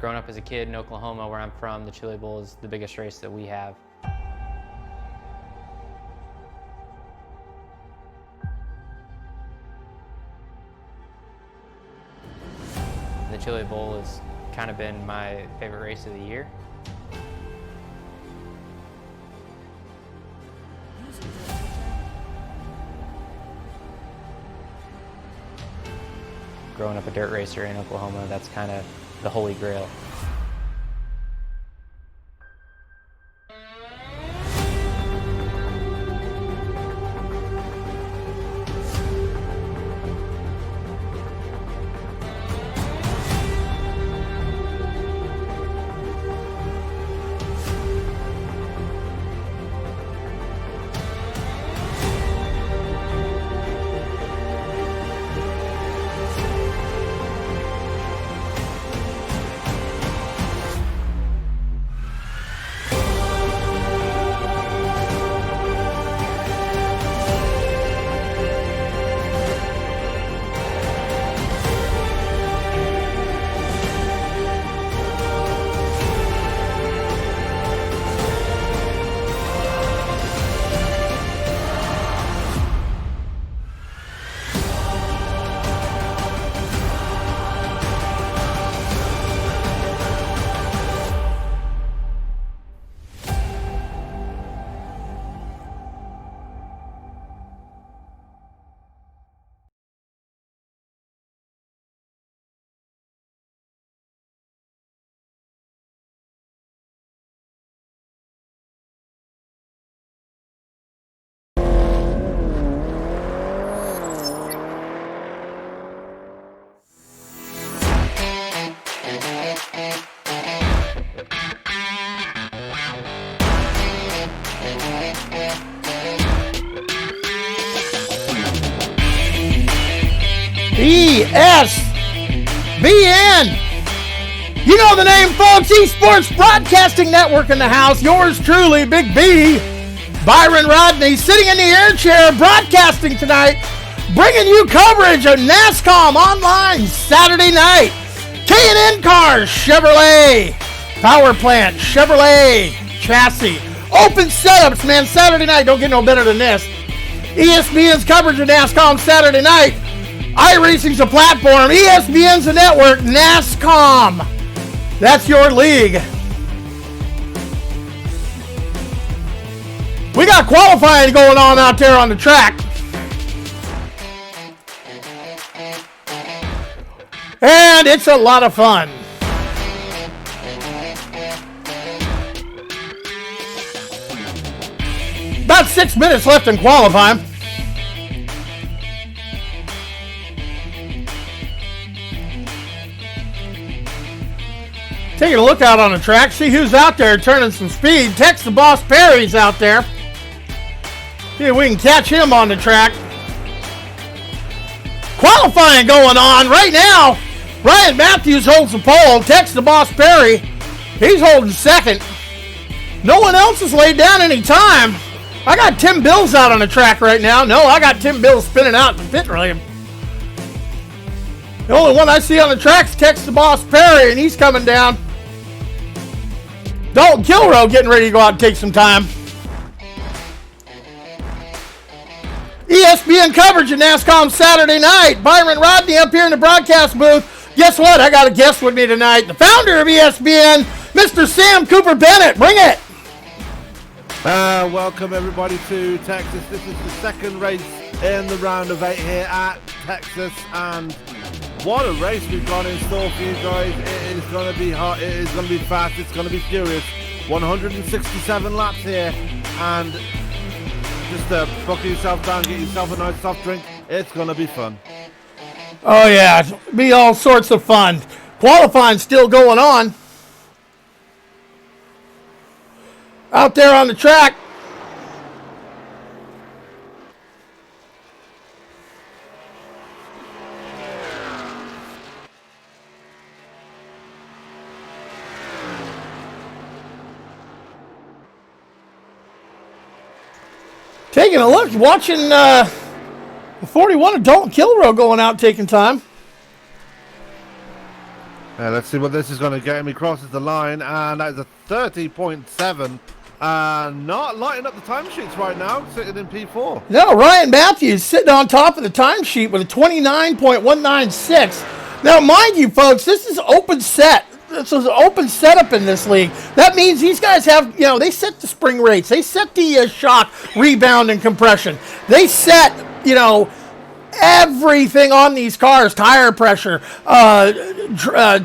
Growing up as a kid in Oklahoma, where I'm from, the Chili Bowl is the biggest race that we have. The Chili Bowl has kind of been my favorite race of the year. Growing up a dirt racer in Oklahoma, that's kind of the holy grail. ESBN. You know the name, folks. Esports Broadcasting Network in the house. Yours truly, Big B, Byron Rodney, sitting in the air chair, broadcasting tonight, bringing you coverage of NASCOMOnline Saturday night. K&N Cars, Chevrolet, Power Plant, Chevrolet, Chassis. Open setups, man. Saturday night, don't get no better than this. ESPN's coverage of NASCOM Saturday night. iRacing's a platform. ESPN's a network. NASCOM. That's your league. We got qualifying going on out there on the track. And it's a lot of fun. About 6 minutes left in qualifying. Taking a look out on the track, see who's out there turning some speed. Text the boss Perry's out there. See if we can catch him on the track. Qualifying going on right now. Ryan Matthews holds the pole. Text the boss Perry. He's holding second. No one else has laid down any time. I got Tim Bills out on the track right now. No, I got Tim Bills spinning out in the pit lane. The only one I see on the track is Text the boss Perry, and he's coming down. Dalton Kilrow getting ready to go out and take some time. ESPN coverage of NASCOM Saturday night. Byron Rodney up here in the broadcast booth. Guess what? I got a guest with me tonight. The founder of ESPN, Mr. Sam Cooper Bennett. Bring it. Welcome everybody to Texas. This is the second race in the round of 8 here at Texas, and what a race we've got in store for you guys. It is going to be hot, it is going to be fast, it's going to be furious. 167 laps here, and just buckle yourself down, get yourself a nice soft drink. It's going to be fun. Oh yeah, it'll be all sorts of fun. Qualifying still going on. Out there on the track. Taking a look, watching the 41 of Dalton Kilrow going out taking time. Let's see what this is going to get him. He crosses the line, and that is a 30.7. Not lighting up the timesheets right now, sitting in P4. No, Ryan Matthews sitting on top of the timesheet with a 29.196. Now, mind you, folks, this is open set. This is an open setup in this league. That means these guys have, they set the spring rates. They set the shock, rebound, and compression. They set, everything on these cars, tire pressure,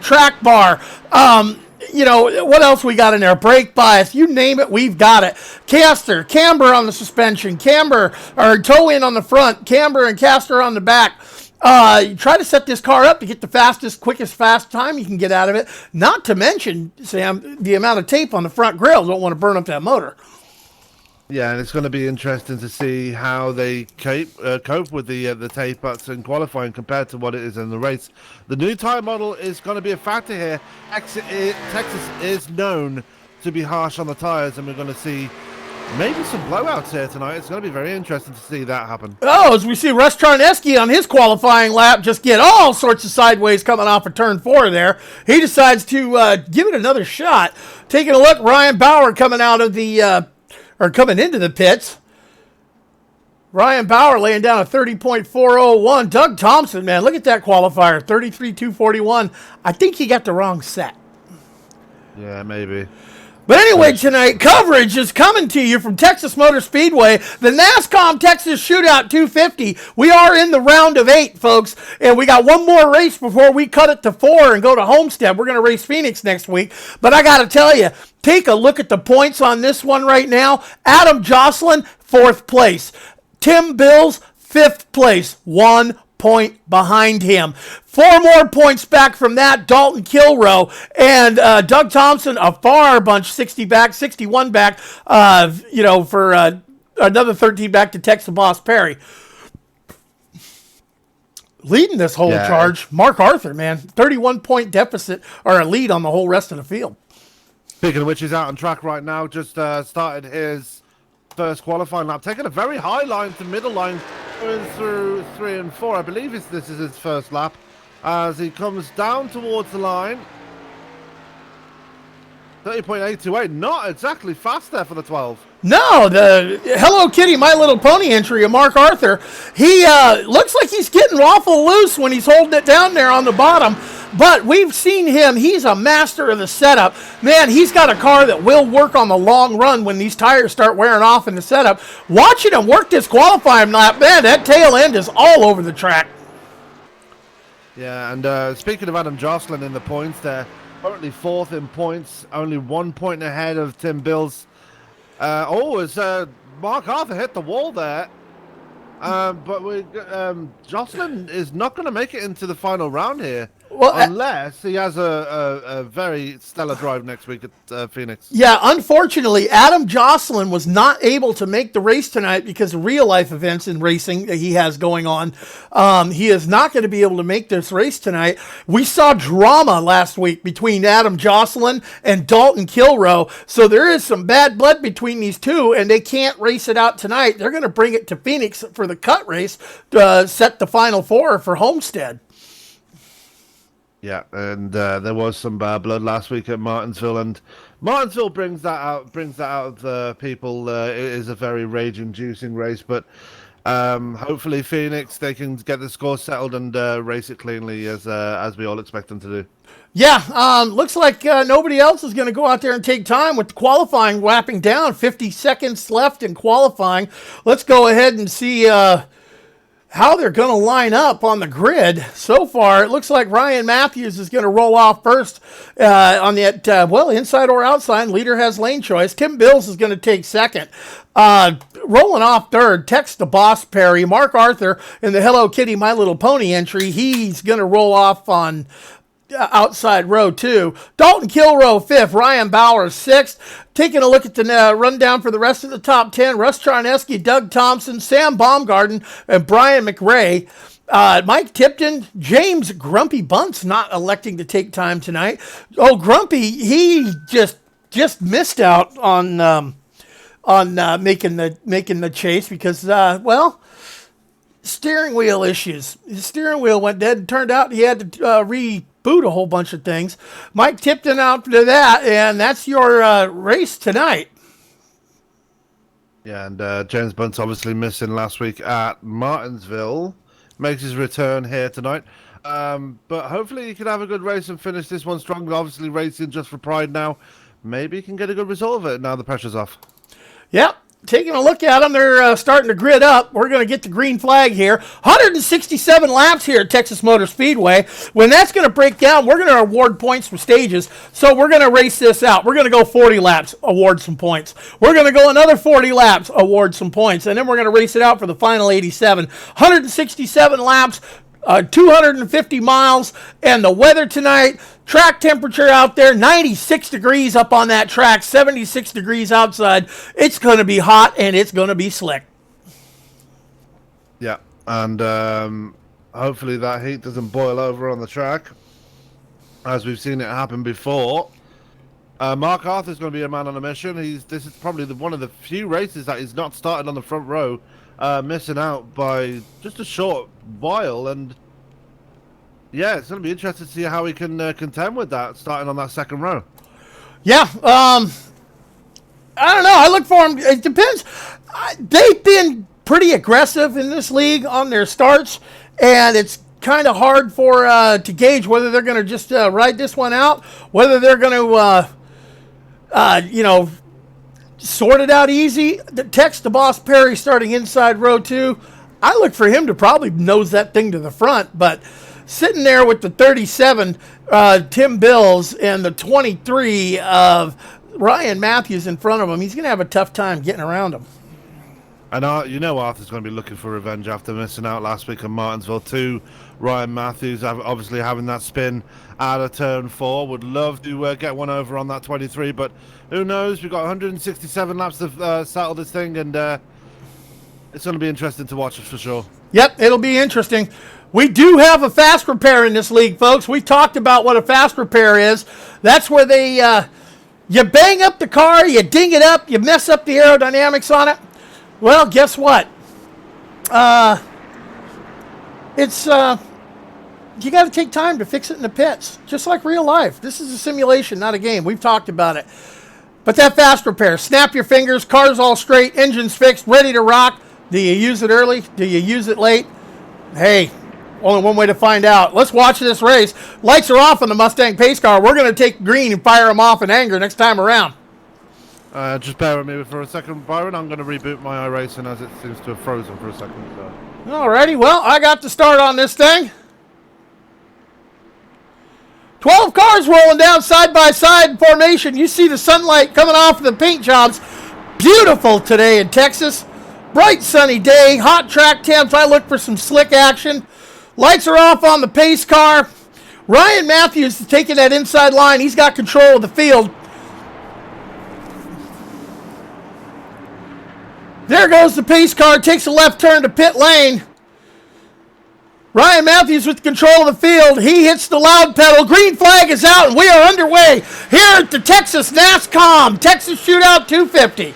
track bar, what else we got in there? Brake bias, you name it, we've got it. Caster, camber on the suspension, camber or toe in on the front, camber and caster on the back. You try to set this car up to get the quickest fast time you can get out of it. Not to mention, Sam, the amount of tape on the front grille. Don't want to burn up that motor. Yeah, and it's going to be interesting to see how they cope with the tape ups in qualifying compared to what it is in the race. The new tire model is going to be a factor here. Texas is known to be harsh on the tires, and we're going to see maybe some blowouts here tonight. It's going to be very interesting to see that happen. Oh, as we see Russ Charneski on his qualifying lap just get all sorts of sideways coming off of turn 4 there. He decides to give it another shot. Taking a look, Ryan Bauer coming out of coming into the pits. Ryan Bauer laying down a 30.401. Doug Thompson, man, look at that qualifier, 33.241. I think he got the wrong set. Yeah, maybe. But anyway, tonight, coverage is coming to you from Texas Motor Speedway, the NASCOM Texas Shootout 250. We are in the round of 8, folks, and we got one more race before we cut it to 4 and go to Homestead. We're going to race Phoenix next week. But I got to tell you, take a look at the points on this one right now. Adam Jocelyn, 4th place. Tim Bills, 5th place. 1 point behind him. 4 more points back from that, Dalton Kilrow and Doug Thompson, a far bunch, 61 back, for another 13 back to Texas Boss Perry. Leading this whole charge, Mark Arthur, man, 31-point deficit or a lead on the whole rest of the field. Speaking of which, he's out on track right now, just started his first qualifying lap, taking a very high line to middle line, going through 3 and 4. I believe this is his first lap as he comes down towards the line. 30.828, not exactly fast there for the 12. No, the Hello Kitty, My Little Pony entry of Mark Arthur. He looks like he's getting awful loose when he's holding it down there on the bottom. But we've seen him. He's a master of the setup. Man, he's got a car that will work on the long run when these tires start wearing off in the setup. Watching him work this qualifying lap, man, that tail end is all over the track. Yeah, and speaking of Adam Jocelyn in the points there, currently 4th in points, only 1 point ahead of Tim Bills. As Mark Arthur hit the wall there. But Jocelyn is not going to make it into the final round here. Well, unless he has a very stellar drive next week at Phoenix. Yeah, unfortunately, Adam Jocelyn was not able to make the race tonight because of real-life events in racing that he has going on. He is not going to be able to make this race tonight. We saw drama last week between Adam Jocelyn and Dalton Kilrow, so there is some bad blood between these two, and they can't race it out tonight. They're going to bring it to Phoenix for the cut race to set the Final Four for Homestead. Yeah, and there was some bad blood last week at Martinsville, and Martinsville brings that out of the people. It is a very rage-inducing race, but hopefully Phoenix, they can get the score settled and race it cleanly as we all expect them to do. Yeah, looks like nobody else is going to go out there and take time with the qualifying wrapping down. 50 seconds left in qualifying. Let's go ahead and see how they're going to line up on the grid. So far, it looks like Ryan Matthews is going to roll off first on that, inside or outside. Leader has lane choice. Tim Bills is going to take second. Rolling off third, Tex the Boss Perry. Mark Arthur in the Hello Kitty, My Little Pony entry. He's going to roll off on outside row 2. Dalton Kilrow 5th, Ryan Bauer 6th. Taking a look at the rundown for the rest of the top 10, Russ Charneski, Doug Thompson, Sam Baumgarten, and Brian McRae. Mike Tipton, James Grumpy Bunce not electing to take time tonight. Oh, Grumpy, he just missed out on making the chase because steering wheel issues. His steering wheel went dead and turned out he had to boot a whole bunch of things. Mike Tipton out to that, and that's your race tonight. Yeah, and James Bunt's obviously missing last week at Martinsville. Makes his return here tonight. But hopefully he can have a good race and finish this one strong. Obviously racing just for pride now. Maybe he can get a good result of it now the pressure's off. Yep. Taking a look at them, they're starting to grid up. We're going to get the green flag here. 167 laps here at Texas Motor Speedway. When that's going to break down, we're going to award points for stages. So we're going to race this out. We're going to go 40 laps, award some points. We're going to go another 40 laps, award some points. And then we're going to race it out for the final 87. 167 laps. 250 miles, and the weather tonight, track temperature out there, 96 degrees up on that track, 76 degrees outside. It's going to be hot, and it's going to be slick. Yeah, and hopefully that heat doesn't boil over on the track, as we've seen it happen before. Mark Arthur's going to be a man on a mission. This is probably one of the few races that he's not started on the front row, missing out by just a short while, and yeah, it's going to be interesting to see how he can contend with that, starting on that second row. Yeah, I don't know. I look for him. It depends. They've been pretty aggressive in this league on their starts, and it's kind of hard for to gauge whether they're going to just ride this one out, whether they're going to, sort it out easy. The text to Boss Perry starting inside row 2. I look for him to probably nose that thing to the front, but sitting there with the 37 Tim Bills and the 23 of Ryan Matthews in front of him, he's going to have a tough time getting around him. And Arthur's going to be looking for revenge after missing out last week in Martinsville too. Ryan Matthews obviously having that spin out of turn 4. Would love to get one over on that 23, but who knows? We've got 167 laps to settle this thing, and it's going to be interesting to watch for sure. Yep, it'll be interesting. We do have a fast repair in this league, folks. We talked about what a fast repair is. That's where they you bang up the car, you ding it up, you mess up the aerodynamics on it. Well, guess what? It's you got to take time to fix it in the pits, just like real life. This is a simulation, not a game. We've talked about it. But that fast repair, snap your fingers, car's all straight, engine's fixed, ready to rock. Do you use it early? Do you use it late? Hey, only one way to find out. Let's watch this race. Lights are off on the Mustang pace car. We're going to take green and fire them off in anger next time around. Just bear with me for a second, Byron. I'm going to reboot my iRacing as it seems to have frozen for a second. So. Alrighty, well, I got the start on this thing. 12 cars rolling down side by side in formation. You see the sunlight coming off of the paint jobs. Beautiful today in Texas. Bright sunny day, hot track temps. I look for some slick action. Lights are off on the pace car. Ryan Matthews is taking that inside line. He's got control of the field. There goes the pace car, takes a left turn to pit lane. Ryan Matthews with control of the field. He hits the loud pedal. Green flag is out, and we are underway here at the Texas NASCOM Texas Shootout 250.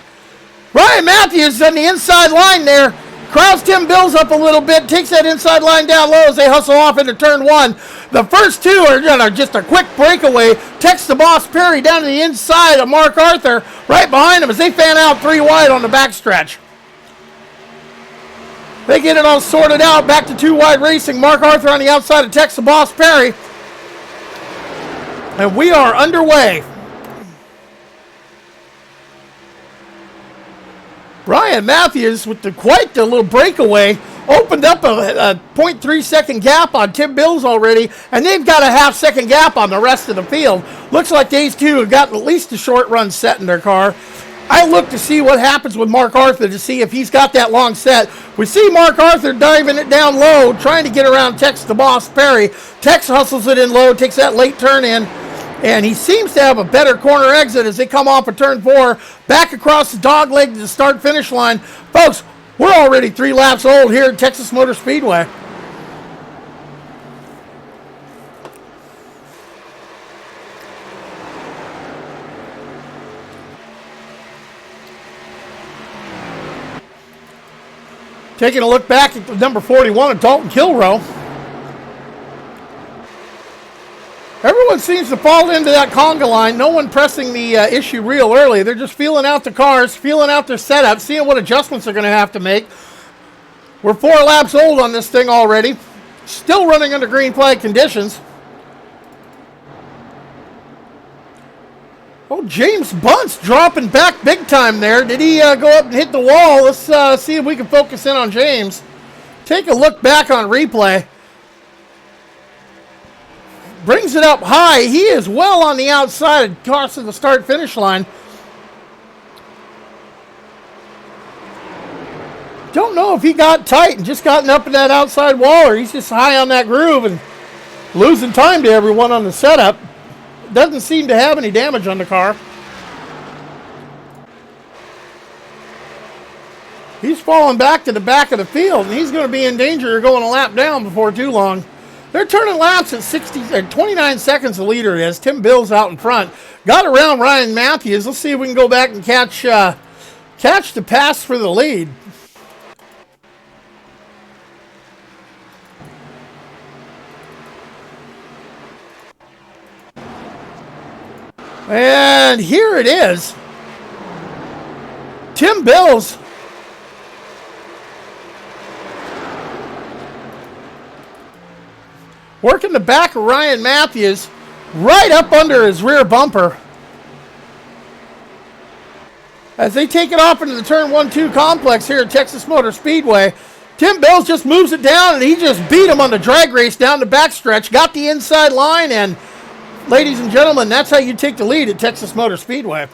Ryan Matthews on the inside line there. Crowds Tim Bills up a little bit, takes that inside line down low as they hustle off into turn 1. The first two are just a quick breakaway. Text the Boss Perry down to the inside of Mark Arthur, right behind him as they fan out 3 wide on the backstretch. They get it all sorted out. Back to 2 wide racing. Mark Arthur on the outside of Tex the Boss Perry. And we are underway. Ryan Matthews with quite the little breakaway. Opened up a 0.3 second gap on Tim Bills already. And they've got a half-second gap on the rest of the field. Looks like these two have got at least a short run set in their car. I look to see what happens with Mark Arthur to see if he's got that long set. We see Mark Arthur diving it down low, trying to get around Tex the Boss Perry. Tex hustles it in low, takes that late turn in, and he seems to have a better corner exit as they come off of turn 4, back across the dog leg to the start-finish line. Folks, we're already 3 laps old here at Texas Motor Speedway. Taking a look back at the number 41 of Dalton Kilrow. Everyone seems to fall into that conga line. No one pressing the issue real early. They're just feeling out the cars, feeling out their setup, seeing what adjustments they're going to have to make. We're 4 laps old on this thing already. Still running under green flag conditions. Oh, James Bunt's dropping back big time there. Did he go up and hit the wall? Let's see if we can focus in on James. Take a look back on replay. Brings it up high. He is well on the outside across the start-finish line. Don't know if he got tight and just gotten up in that outside wall, or he's just high on that groove and losing time to everyone on the setup. Doesn't seem to have any damage on the car. He's falling back to the back of the field, and he's going to be in danger of going a lap down before too long. They're turning laps at 29 seconds the leader is. Tim Bill's out in front. Got around Ryan Matthews. Let's see if we can go back and catch the pass for the lead. And here it is. Tim Bill's working the back of Ryan Matthews right up under his rear bumper. As they take it off into the turn 1-2 complex here at Texas Motor Speedway, Tim Bills just moves it down, and he just beat him on the drag race down the backstretch, got the inside line, and ladies and gentlemen, that's how you take the lead at Texas Motor Speedway.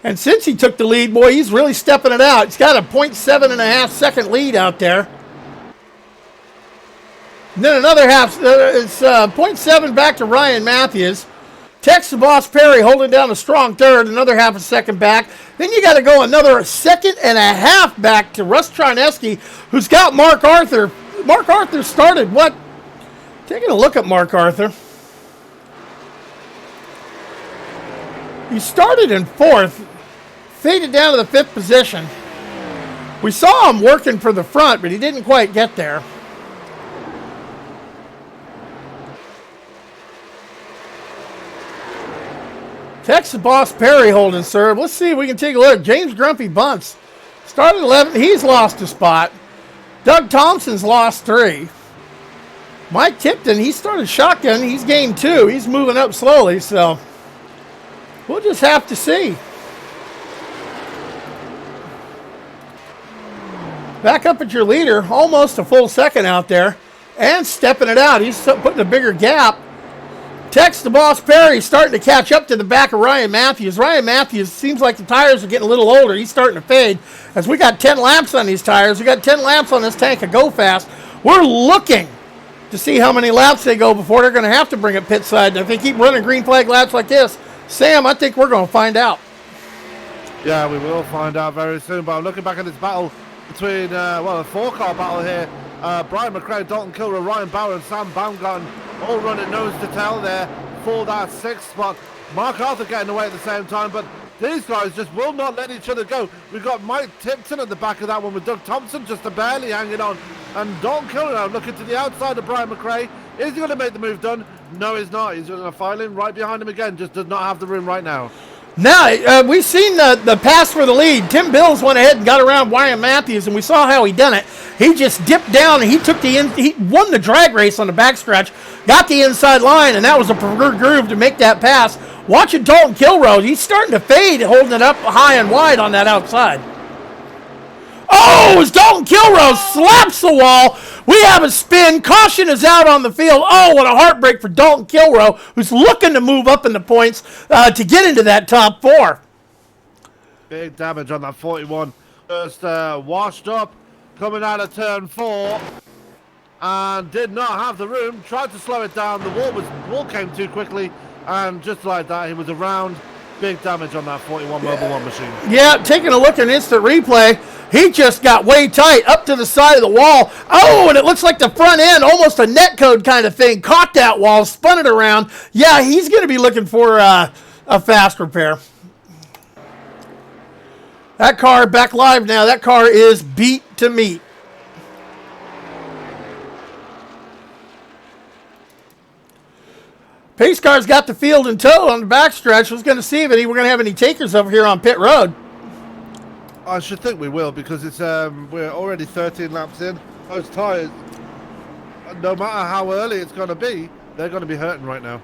And since he took the lead, boy, he's really stepping it out. He's got a 0.7 second lead out there. And then another half, it's 0.7 back to Ryan Matthews. Texas Boss Perry holding down a strong third, another half a second back. Then you got to go another 1.5 seconds back to Russ Charneski, who's got Mark Arthur. Mark Arthur started what? Taking a look at Mark Arthur. He started in 4th, faded down to the 5th position. We saw him working for the front, but he didn't quite get there. Texas Boss Perry holding serve. Let's see if we can take a look. James Grumpy Bunts started 11th. He's lost a spot. Doug Thompson's lost 3. Mike Tipton, he started shotgun. He's gained 2. He's moving up slowly, so we'll just have to see. Back up at your leader, almost a full second out there, and stepping it out. He's putting a bigger gap. Tex the Boss Perry starting to catch up to the back of Ryan Matthews. Ryan Matthews seems like the tires are getting a little older. He's starting to fade. As we got 10 laps on these tires, we got 10 laps on this tank of Go Fast. We're looking to see how many laps they go before they're going to have to bring it pit side. And if they keep running green flag laps like this, Sam, I think we're going to find out. Yeah, we will find out very soon. But I'm looking back at this battle between, a 4-car battle here. Brian McRae, Dalton Kilroy, Ryan Bauer, and Sam Baumgarten all running nose to tail there for that 6th spot. Mark Arthur getting away at the same time, but these guys just will not let each other go. We've got Mike Tipton at the back of that one with Doug Thompson just barely hanging on. And Dalton Kilroy looking to the outside of Brian McRae. Is he going to make the move done? No, he's not. He's going to file in right behind him again. Just does not have the room right now. Now, we've seen the pass for the lead. Tim Bills went ahead and got around Ryan Matthews, and we saw how he done it. He just dipped down, and he won the drag race on the backstretch, got the inside line, and that was a preferred groove to make that pass. Watching Dalton Kilroy, he's starting to fade, holding it up high and wide on that outside. Oh, as Dalton Kilroy slaps the wall, we have a spin. Caution is out on the field. Oh, what a heartbreak for Dalton Kilroy, who's looking to move up in the points to get into that top 4. Big damage on that 41. Just washed up, coming out of turn 4, and did not have the room. Tried to slow it down. The wall came too quickly, and just like that, he was around. Big damage on that 41 Mobil 1 machine. Yeah, taking a look at instant replay, he just got way tight up to the side of the wall. Oh, and it looks like the front end, almost a netcode kind of thing, caught that wall, spun it around. Yeah, he's going to be looking for a fast repair. That car back live now. That car is beat to meat. Pace car's got the field in tow on the backstretch. I was going to see if we're going to have any takers over here on pit road. I should think we will, because it's we're already 13 laps in. Those tyres, no matter how early it's going to be, they're going to be hurting right now.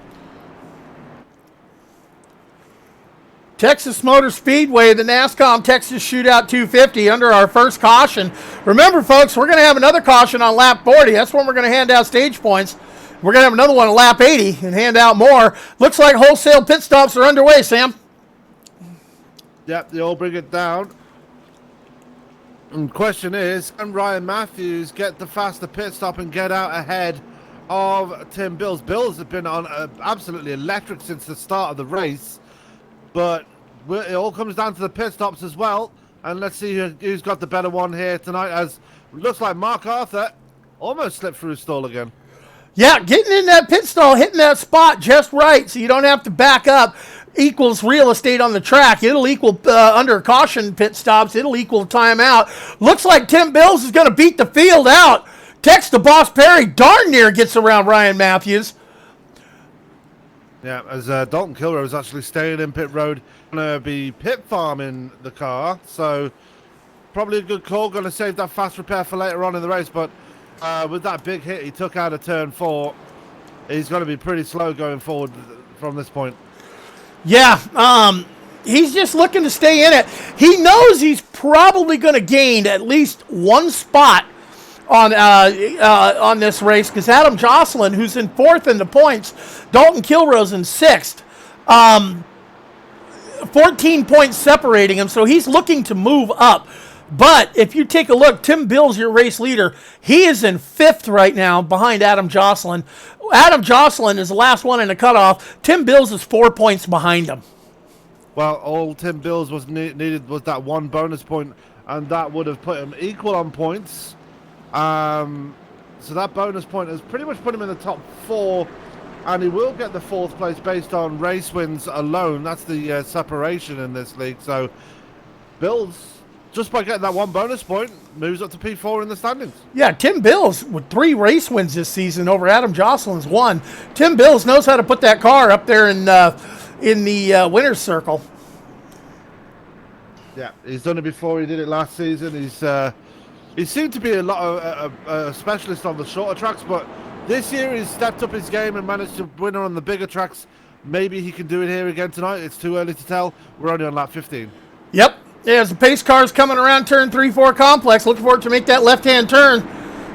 Texas Motor Speedway, the NASCOM Texas Shootout 250 under our first caution. Remember, folks, we're going to have another caution on lap 40. That's when we're going to hand out stage points. We're going to have another one on lap 80 and hand out more. Looks like wholesale pit stops are underway, Sam. Yep, they all bring it down. And the question is, can Ryan Matthews get the faster pit stop and get out ahead of Tim Bills? Bills have been on absolutely electric since the start of the race. But it all comes down to the pit stops as well. And let's see who's got the better one here tonight, as it looks like Mark Arthur almost slipped through his stall again. Yeah, getting in that pit stall, hitting that spot just right so you don't have to back up equals real estate on the track. It'll equal, under caution pit stops, it'll equal timeout. Looks like Tim Bills is going to beat the field out. Text to Boss Perry darn near gets around Ryan Matthews. Yeah, as Dalton Kilroe is actually staying in pit road, going to be pit farming the car, so probably a good call. Going to save that fast repair for later on in the race, but with that big hit he took out of turn 4, he's going to be pretty slow going forward from this point. Yeah, he's just looking to stay in it. He knows he's probably going to gain at least one spot on this race, because Adam Jocelyn, who's in 4th in the points, Dalton Kilroe's in 6th. 14 points separating him, so he's looking to move up. But if you take a look, Tim Bills, your race leader, he is in 5th right now behind Adam Jocelyn. Adam Jocelyn is the last one in the cutoff. Tim Bills is 4 points behind him. Well, all Tim Bills was needed was that one bonus point, and that would have put him equal on points. So that bonus point has pretty much put him in the top 4, and he will get the 4th place based on race wins alone. That's the separation in this league. So Bills, just by getting that one bonus point, moves up to P4 in the standings. Yeah, Tim Bills with 3 race wins this season over Adam Jocelyn's 1. Tim Bills knows how to put that car up there in the winner's circle. Yeah, he's done it before. He did it last season. He seemed to be a lot of a specialist on the shorter tracks, but this year he's stepped up his game and managed to win on the bigger tracks. Maybe he can do it here again tonight. It's too early to tell. We're only on lap 15. Yep. Yeah, as the pace car's coming around turn 3-4 complex, looking for it to make that left-hand turn.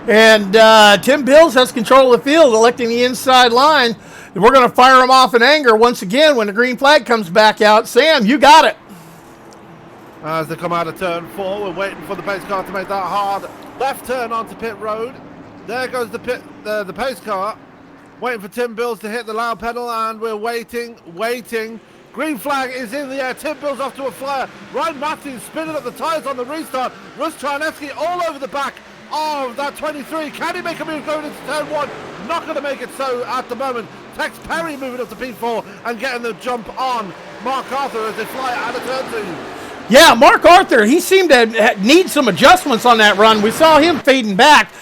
And Tim Bills has control of the field, electing the inside line. And we're going to fire him off in anger once again when the green flag comes back out. Sam, you got it. As they come out of turn 4, we're waiting for the pace car to make that hard left turn onto pit road. There goes the pace car, waiting for Tim Bills to hit the loud pedal, and we're waiting. Green flag is in the air. Tim Bills off to a flare. Ryan Matthews spinning up the tyres on the restart. Russ Czarnecki all over the back of that 23. Can he make a move going into turn 1? Not going to make it so at the moment. Tex Perry moving up to P4 and getting the jump on Mark Arthur as they fly out of turn 2. Yeah, Mark Arthur, he seemed to need some adjustments on that run. We saw him fading back.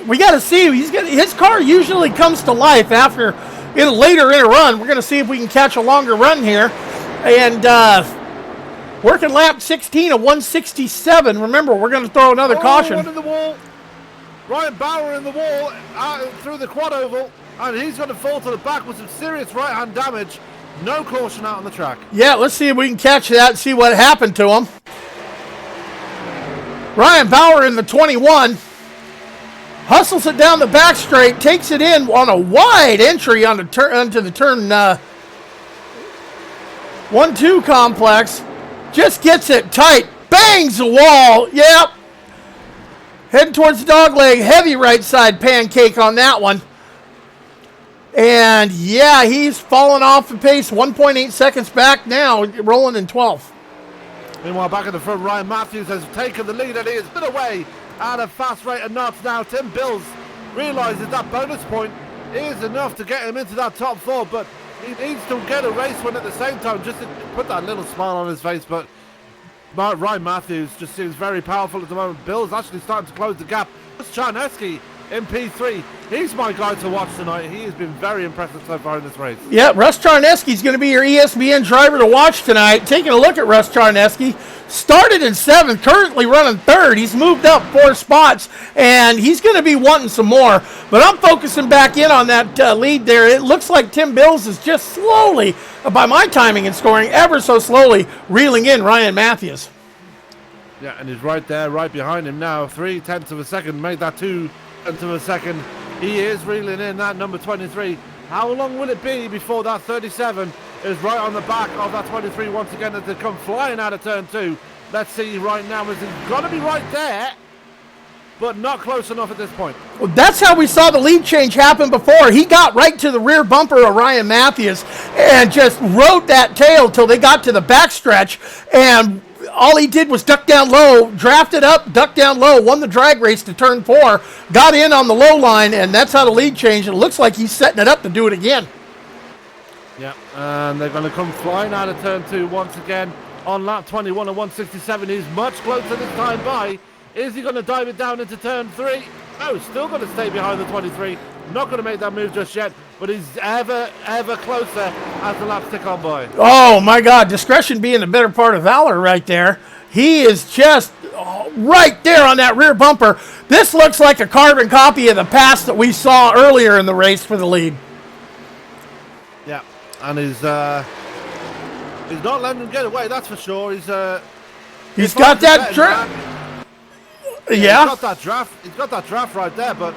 We got to see. His car usually comes to life after later in a run. We're going to see if we can catch a longer run here. And working lap 16 of 167. Remember, we're going to throw another caution. One in the wall. Ryan Bauer in the wall through the quad oval, and he's going to fall to the back with some serious right-hand damage. No caution out on the track. Yeah, let's see if we can catch that and see what happened to him. Ryan Bauer in the 21. Hustles it down the back straight, takes it in on a wide entry onto the turn 1-2 complex. Just gets it tight. Bangs the wall. Yep. Heading towards the dog leg. Heavy right side pancake on that one. And, yeah, he's fallen off the pace. 1.8 seconds back now, rolling in 12th. Meanwhile, back in the front, Ryan Matthews has taken the lead, and he has been away at a fast rate of knots now. Tim Bills realises that bonus point is enough to get him into that top 4, but he needs to get a race win at the same time just to put that little smile on his face. But Ryan Matthews just seems very powerful at the moment. Bill's actually starting to close the gap. Czarnecki in P3. He's my guy to watch tonight. He has been very impressive so far in this race. Yeah, Russ Charneski's going to be your ESPN driver to watch tonight. Taking a look at Russ Charneski. Started in 7th, currently running 3rd. He's moved up 4 spots, and he's going to be wanting some more. But I'm focusing back in on that lead there. It looks like Tim Bills is just slowly, by my timing and scoring, ever so slowly reeling in Ryan Matthews. Yeah, and he's right there, right behind him now. 0.3 of a second, made that 0.2 of a second. He is reeling in that number 23. How long will it be before that 37 is right on the back of that 23 once again as they come flying out of turn 2? Let's see right now, as he's got to be right there, but not close enough at this point. Well, that's how we saw the lead change happen before. He got right to the rear bumper of Ryan Matthews and just rode that tail till they got to the backstretch, and all he did was duck down low, drafted up, ducked down low, won the drag race to turn 4, got in on the low line, and that's how the lead changed. It looks like he's setting it up to do it again. Yeah, and they're going to come flying out of turn 2 once again on lap 21 and 167. He's much closer this time by. Is he going to dive it down into turn 3? No, still going to stay behind the 23. Not going to make that move just yet, but he's ever closer as the laps tick on by. Oh, my God. Discretion being the better part of valor right there. He is just right there on that rear bumper. This looks like a carbon copy of the pass that we saw earlier in the race for the lead. Yeah, and he's not letting him get away, that's for sure. He's got that draft. Yeah. He's got that draft right there, but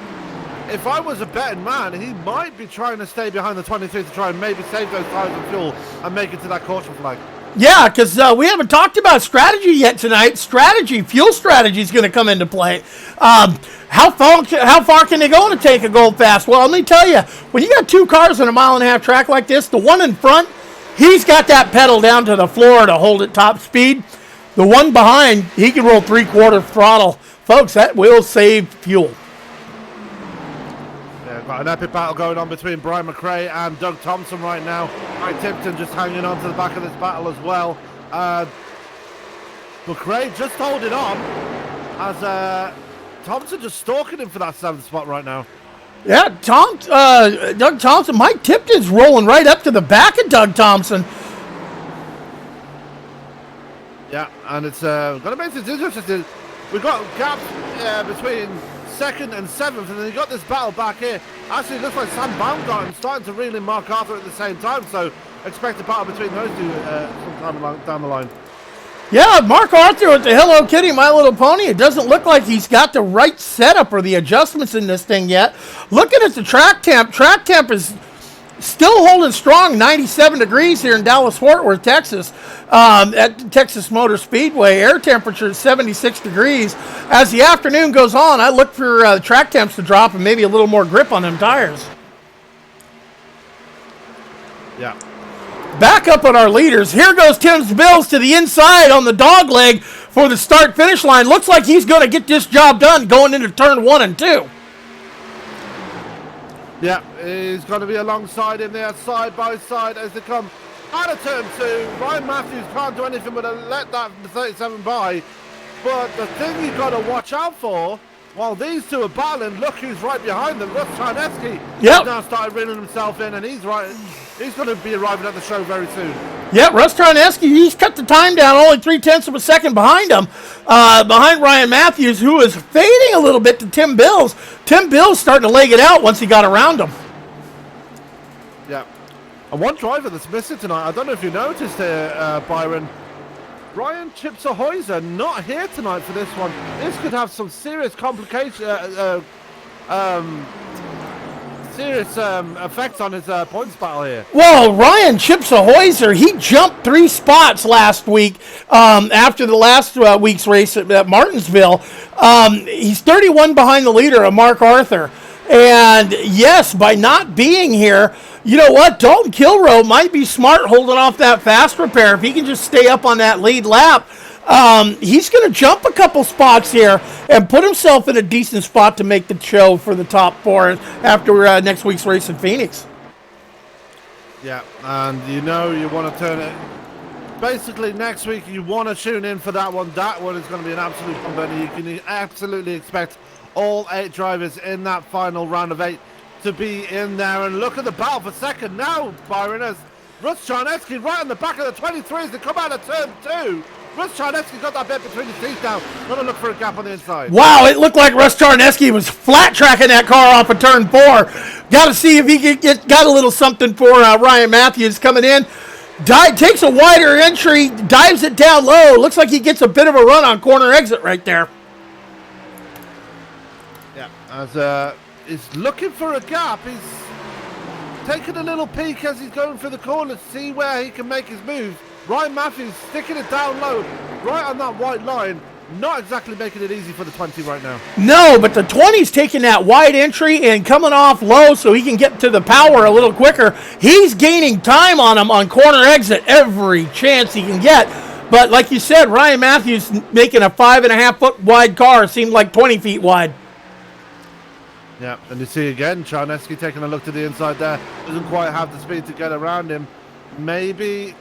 if I was a betting man, he might be trying to stay behind the 23 to try and maybe save those tires and fuel and make it to that caution flag. Yeah, because we haven't talked about strategy yet tonight. Fuel strategy is going to come into play. How far can they go to take a gold fast? Well, let me tell you, when you got 2 cars on a 1.5-mile track like this, the one in front, he's got that pedal down to the floor to hold it top speed. The one behind, he can roll 3/4 throttle. Folks, that will save fuel. Yeah, got an epic battle going on between Brian McRae and Doug Thompson right now. Mike Tipton just hanging on to the back of this battle as well. McRae just holding on as Thompson just stalking him for that 7th spot right now. Yeah, Doug Thompson, Mike Tipton's rolling right up to the back of Doug Thompson. Yeah, and it's going to make this interesting. We've got gaps between 2nd and 7th, and then you got this battle back here. Actually, it looks like Sam Baumgarten starting to reel in Mark Arthur at the same time, so expect a battle between those two sometime down the line. Yeah, Mark Arthur with the Hello Kitty, My Little Pony. It doesn't look like he's got the right setup or the adjustments in this thing yet. Looking at the track temp is still holding strong, 97 degrees here in Dallas-Fort Worth, Texas, at Texas Motor Speedway. Air temperature is 76 degrees. As the afternoon goes on, I look for the track temps to drop and maybe a little more grip on them tires. Yeah. Back up on our leaders. Here goes Tim Bills to the inside on the dog leg for the start-finish line. Looks like he's going to get this job done going into turn 1 and 2. Yeah, he's going to be alongside him there, side by side as they come out of turn 2. Ryan Matthews can't do anything but let that 37 by. But the thing you've got to watch out for, while these two are battling, look who's right behind them. Russ Charneski has now started reeling himself in, and he's going to be arriving at the show very soon. Yeah, Russ Charneski, he's cut the time down only 0.3 of a second behind him, behind Ryan Matthews, who is fading a little bit to Tim Bills. Tim Bills starting to leg it out once he got around him. Yeah. And one driver that's missing tonight, I don't know if you noticed here, Byron, Ryan Chipser-Hoyser not here tonight for this one. This could have some serious complications, serious effects on his points battle here. Well, Ryan Chipser-Hoyser, he jumped 3 spots last week after the last week's race at Martinsville. He's 31 behind the leader, Mark Arthur. And yes, by not being here, you know what? Dalton Kilroe might be smart holding off that fast repair. If he can just stay up on that lead lap, he's going to jump a couple spots here and put himself in a decent spot to make the show for the top 4 after next week's race in Phoenix. Yeah, and you know you want to turn it. Basically, next week you want to tune in for that one. That one is going to be an absolute bomber. You can absolutely expect all 8 drivers in that final round of 8 to be in there. And look at the battle for second now, Byron, as Russ Charneski right on the back of the 23 as they come out of turn 2. Russ Charneski got that bit between his teeth now. Gonna look for a gap on the inside. Wow, it looked like Russ Charneski was flat tracking that car off of turn 4. Got to see if he got a little something for Ryan Matthews coming in. Takes a wider entry, dives it down low. Looks like he gets a bit of a run on corner exit right there. Yeah, as he's looking for a gap. He's taking a little peek as he's going for the corner to see where he can make his move. Ryan Matthews sticking it down low, right on that white line. Not exactly making it easy for the 20 right now. No, but the 20's taking that wide entry and coming off low so he can get to the power a little quicker. He's gaining time on him on corner exit every chance he can get. But like you said, Ryan Matthews making a 5.5 foot wide car seemed like 20 feet wide. Yeah, and you see again, Charneski taking a look to the inside there. Doesn't quite have the speed to get around him. Maybe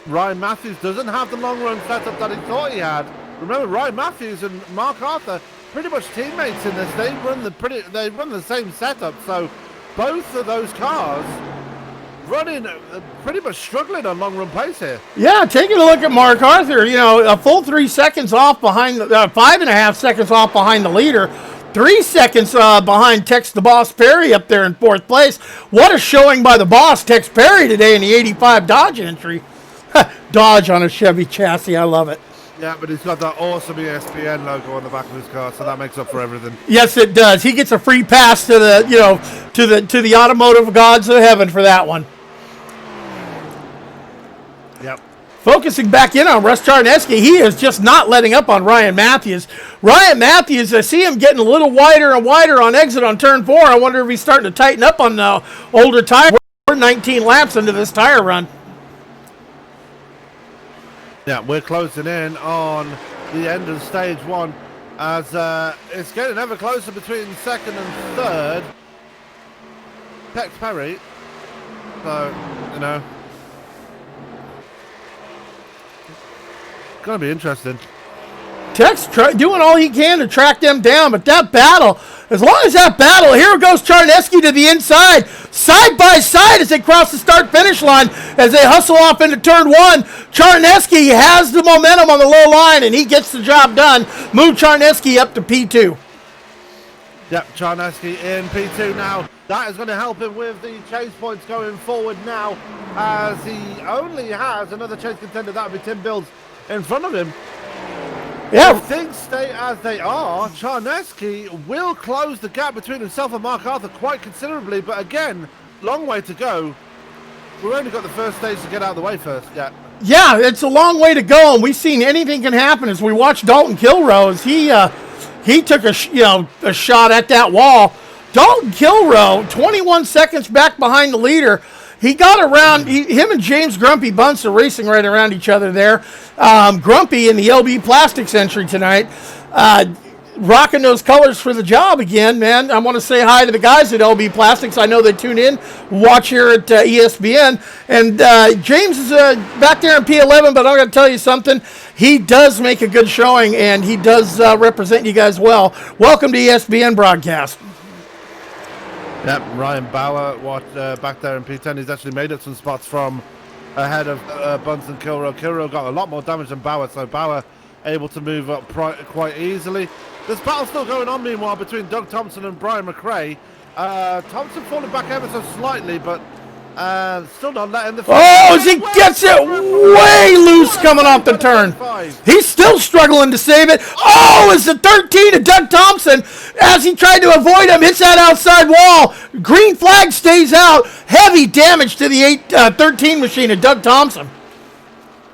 Ryan Matthews doesn't have the long run setup that he thought he had. Remember, Ryan Matthews and Mark Arthur, pretty much teammates in this. They run the same setup. So both of those cars running pretty much struggling on long run pace here. Yeah, taking a look at Mark Arthur, you know, a full 3 seconds off behind, 5.5 seconds off behind the leader. 3 seconds behind Tex the Boss Perry up there in 4th place. What a showing by the boss, Tex Perry, today in the 85 Dodge entry. Dodge on a Chevy chassis, I love it. Yeah, but he's got that awesome ESPN logo on the back of his car, so that makes up for everything. Yes, it does. He gets a free pass to the, you know, to the automotive gods of heaven for that one. Yep. Focusing back in on Russ Charneski, he is just not letting up on Ryan Matthews. Ryan Matthews, I see him getting a little wider and wider on exit on turn 4. I wonder if he's starting to tighten up on the older tire. We're 19 laps into this tire run. Yeah, we're closing in on the end of stage 1 as it's getting ever closer between second and third. Tex Perry. So, you know, it's going to be interesting. Tex doing all he can to track them down, but that battle, as long as that battle, here goes Charneski to the inside, side by side as they cross the start-finish line, as they hustle off into turn 1. Charneski has the momentum on the low line, and he gets the job done. Move Charneski up to P2. Yep, Charneski in P2 now. That is going to help him with the chase points going forward now, as he only has another chase contender. That would be Tim Bills in front of him. Yeah. If things stay as they are, Charneski will close the gap between himself and Mark Arthur quite considerably, but again, long way to go. We've only got the first stage to get out of the way first. Yeah, it's a long way to go, and we've seen anything can happen as we watch Dalton Kilrose. He took a shot at that wall. Dalton Kilroe, 21 seconds back behind the leader. He got around, him and James Grumpy Bunce are racing right around each other there. Grumpy in the LB Plastics entry tonight, rocking those colors for the job again, man. I want to say hi to the guys at LB Plastics. I know they tune in, watch here at ESPN. And James is back there in P11, but I'm going to tell you something. He does make a good showing, and he does represent you guys well. Welcome to ESPN broadcast. Yep, Ryan Bauer back there in P10. He's actually made up some spots from ahead of Bunce and Kilroe. Kilroe got a lot more damage than Bauer, so Bauer able to move up quite easily. There's battle still going on, meanwhile, between Doug Thompson and Brian McRae. Thompson falling back ever so slightly, but still not letting the... Oh, as he gets it way loose coming off the turn. He's still struggling to save it. Oh, it's the 13 of Doug Thompson. As he tried to avoid him, hits that outside wall. Green flag stays out. Heavy damage to the 13 machine of Doug Thompson.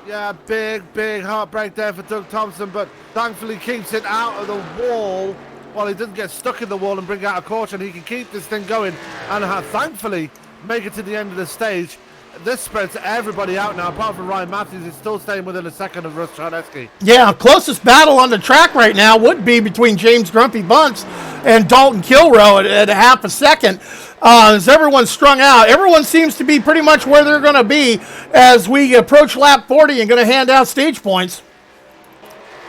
Yeah, big heartbreak there for Doug Thompson, but thankfully keeps it out of the wall. While he doesn't get stuck in the wall and bring out a caution, he can keep this thing going and thankfully make it to the end of the stage. This spreads everybody out now, apart from Ryan Matthews, who's still staying within a second of Russ Charneski. Yeah, closest battle on the track right now would be between James Grumpy Bunce and Dalton Kilroe at a half a second. As everyone's strung out, everyone seems to be pretty much where they're going to be as we approach lap 40 and going to hand out stage points.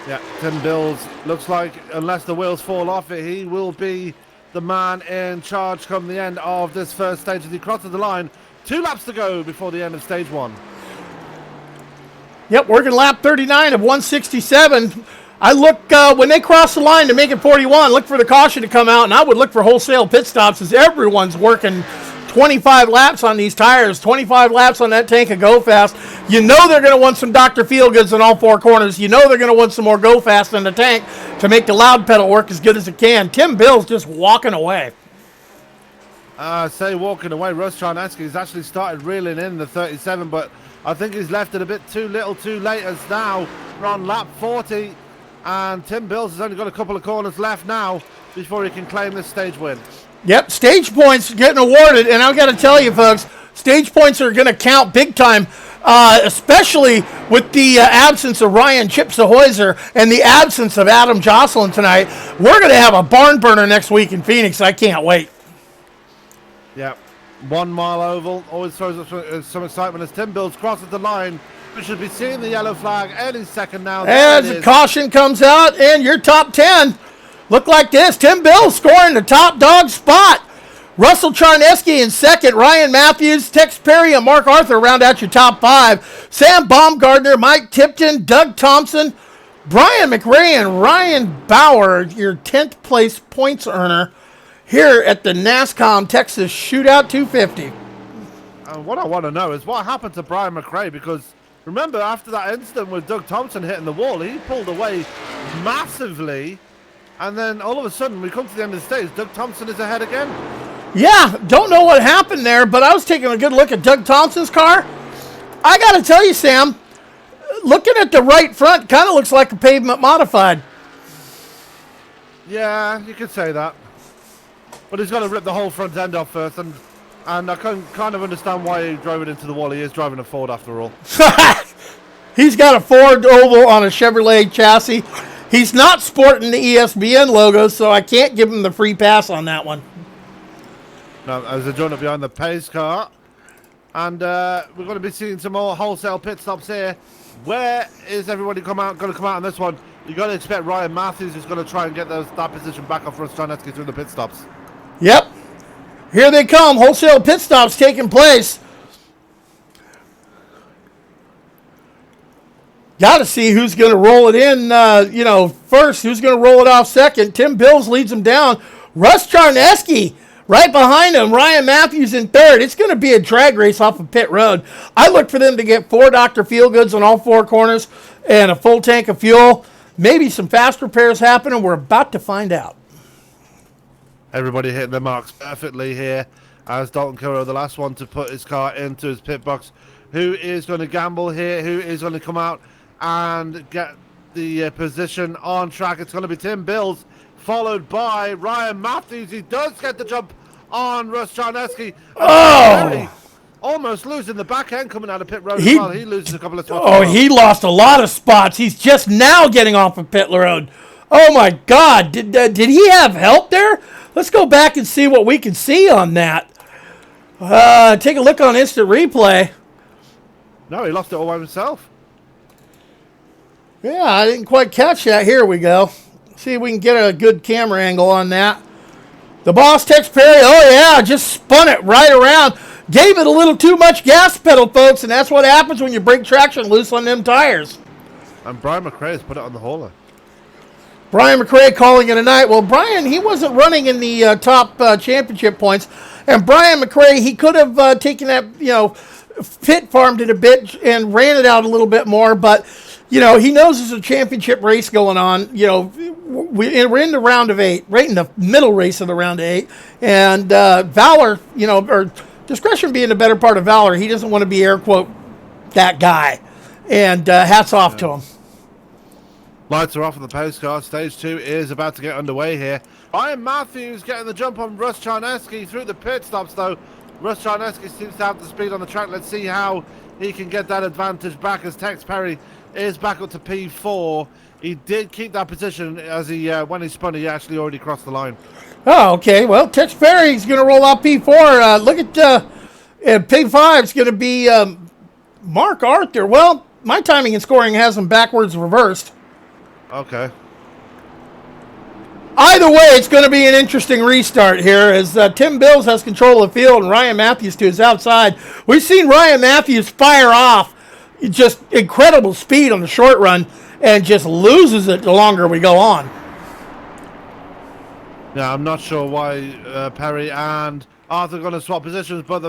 Yeah, Tim Bills looks like, unless the wheels fall off it, he will be the man in charge come the end of this first stage as he crosses the line. 2 laps to go before the end of stage 1. Yep, working lap 39 of 167. I look, when they cross the line to make it 41, look for the caution to come out, and I would look for wholesale pit stops as everyone's working 25 laps on these tires, 25 laps on that tank of Go Fast. You know they're going to want some Dr. Feelgoods in all 4 corners. You know they're going to want some more Go Fast in the tank to make the loud pedal work as good as it can. Tim Bill's just walking away. Say walking away, Russ Charneski's actually started reeling in the 37, but I think he's left it a bit too little too late as now we're on lap 40. And Tim Bills has only got a couple of corners left now before he can claim this stage win. Yep, stage points getting awarded, and I've got to tell you, folks, stage points are going to count big time, especially with the absence of Ryan Chipsahoyser and the absence of Adam Jocelyn tonight. We're going to have a barn burner next week in Phoenix. I can't wait. Yep, 1 mile oval always throws up some excitement as Tim Bills crosses the line. We should be seeing the yellow flag any second now. As the caution comes out, and your top 10 look like this. Tim Bills scoring the top dog spot. Russell Charneski in second. Ryan Matthews, Tex Perry, and Mark Arthur round out your top 5. Sam Baumgartner, Mike Tipton, Doug Thompson, Brian McRae, and Ryan Bauer, your 10th place points earner here at the NASCOM Texas Shootout 250. What I want to know is what happened to Brian McRae, because remember, after that incident with Doug Thompson hitting the wall, he pulled away massively, and then all of a sudden, we come to the end of the stage, Doug Thompson is ahead again. Yeah, don't know what happened there, but I was taking a good look at Doug Thompson's car. I got to tell you, Sam, looking at the right front, kind of looks like a pavement modified. Yeah, you could say that. But he's got to rip the whole front end off first, and I can kind of understand why he drove it into the wall. He is driving a Ford after all. He's got a Ford oval on a Chevrolet chassis. He's not sporting the ESPN logo, so I can't give him the free pass on that one. Now, as a joint up behind the pace car, and we're going to be seeing some more wholesale pit stops here. Where is everybody going to come out on this one? You've got to expect Ryan Matthews is going to try and get that position back off Russ Charneski through the pit stops. Yep. Here they come. Wholesale pit stops taking place. Got to see who's going to roll it in, first. Who's going to roll it off second. Tim Bills leads him down. Russ Charneski right behind him. Ryan Matthews in third. It's going to be a drag race off of pit road. I look for them to get 4 Dr. Feelgoods on all 4 corners and a full tank of fuel. Maybe some fast repairs happen, and we're about to find out. Everybody hitting the marks perfectly here as Dalton Kiro, the last one to put his car into his pit box. Who is going to gamble here? Who is going to come out and get the position on track? It's going to be Tim Bills, followed by Ryan Matthews. He does get the jump on Russ Charneski. Oh! Almost losing the back end coming out of pit road as well. He loses a couple of spots. Oh, he lost a lot of spots. He's just now getting off of pit road. Oh, my God. Did he have help there? Let's go back and see what we can see on that. Take a look on instant replay. No, he lost it all by himself. Yeah, I didn't quite catch that. Here we go. See if we can get a good camera angle on that. The boss, Tex Perry, oh yeah, just spun it right around. Gave it a little too much gas pedal, folks, and that's what happens when you break traction loose on them tires. And Brian McRae has put it on the hauler. Brian McRae calling it a night. Well, Brian, he wasn't running in the top championship points. And Brian McRae, he could have taken that, pit farmed it a bit and ran it out a little bit more. But, he knows there's a championship race going on. We're in the round of 8, right in the middle race of the round of 8. And Valor, or discretion being the better part of Valor, he doesn't want to be air quote that guy. And hats off to him. Lights are off on the pace car. Stage 2 is about to get underway here. Ryan Matthews getting the jump on Russ Charneski through the pit stops, though. Russ Charneski seems to have the speed on the track. Let's see how he can get that advantage back as Tex Perry is back up to P4. He did keep that position as when he spun, he actually already crossed the line. Oh, okay. Well, Tex Perry's going to roll out P4. Look at P5 is going to be Mark Arthur. Well, my timing and scoring has him backwards reversed. Okay. Either way, it's going to be an interesting restart here as Tim Bills has control of the field and Ryan Matthews to his outside. We've seen Ryan Matthews fire off just incredible speed on the short run and just loses it the longer we go on. Yeah, I'm not sure why Perry and Arthur are going to swap positions, but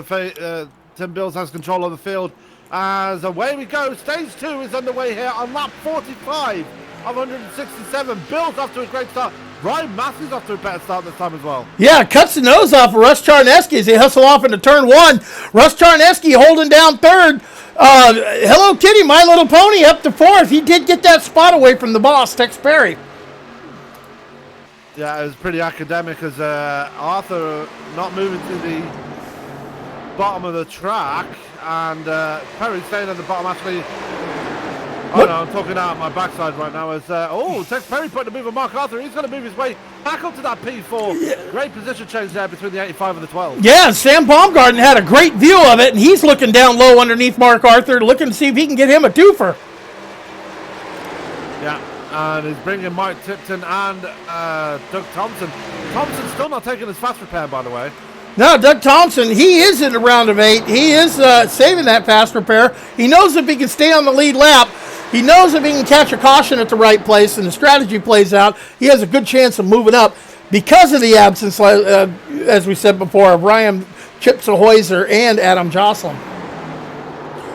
Tim Bills has control of the field. As away we go, stage 2 is underway here on lap 45 of 167. Bills off to a great start. Ryan Matthews off to a better start this time as well. Yeah, cuts the nose off of Russ Charneski as they hustle off into turn 1. Russ Charneski holding down third. Hello Kitty, My Little Pony up to 4th. He did get that spot away from the boss, Tex Perry. Yeah, it was pretty academic as Arthur not moving to the bottom of the track, and Perry staying at the bottom actually. Oh no, I'm talking out my backside right now as Tex Perry putting a move on Mark Arthur. He's going to move his way back up to that P4. Yeah. Great position change there between the 85 and the 12. Yeah, Sam Baumgarten had a great view of it, and he's looking down low underneath Mark Arthur, looking to see if he can get him a twofer. Yeah, and he's bringing Mike Tipton and Doug Thompson. Thompson's still not taking his fast repair, by the way. No, Doug Thompson, he is in a round of 8. He is saving that fast repair. He knows if he can stay on the lead lap, he knows if he can catch a caution at the right place and the strategy plays out, he has a good chance of moving up because of the absence, as we said before, of Ryan Chipsahuyser and Adam Jocelyn.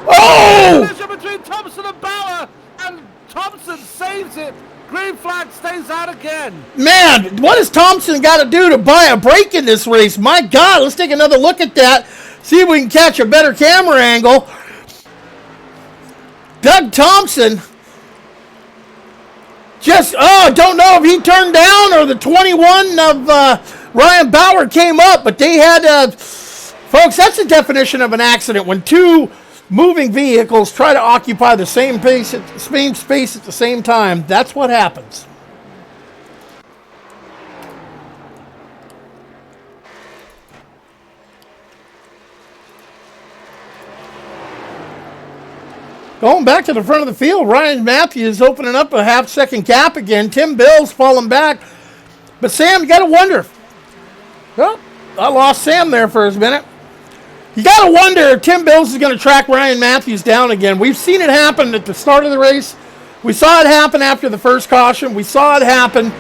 Oh! Collision between Thompson and Bauer, and Thompson saves it. Green flag stays out again. Man, what has Thompson got to do to buy a break in this race? My God, let's take another look at that. See if we can catch a better camera angle. Doug Thompson don't know if he turned down or the 21 of Ryan Bauer came up, but they had, folks, that's the definition of an accident. When two moving vehicles try to occupy the same space at the same time, that's what happens. Going back to the front of the field, Ryan Matthews opening up a half-second gap again. Tim Bills falling back. But Sam, you got to wonder. Well, I lost Sam there for a minute. You got to wonder if Tim Bills is going to track Ryan Matthews down again. We've seen it happen at the start of the race. We saw it happen after the first caution. We saw it happen.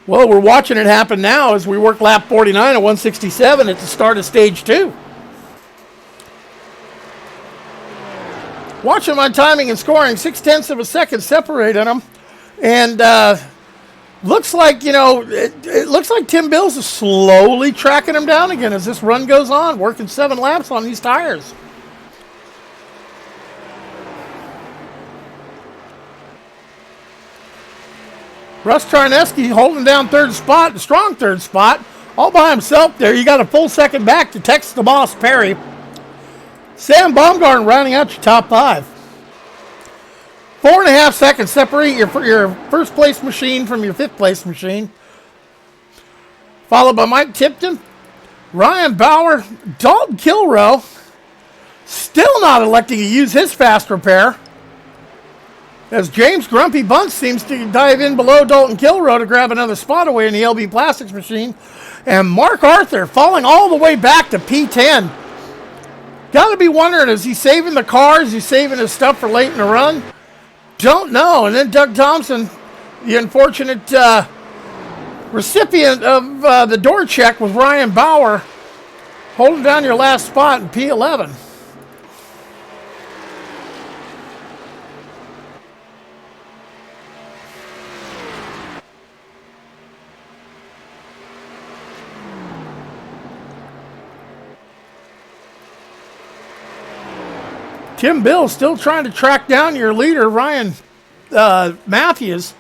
Well, we're watching it happen now as we work lap 49 at 167 at the start of stage 2. Watching my timing and scoring, 0.6 of a second separated them. And looks like, it looks like Tim Bills is slowly tracking him down again as this run goes on, working 7 laps on these tires. Russ Charneski holding down third spot, the strong third spot, all by himself there. You got a full second back to Texas the Boss Perry. Sam Baumgarten rounding out your top 5. 4.5 seconds separate your first place machine from your 5th place machine. Followed by Mike Tipton, Ryan Bauer, Dalton Kilrow, still not electing to use his fast repair. As James Grumpy Bunce seems to dive in below Dalton Kilrow to grab another spot away in the LB Plastics machine. And Mark Arthur falling all the way back to P10. Got to be wondering, is he saving the cars? Is he saving his stuff for late in the run? Don't know. And then Doug Thompson, the unfortunate recipient of the door check with Ryan Bauer, holding down your last spot in P11. Tim Bills still trying to track down your leader, Ryan Matthews.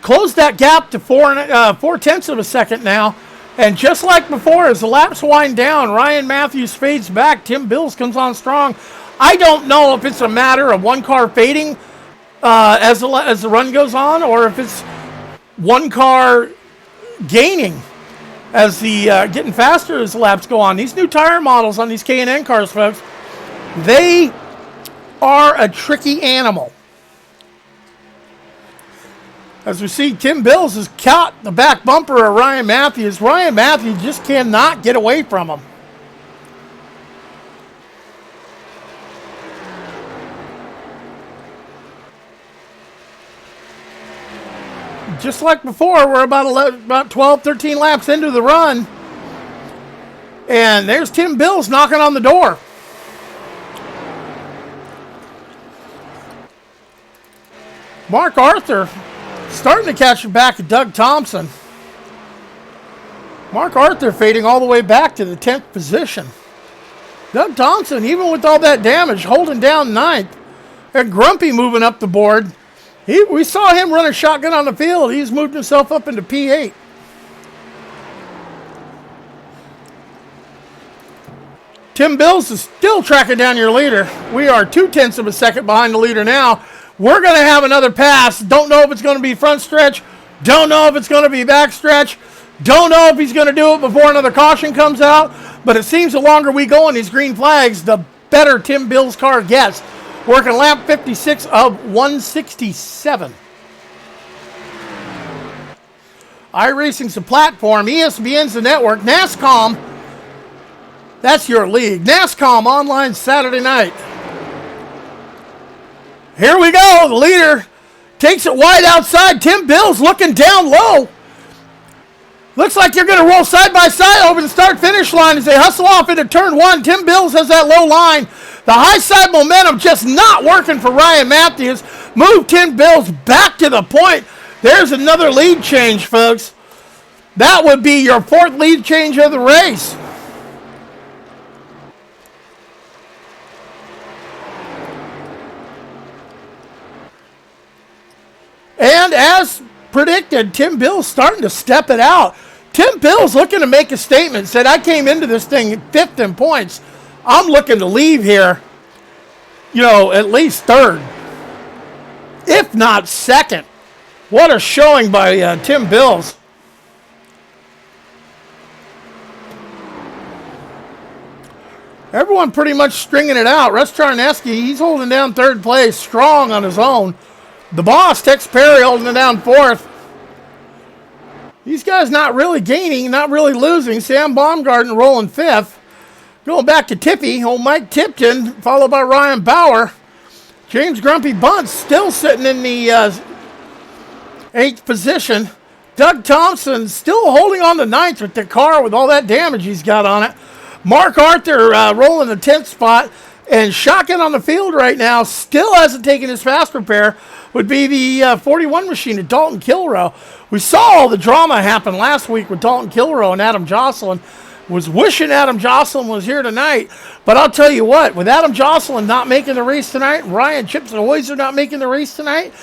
Closed that gap to 4.4 of a second now. And just like before, as the laps wind down, Ryan Matthews fades back. Tim Bills comes on strong. I don't know if it's a matter of one car fading as the run goes on, or if it's one car gaining as the getting faster as the laps go on. These new tire models on these K&N cars, folks, they are a tricky animal. As we see, Tim Bills has caught the back bumper of Ryan Matthews. Ryan Matthews just cannot get away from him. Just like before, we're about 12, 13 laps into the run. And there's Tim Bills knocking on the door. Mark Arthur starting to catch him back at Doug Thompson. Mark Arthur fading all the way back to the 10th position. Doug Thompson, even with all that damage, holding down 9th. And Grumpy moving up the board. We saw him run a shotgun on the field. He's moved himself up into P8. Tim Bills is still tracking down your leader. We are 0.2 of a second behind the leader now. We're going to have another pass. Don't know if it's going to be front stretch. Don't know if it's going to be back stretch. Don't know if he's going to do it before another caution comes out. But it seems the longer we go on these green flags, the better Tim Bills' car gets. Working lap 56 of 167. iRacing's the platform. ESPN's the network. NASCOM, that's your league. NASCOMOnline Saturday night. Here we go. The leader takes it wide outside. Tim Bills looking down low. Looks like you're going to roll side by side over the start-finish line as they hustle off into turn 1. Tim Bills has that low line. The high side momentum just not working for Ryan Matthews. Move Tim Bills back to the point. There's another lead change, folks. That would be your 4th lead change of the race. And as predicted, Tim Bills starting to step it out. Tim Bills looking to make a statement. Said, I came into this thing 5th in points. I'm looking to leave here, at least 3rd, if not 2nd. What a showing by Tim Bills. Everyone pretty much stringing it out. Russ Charneski, he's holding down 3rd place, strong on his own. The boss, Tex Perry, holding it down 4th. These guys not really gaining, not really losing. Sam Baumgarten rolling 5th. Going back to Tippy, old Mike Tipton, followed by Ryan Bauer. James Grumpy Bunce still sitting in the 8th position. Doug Thompson still holding on to 9th with the car with all that damage he's got on it. Mark Arthur rolling the 10th spot. And shotgun on the field right now, still hasn't taken his fast repair, would be the 41 machine of Dalton Kilrow. We saw all the drama happen last week with Dalton Kilrow and Adam Jocelyn. Was wishing Adam Jocelyn was here tonight. But I'll tell you what, with Adam Jocelyn not making the race tonight, Ryan Chips and Hoyser not making the race tonight,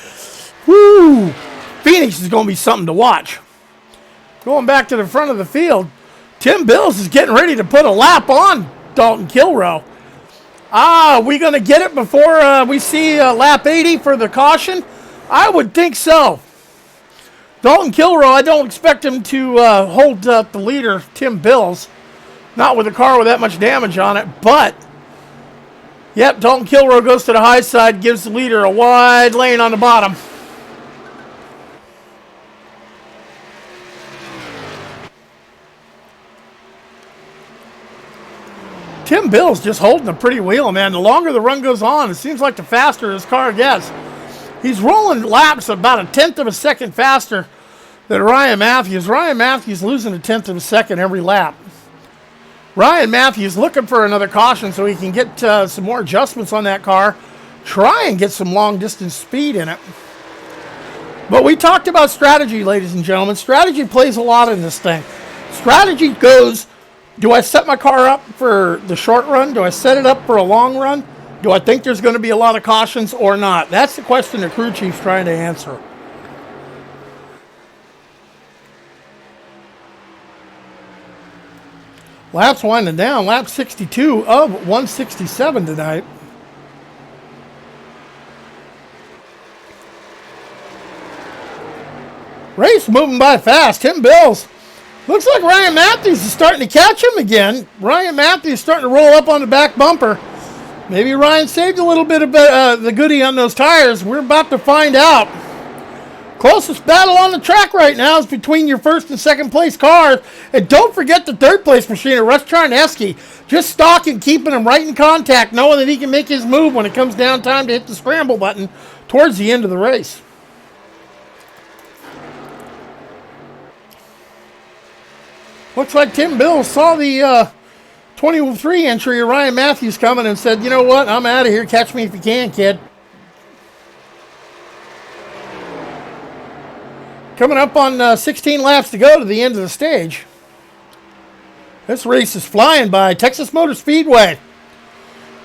whoo, Phoenix is going to be something to watch. Going back to the front of the field, Tim Bills is getting ready to put a lap on Dalton Kilrow. Are we going to get it before we see lap 80 for the caution? I would think so. Dalton Kilrow, I don't expect him to hold up the leader, Tim Bills. Not with a car with that much damage on it, but yep, Dalton Kilrow goes to the high side, gives the leader a wide lane on the bottom. Tim Bills just holding a pretty wheel, man. The longer the run goes on, it seems like the faster his car gets. He's rolling laps about 1/10 of a second faster than Ryan Matthews. Ryan Matthews losing 1/10 of a second every lap. Ryan Matthews looking for another caution so he can get some more adjustments on that car. Try and get some long distance speed in it. But we talked about strategy, ladies and gentlemen. Strategy plays a lot in this thing. Strategy goes, do I set my car up for the short run? Do I set it up for a long run? Do I think there's going to be a lot of cautions or not? That's the question the crew chief's trying to answer. Laps winding down. Lap 62 of 167 tonight. Race moving by fast. Tim Bills. Looks like Ryan Matthews is starting to catch him again. Ryan Matthews starting to roll up on the back bumper. Maybe Ryan saved a little bit of the goodie on those tires. We're about to find out. Closest battle on the track right now is between your first and second place cars. And don't forget the third place machine, Russ Charneski, just stalking, keeping him right in contact, knowing that he can make his move when it comes down time to hit the scramble button towards the end of the race. Looks like Tim Bills saw the 23 entry of Ryan Matthews coming and said, you know what, I'm out of here. Catch me if you can, kid. Coming up on 16 laps to go to the end of the stage. This race is flying by. Texas Motor Speedway.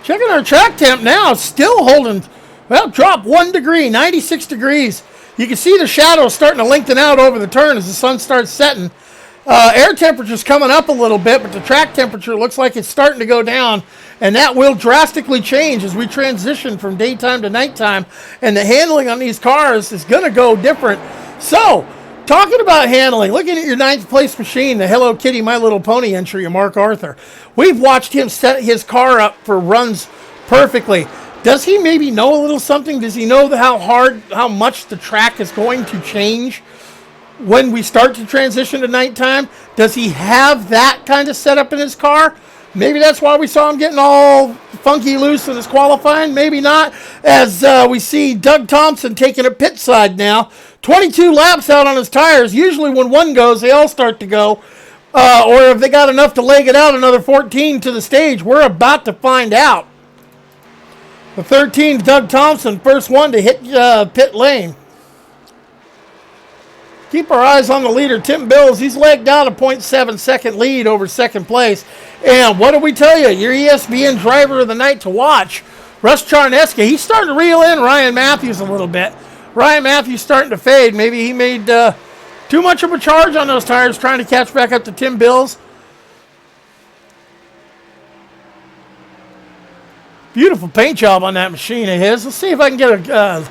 Checking our track temp now. Still holding, well, drop 1 degree, 96 degrees. You can see the shadows starting to lengthen out over the turn as the sun starts setting. Air temperature's coming up a little bit, but the track temperature looks like it's starting to go down, and that will drastically change as we transition from daytime to nighttime, and the handling on these cars is going to go different. So, talking about handling, looking at your 9th place machine, the Hello Kitty My Little Pony entry of Mark Arthur. We've watched him set his car up for runs perfectly. Does he maybe know a little something? Does he know how much the track is going to change when we start to transition to nighttime? Does he have that kind of setup in his car? Maybe that's why we saw him getting all funky loose in his qualifying. Maybe not, as we see Doug Thompson taking a pit side now. 22 laps out on his tires. Usually when one goes, they all start to go. Or if they got enough to leg it out another 14 to the stage, we're about to find out. The 13, Doug Thompson, first one to hit pit lane. Keep our eyes on the leader, Tim Bills. He's legged out a 0.7 second lead over second place. And what do we tell you? Your ESPN driver of the night to watch, Russ Charneski. He's starting to reel in Ryan Matthews a little bit. Ryan Matthews starting to fade. Maybe he made too much of a charge on those tires trying to catch back up to Tim Bills. Beautiful paint job on that machine of his. Let's see if I can get a...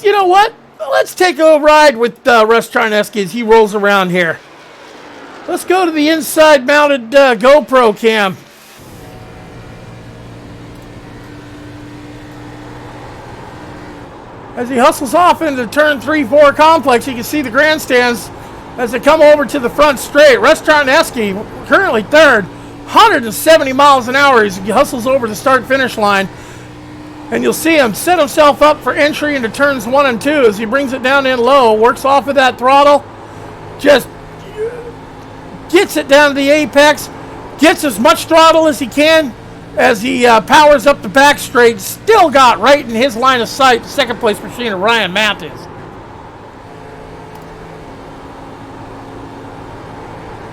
you know what? Let's take a ride with Russ Charneski as he rolls around here. Let's go to the inside mounted GoPro cam. As he hustles off into turn 3-4 complex, you can see the grandstands as they come over to the front straight. Russ Charneski, currently third, 170 miles an hour as he hustles over the start-finish line. And you'll see him set himself up for entry into turns 1 and 2 as he brings it down in low, works off of that throttle, just gets it down to the apex, gets as much throttle as he can as he powers up the back straight. Still got right in his line of sight the second place machine of Ryan Matthews.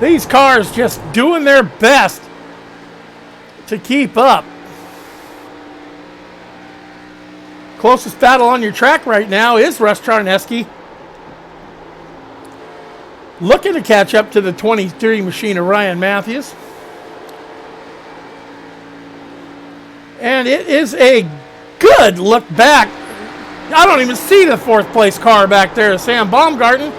These cars just doing their best to keep up. Closest battle on your track right now is Russ Charneski. Looking to catch up to the 23 machine of Ryan Matthews. And it is a good look back. I don't even see the 4th place car back there, Sam Baumgarten.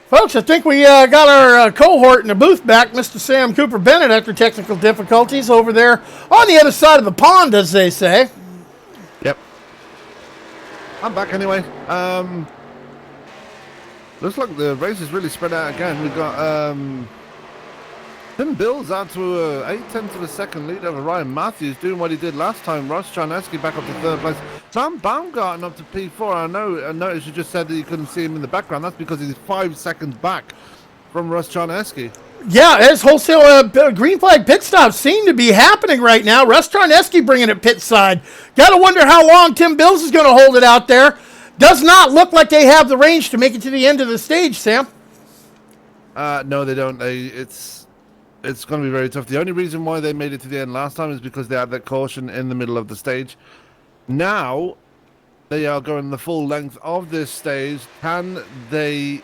Folks, I think we got our cohort in the booth back, Mr. Sam Cooper Bennett, after technical difficulties over there on the other side of the pond, as they say. Yep. I'm back anyway. Looks like the race is really spread out again. We've got Tim Bills out to 8/10 of a second lead over Ryan Matthews, doing what he did last time. Russ Charneski back up to 3rd place. Sam Baumgarten up to P4. I noticed you just said that you couldn't see him in the background. That's because he's 5 seconds back from Russ Charneski. Yeah, as wholesale green flag pit stops seem to be happening right now. Russ Charneski bringing it pit side. Got to wonder how long Tim Bills is going to hold it out there. Does not look like they have the range to make it to the end of the stage, Sam. No, they don't. It's going to be very tough. The only reason why they made it to the end last time is because they had that caution in the middle of the stage. Now, they are going the full length of this stage. Can they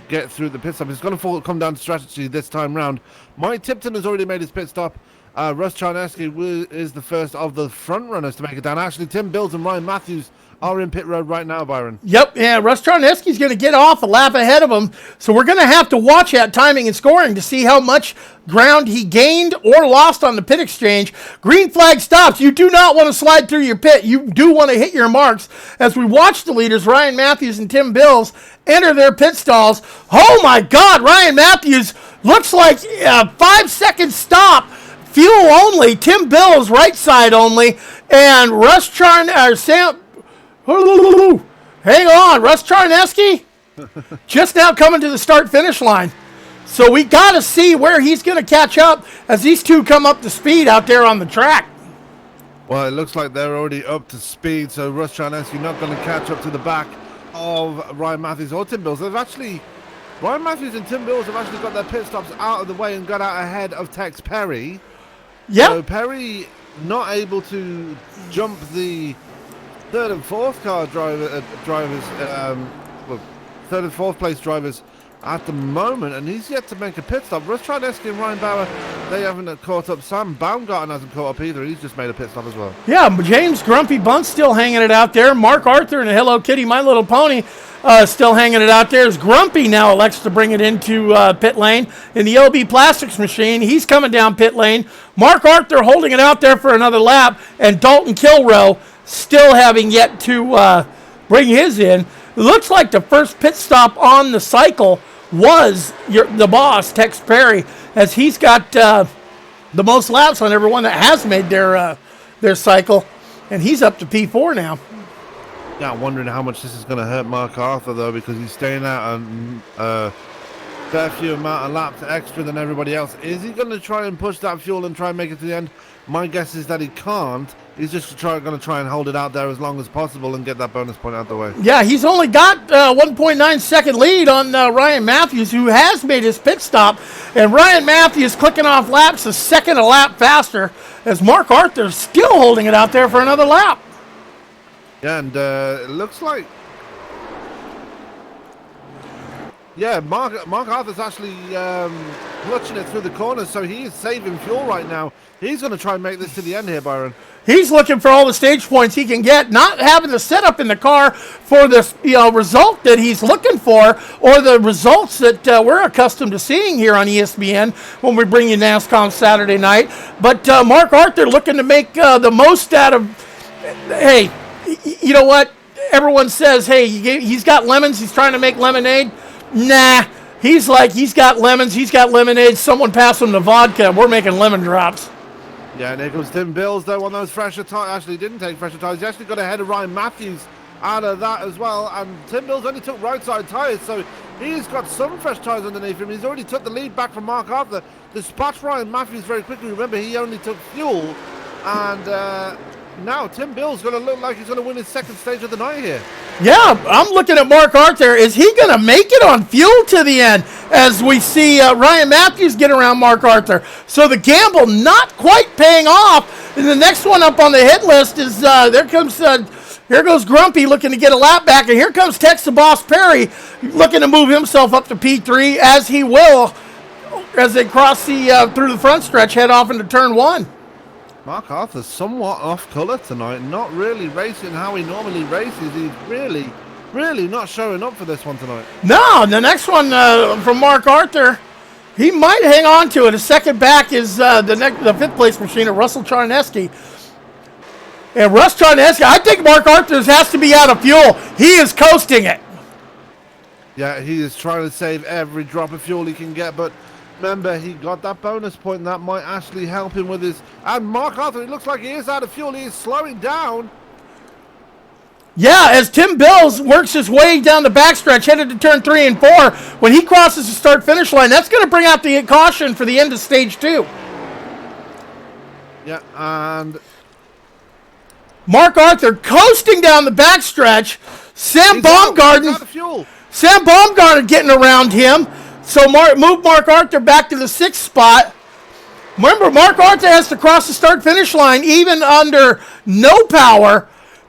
get through the pit stop? It's going to come down to strategy this time round. Mike Tipton has already made his pit stop. Russ Charneski is the first of the front runners to make it down. Actually, Tim Bills and Ryan Matthews are in pit road right now, Byron. Yep, yeah, Russ Charneski's going to get off a lap ahead of him, so we're going to have to watch that timing and scoring to see how much ground he gained or lost on the pit exchange. Green flag stops. You do not want to slide through your pit. You do want to hit your marks. As we watch the leaders, Ryan Matthews and Tim Bills, enter their pit stalls. Oh my God, Ryan Matthews looks like a 5-second stop. Fuel only. Tim Bills right side only, and Russ Hang on, Russ Charneski just now coming to the start-finish line. So we got to see where he's going to catch up as these two come up to speed out there on the track. Well, it looks like they're already up to speed, so Russ Charneski not going to catch up to the back of Ryan Matthews or Tim Bills. Ryan Matthews and Tim Bills have actually got their pit stops out of the way and got out ahead of Tex Perry. Yep. So Perry not able to jump the third and fourth car drivers, third and fourth place drivers at the moment, and he's yet to make a pit stop. Russ Charneski and Ryan Bauer, they haven't caught up. Sam Baumgarten hasn't caught up either. He's just made a pit stop as well. Yeah, James Grumpy Bunt still hanging it out there. Mark Arthur and Hello Kitty, My Little Pony, still hanging it out there. As Grumpy now elects to bring it into pit lane in the OB Plastics machine. He's coming down pit lane. Mark Arthur holding it out there for another lap, and Dalton Kilrow still having yet to bring his in. It looks like the first pit stop on the cycle was the boss, Tex Perry, as he's got the most laps on everyone that has made their cycle, and he's up to P4 now. Yeah, I'm wondering how much this is going to hurt Mark Arthur, though, because he's staying out a fair few amount of laps extra than everybody else. Is he going to try and push that fuel and try and make it to the end? My guess is that he can't. He's just going to try and hold it out there as long as possible and get that bonus point out the way. Yeah, he's only got 1.9 second lead on Ryan Matthews, who has made his pit stop. And Ryan Matthews clicking off laps a second a lap faster, as Mark Arthur's still holding it out there for another lap. Yeah, and it looks like... Yeah, Mark Arthur's actually clutching it through the corners, so he is saving fuel right now. He's going to try and make this to the end here, Byron. He's looking for all the stage points he can get, not having the setup in the car for the result that he's looking for, or the results that we're accustomed to seeing here on ESPN when we bring you NASCOM Saturday night. But Mark Arthur looking to make the most out of, hey, you know what? Everyone says, hey, he's got lemons, he's trying to make lemonade. Nah, he's got lemons, he's got lemonade. Someone pass him the vodka. We're making lemon drops. Yeah, and here comes Tim Bills, though, on those fresher tires. Actually, didn't take fresher tires. He actually got ahead of Ryan Matthews out of that as well. And Tim Bills only took right side tires, so he's got some fresh tires underneath him. He's already took the lead back from Mark Arthur. Dispatched Ryan Matthews very quickly. Remember, he only took fuel. And now Tim Bills going to look like he's going to win his second stage of the night here. Yeah, I'm looking at Mark Arthur. Is he going to make it on fuel to the end as we see Ryan Matthews get around Mark Arthur? So the gamble not quite paying off. And the next one up on the hit list is here goes Grumpy looking to get a lap back. And here comes Texas Boss Perry looking to move himself up to P3, as he will as they cross through the front stretch, head off into turn one. Mark Arthur's somewhat off colour tonight, not really racing how he normally races. He's really not showing up for this one tonight. No, the next one from Mark Arthur, he might hang on to it. A second back is the fifth place machine of Russell Charneski. And Russ Charneski, I think Mark Arthur has to be out of fuel. He is coasting it. Yeah, he is trying to save every drop of fuel he can get, but remember, he got that bonus point, and that might actually help him with his... And Mark Arthur, it looks like he is out of fuel. He is slowing down. Yeah, as Tim Bills works his way down the backstretch, headed to turn 3 and 4, when he crosses the start-finish line, that's going to bring out the caution for the end of stage 2. Yeah, and... Mark Arthur coasting down the backstretch. Sam Baumgarten getting around him. So move Mark Arthur back to the 6th spot. Remember, Mark Arthur has to cross the start-finish line even under no power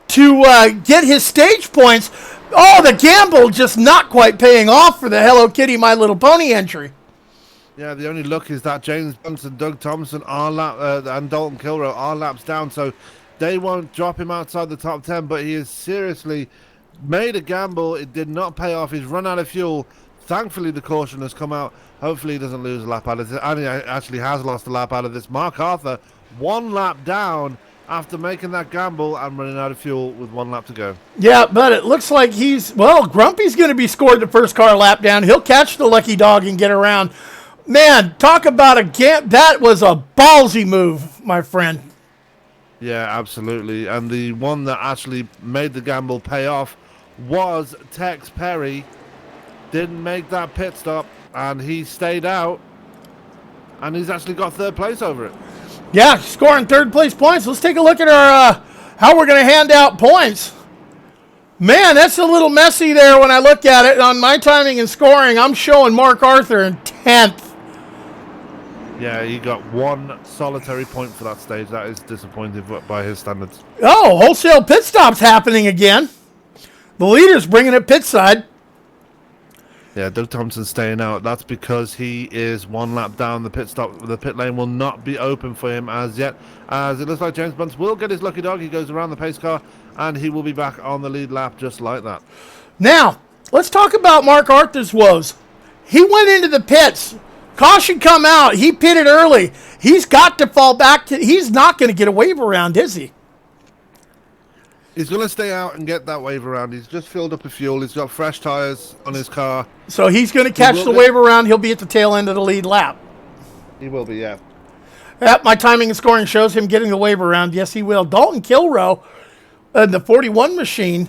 to get his stage points. Oh, the gamble just not quite paying off for the Hello Kitty, My Little Pony entry. Yeah, the only look is that James Bunce and Doug Thompson and Dalton Kilrow are laps down, so They won't drop him outside the top 10, but he has seriously made a gamble. It did not pay off. He's run out of fuel. Thankfully, the caution has come out. Hopefully, he doesn't lose a lap out of this. And he actually has lost a lap out of this. Mark Arthur, 1 lap down after making that gamble and running out of fuel with 1 lap to go. Yeah, but it looks like Grumpy's going to be scored the first car lap down. He'll catch the lucky dog and get around. Man, talk about that was a ballsy move, my friend. Yeah, absolutely. And the one that actually made the gamble pay off was Tex Perry. Didn't make that pit stop, and he stayed out, and he's actually got 3rd place over it. Yeah, scoring 3rd place points. Let's take a look at our how we're going to hand out points. Man, that's a little messy there when I look at it. On my timing and scoring, I'm showing Mark Arthur in 10th. Yeah, he got 1 solitary point for that stage. That is disappointing by his standards. Oh, wholesale pit stops happening again. The leader's bringing it pit side. Yeah, Doug Thompson staying out. That's because he is 1 lap down. The pit lane will not be open for him as yet. As it looks like James Bunce will get his lucky dog. He goes around the pace car, and he will be back on the lead lap just like that. Now, let's talk about Mark Arthur's woes. He went into the pits. Caution come out. He pitted early. He's got to fall back. He's not going to get a wave around, is he? He's going to stay out and get that wave around. He's just filled up with fuel. He's got fresh tires on his car. So he's going to catch the wave around. He'll be at the tail end of the lead lap. He will be, yeah. Yep, my timing and scoring shows him getting the wave around. Yes, he will. Dalton Kilroe in the 41 machine,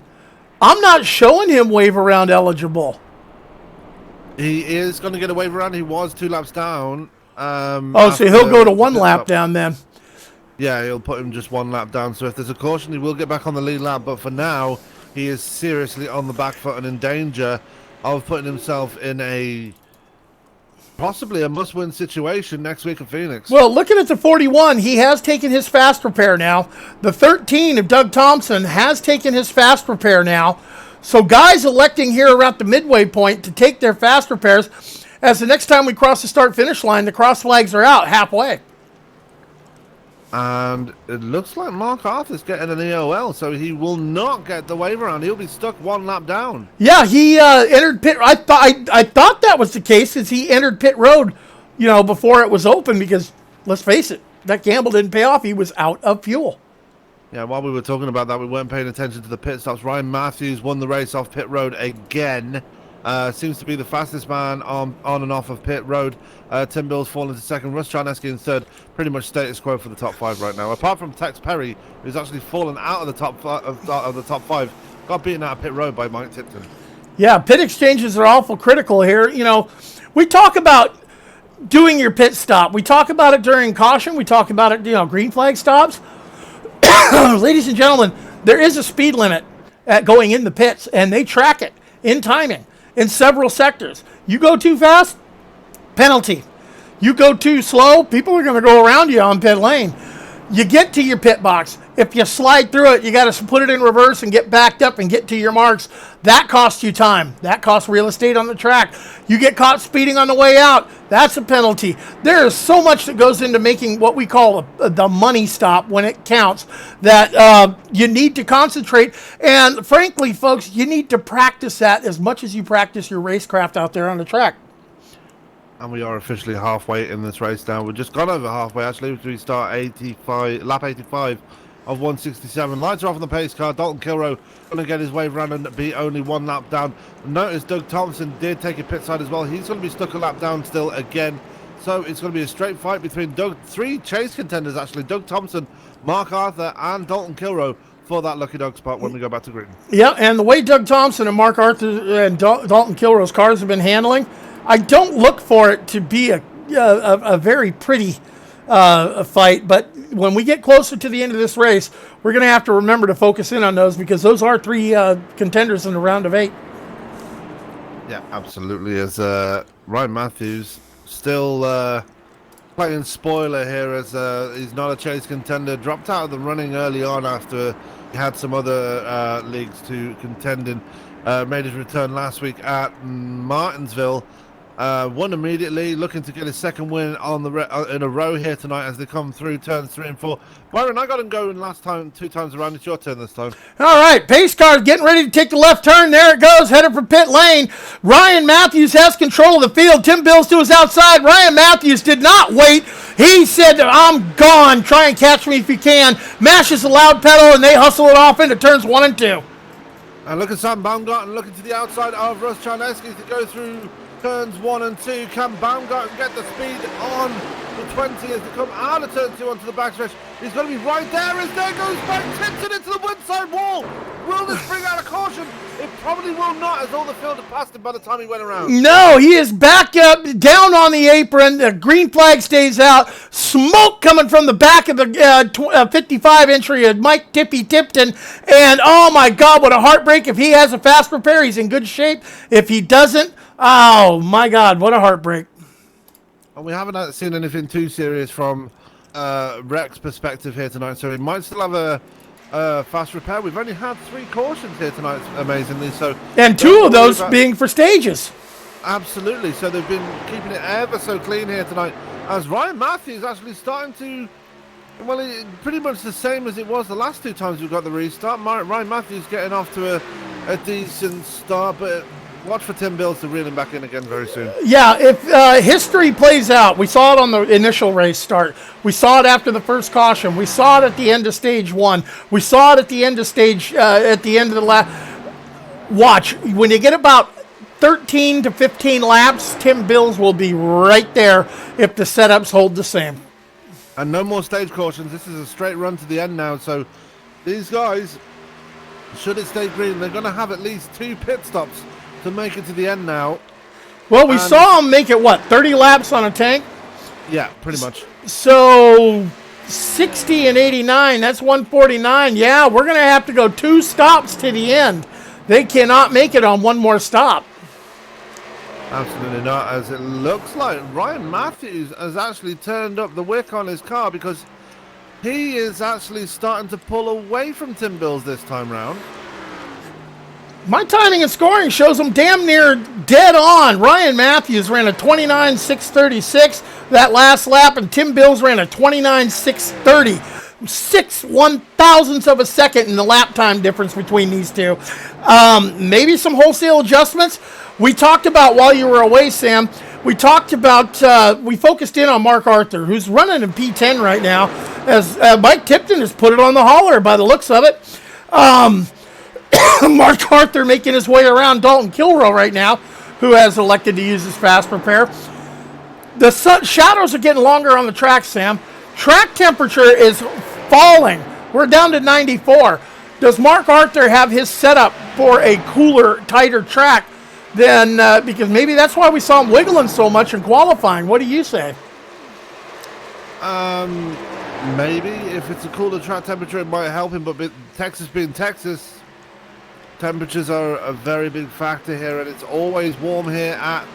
I'm not showing him wave around eligible. He is going to get a wave around. He was 2 laps down. So he'll go to 1 lap down then. Yeah, he'll put him just 1 lap down. So if there's a caution, he will get back on the lead lap. But for now, he is seriously on the back foot and in danger of putting himself in possibly a must-win situation next week at Phoenix. Well, looking at the 41, he has taken his fast repair now. The 13 of Doug Thompson has taken his fast repair now. So guys electing here around the midway point to take their fast repairs, as the next time we cross the start-finish line, the cross flags are out halfway. And it looks like Mark Arthur's getting an EOL, so he will not get the wave around. He'll be stuck 1 lap down. Yeah, he entered pit. I thought that was the case, as he entered pit road, before it was open. Because let's face it, that gamble didn't pay off. He was out of fuel. Yeah, while we were talking about that, we weren't paying attention to the pit stops. Ryan Matthews won the race off pit road again. Seems to be the fastest man on and off of pit road. Tim Bill's fallen to 2nd. Russ Charneski in 3rd. Pretty much status quo for the top 5 right now. Apart from Tex Perry, who's actually fallen out of the top five. Got beaten out of pit road by Mike Tipton. Yeah, pit exchanges are awful critical here. We talk about doing your pit stop. We talk about it during caution. We talk about it, green flag stops. Ladies and gentlemen, there is a speed limit at going in the pits, and they track it in timing in several sectors. You go too fast, penalty. You go too slow, people are going to go around you on pit lane. You get to your pit box. If you slide through it, you got to put it in reverse and get backed up and get to your marks. That costs you time. That costs real estate on the track. You get caught speeding on the way out. That's a penalty. There is so much that goes into making what we call the money stop when it counts, that you need to concentrate. And frankly, folks, you need to practice that as much as you practice your racecraft out there on the track. And we are officially halfway in this race now. We've just gone over halfway, actually. We start lap 85 of 167. Lights are off on the pace car. Dalton Kilroe going to get his wave around and be only 1 lap down. Notice Doug Thompson did take a pit side as well. He's going to be stuck a lap down still again. So it's going to be a straight fight between 3 chase contenders, actually. Doug Thompson, Mark Arthur, and Dalton Kilroe for that lucky dog spot when we go back to green. Yeah, and the way Doug Thompson and Mark Arthur and Dalton Kilroe's cars have been handling, I don't look for it to be a very pretty fight, but when we get closer to the end of this race, we're going to have to remember to focus in on those, because those are 3 contenders in the round of 8. Yeah, absolutely. As Ryan Matthews still playing spoiler here, as he's not a chase contender, dropped out of the running early on after he had some other leagues to contend in. Made his return last week at Martinsville, Won immediately, looking to get his second win on in a row here tonight as they come through turns 3 and 4. Byron, I got him going last time, 2 times around. It's your turn this time. All right, pace car getting ready to take the left turn. There it goes, headed for pit lane. Ryan Matthews has control of the field. Tim Bills to his outside. Ryan Matthews did not wait. He said, I'm gone. Try and catch me if you can. Mashes the loud pedal, and they hustle it off into turns 1 and 2. And look at Sam Baumgarten looking to the outside of Russ Charneski to go through turns 1 and 2. Can Baumgarten get the speed on the 20 as they come out of turn 2 onto the backstretch? He's going to be right there as there goes back, tips it into the windside wall. Will this bring out a caution? It probably will not, as all the field had passed him by the time he went around. No, he is back up, down on the apron. The green flag stays out. Smoke coming from the back of the 55 entry of Mike Tippy Tipton. And, oh, my God, what a heartbreak. If he has a fast repair, he's in good shape. If he doesn't, oh, my God, what a heartbreak. And we haven't seen anything too serious from Rex perspective here tonight, so he might still have a fast repair. We've only had 3 cautions here tonight, amazingly. So, and 2 of those being for stages. Absolutely. So they've been keeping it ever so clean here tonight. As Ryan Matthews actually starting to, well, pretty much the same as it was the last 2 times we've got the restart. Ryan Matthews getting off to a decent start, but watch for Tim Bills to reel him back in again very soon. Yeah, if history plays out, we saw it on the initial race start. We saw it after the first caution. We saw it at the end of stage 1. We saw it at the end of stage, at the end of the lap. Watch, when you get about 13 to 15 laps, Tim Bills will be right there if the setups hold the same. And no more stage cautions. This is a straight run to the end now. So these guys, should it stay green, they're going to have at least 2 pit stops to make it to the end now. Well, we saw him make it, 30 laps on a tank? Yeah, pretty much. So 60 and 89, that's 149. Yeah, we're going to have to go 2 stops to the end. They cannot make it on 1 more stop. Absolutely not, as it looks like Ryan Matthews has actually turned up the wick on his car because he is actually starting to pull away from Tim Bills this time round. My timing and scoring shows him damn near dead on. Ryan Matthews ran a 29.636 that last lap, and Tim Bills ran a 29.630. 6 1,000ths of a second in the lap time difference between these two. Maybe some wholesale adjustments. We talked about, while you were away, Sam, we talked about, we focused in on Mark Arthur, who's running in P10 right now, as Mike Tipton has put it on the hauler by the looks of it. Mark Arthur making his way around Dalton Kilrow right now, who has elected to use his fast repair. The shadows are getting longer on the track, Sam. Track temperature is falling. We're down to 94. Does Mark Arthur have his setup for a cooler, tighter track than, because maybe that's why we saw him wiggling so much in qualifying. What do you say? Maybe if it's a cooler track temperature, it might help him, but Texas being Texas, temperatures are a very big factor here, and it's always warm here at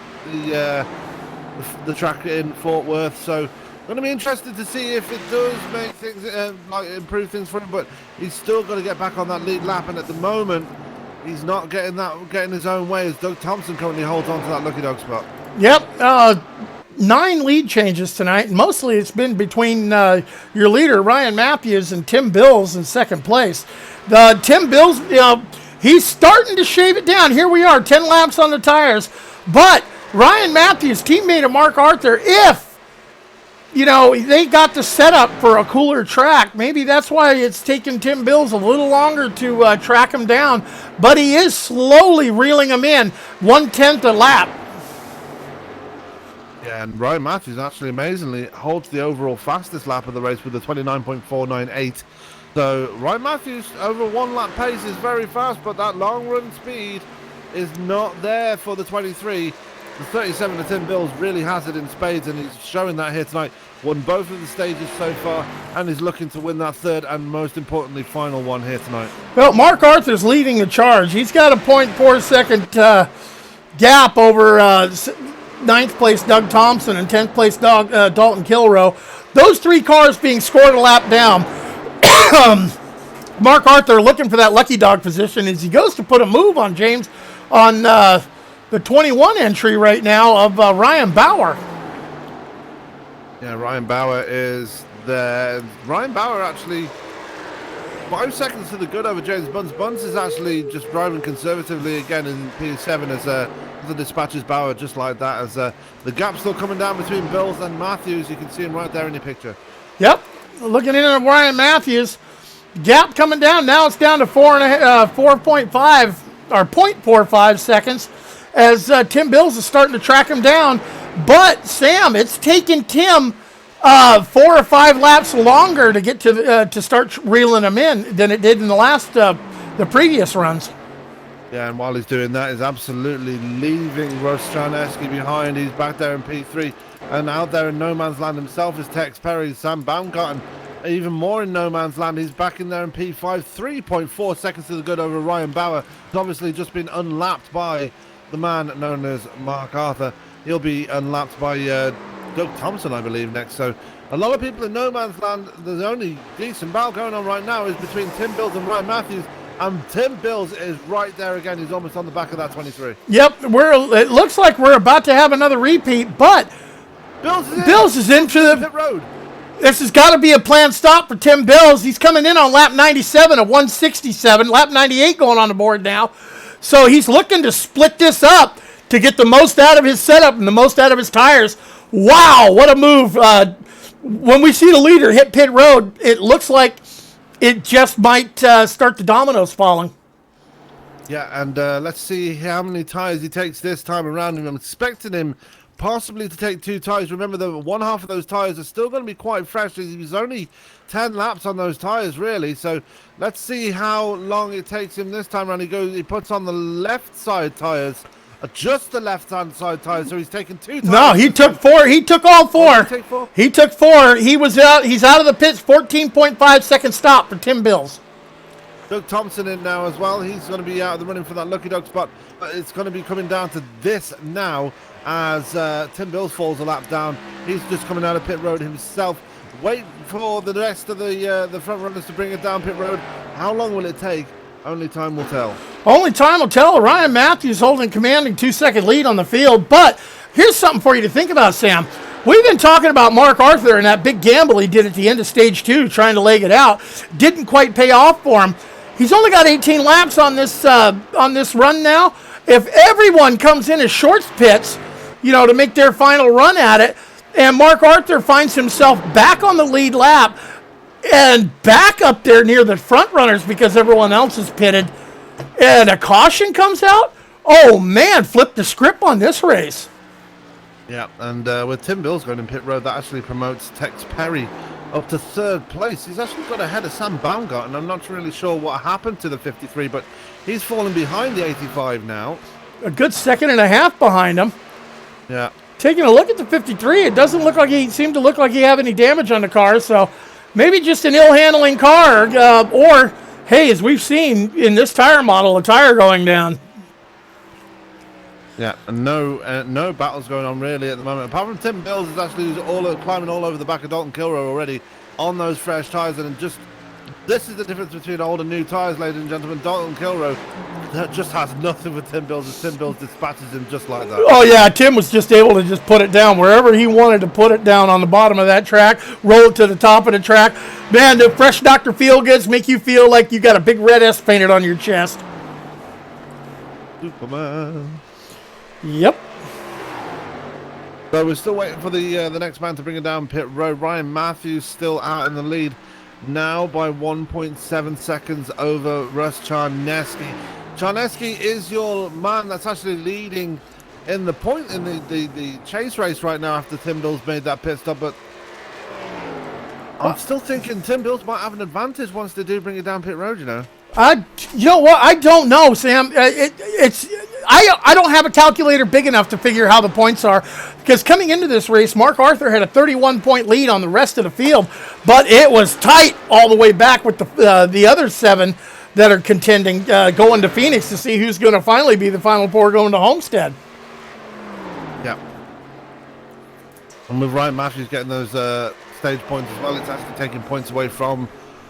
the track in Fort Worth. So going to be interested to see if it does make things improve things for him, but he's still got to get back on that lead lap, and at the moment he's not getting his own way as Doug Thompson currently holds on to that lucky dog spot. Yep. 9 lead changes tonight, and mostly it's been between your leader Ryan Matthews and Tim Bills in second place. Tim Bills, he's starting to shave it down. Here we are, 10 laps on the tires. But Ryan Matthews, teammate of Mark Arthur, if, they got the setup for a cooler track, maybe that's why it's taken Tim Bills a little longer to track him down. But he is slowly reeling him in, 1/10 a lap. Yeah, and Ryan Matthews actually amazingly holds the overall fastest lap of the race with a 29.498. So Ryan Matthews over 1 lap pace is very fast, but that long run speed is not there for the 23. The 37 to Tim Bills really has it in spades, and he's showing that here tonight. Won both of the stages so far, and is looking to win that third and most importantly final one here tonight. Well, Mark Arthur's leading the charge. He's got a 0.4 second gap over 9th place Doug Thompson and 10th place Dalton Kilrow. Those 3 cars being scored a lap down. Mark Arthur looking for that lucky dog position as he goes to put a move on the 21 entry right now of Ryan Bauer. Yeah, Ryan Bauer is there. Ryan Bauer actually 5 seconds to the good over James Bunce. Bunce is actually just driving conservatively again in P7 as the dispatches Bauer just like that. As the gap still coming down between Bills and Matthews. You can see him right there in your picture. Yep, looking in at Ryan Matthews. Gap coming down. Now it's down to 4.5 or 0.45 seconds as Tim Bills is starting to track him down. But, Sam, it's taken Tim 4 or 5 laps longer to get to start reeling him in than it did in the previous runs. Yeah, and while he's doing that, he's absolutely leaving Russ Charneski behind. He's back there in P3. And out there in no man's land himself is Tex Perry, Sam Baumgarten. Even more in no man's land, he's back in there in P5. 3.4 seconds to the good over Ryan Bauer. He's obviously just been unlapped by the man known as Mark Arthur. He'll be unlapped by Doug Thompson, I believe, next. So a lot of people in no man's land. The only decent battle going on right now is between Tim Bills and Ryan Matthews. And Tim Bills is right there again. He's almost on the back of that 23. Yep, it looks like we're about to have another repeat, but Bills is into the pit road. This has got to be a planned stop for Tim Bills. He's coming in on lap 97 of 167, lap 98 going on the board now. So he's looking to split this up to get the most out of his setup and the most out of his tires. Wow, what a move. When we see the leader hit pit road, it looks like it just might start the dominoes falling. Yeah, and let's see how many tires he takes this time around. And I'm expecting him possibly to take 2 tires. Remember, the one half of those tires are still going to be quite fresh. He's only 10 laps on those tires, really. So let's see how long it takes him this time around. He puts on the left side tires, just the left-hand side tires. So he's taking 2 tires. No, he took 4. He took all 4. Oh, he take 4? He took 4. He was out. He's out of the pits. 14.5 second stop for Tim Bills. Doug Thompson in now as well. He's going to be out of the running for that lucky dog spot. It's going to be coming down to this now as Tim Bills falls a lap down. He's just coming out of pit road himself. Wait for the rest of the front runners to bring it down pit road. How long will it take? Only time will tell. Only time will tell. Ryan Matthews holding commanding 2-second lead on the field. But here's something for you to think about, Sam. We've been talking about Mark Arthur and that big gamble he did at the end of stage 2, trying to leg it out. Didn't quite pay off for him. He's only got 18 laps on this run now. If everyone comes in as shorts pits, to make their final run at it, and Mark Arthur finds himself back on the lead lap and back up there near the front runners because everyone else is pitted, and a caution comes out, oh man, flip the script on this race. Yeah, and with Tim Bills going in pit road, that actually promotes Tex Perry up to 3rd place. He's actually got ahead of Sam Baumgarten. I'm not really sure what happened to the 53, but he's fallen behind the 85 now. A good 1.5 seconds behind him. Yeah. Taking a look at the 53, it doesn't look like he seemed to look like he have any damage on the car, so maybe just an ill-handling car, or, hey, as we've seen in this tire model, a tire going down. Yeah, and no battles going on really at the moment. Apart from Tim Bills is actually climbing all over the back of Dalton Kilroy already on those fresh tires, and this is the difference between old and new tires, ladies and gentlemen. Dalton Kilroy that just has nothing with Tim Bills, as Tim Bills dispatches him just like that. Oh yeah, Tim was just able to just put it down wherever he wanted to put it down on the bottom of that track, roll it to the top of the track. Man, the fresh Dr. Feelgoods make you feel like you got a big red S painted on your chest. Superman. Yep. So we're still waiting for the next man to bring it down pit road. Ryan Matthews still out in the lead now by 1.7 seconds over Russ Charneski. Charneski is your man that's actually leading in the the chase race right now after Tim Bills made that pit stop, but I'm still thinking Tim Bills might have an advantage once they do bring it down pit road, You know what? I don't know, Sam. I don't have a calculator big enough to figure how the points are, because coming into this race, Mark Arthur had a 31-point lead on the rest of the field, but it was tight all the way back with the other 7 that are contending, going to Phoenix to see who's going to finally be the final 4 going to Homestead. Yeah. And with Ryan Matthews getting those stage points as well, it's actually taking points away from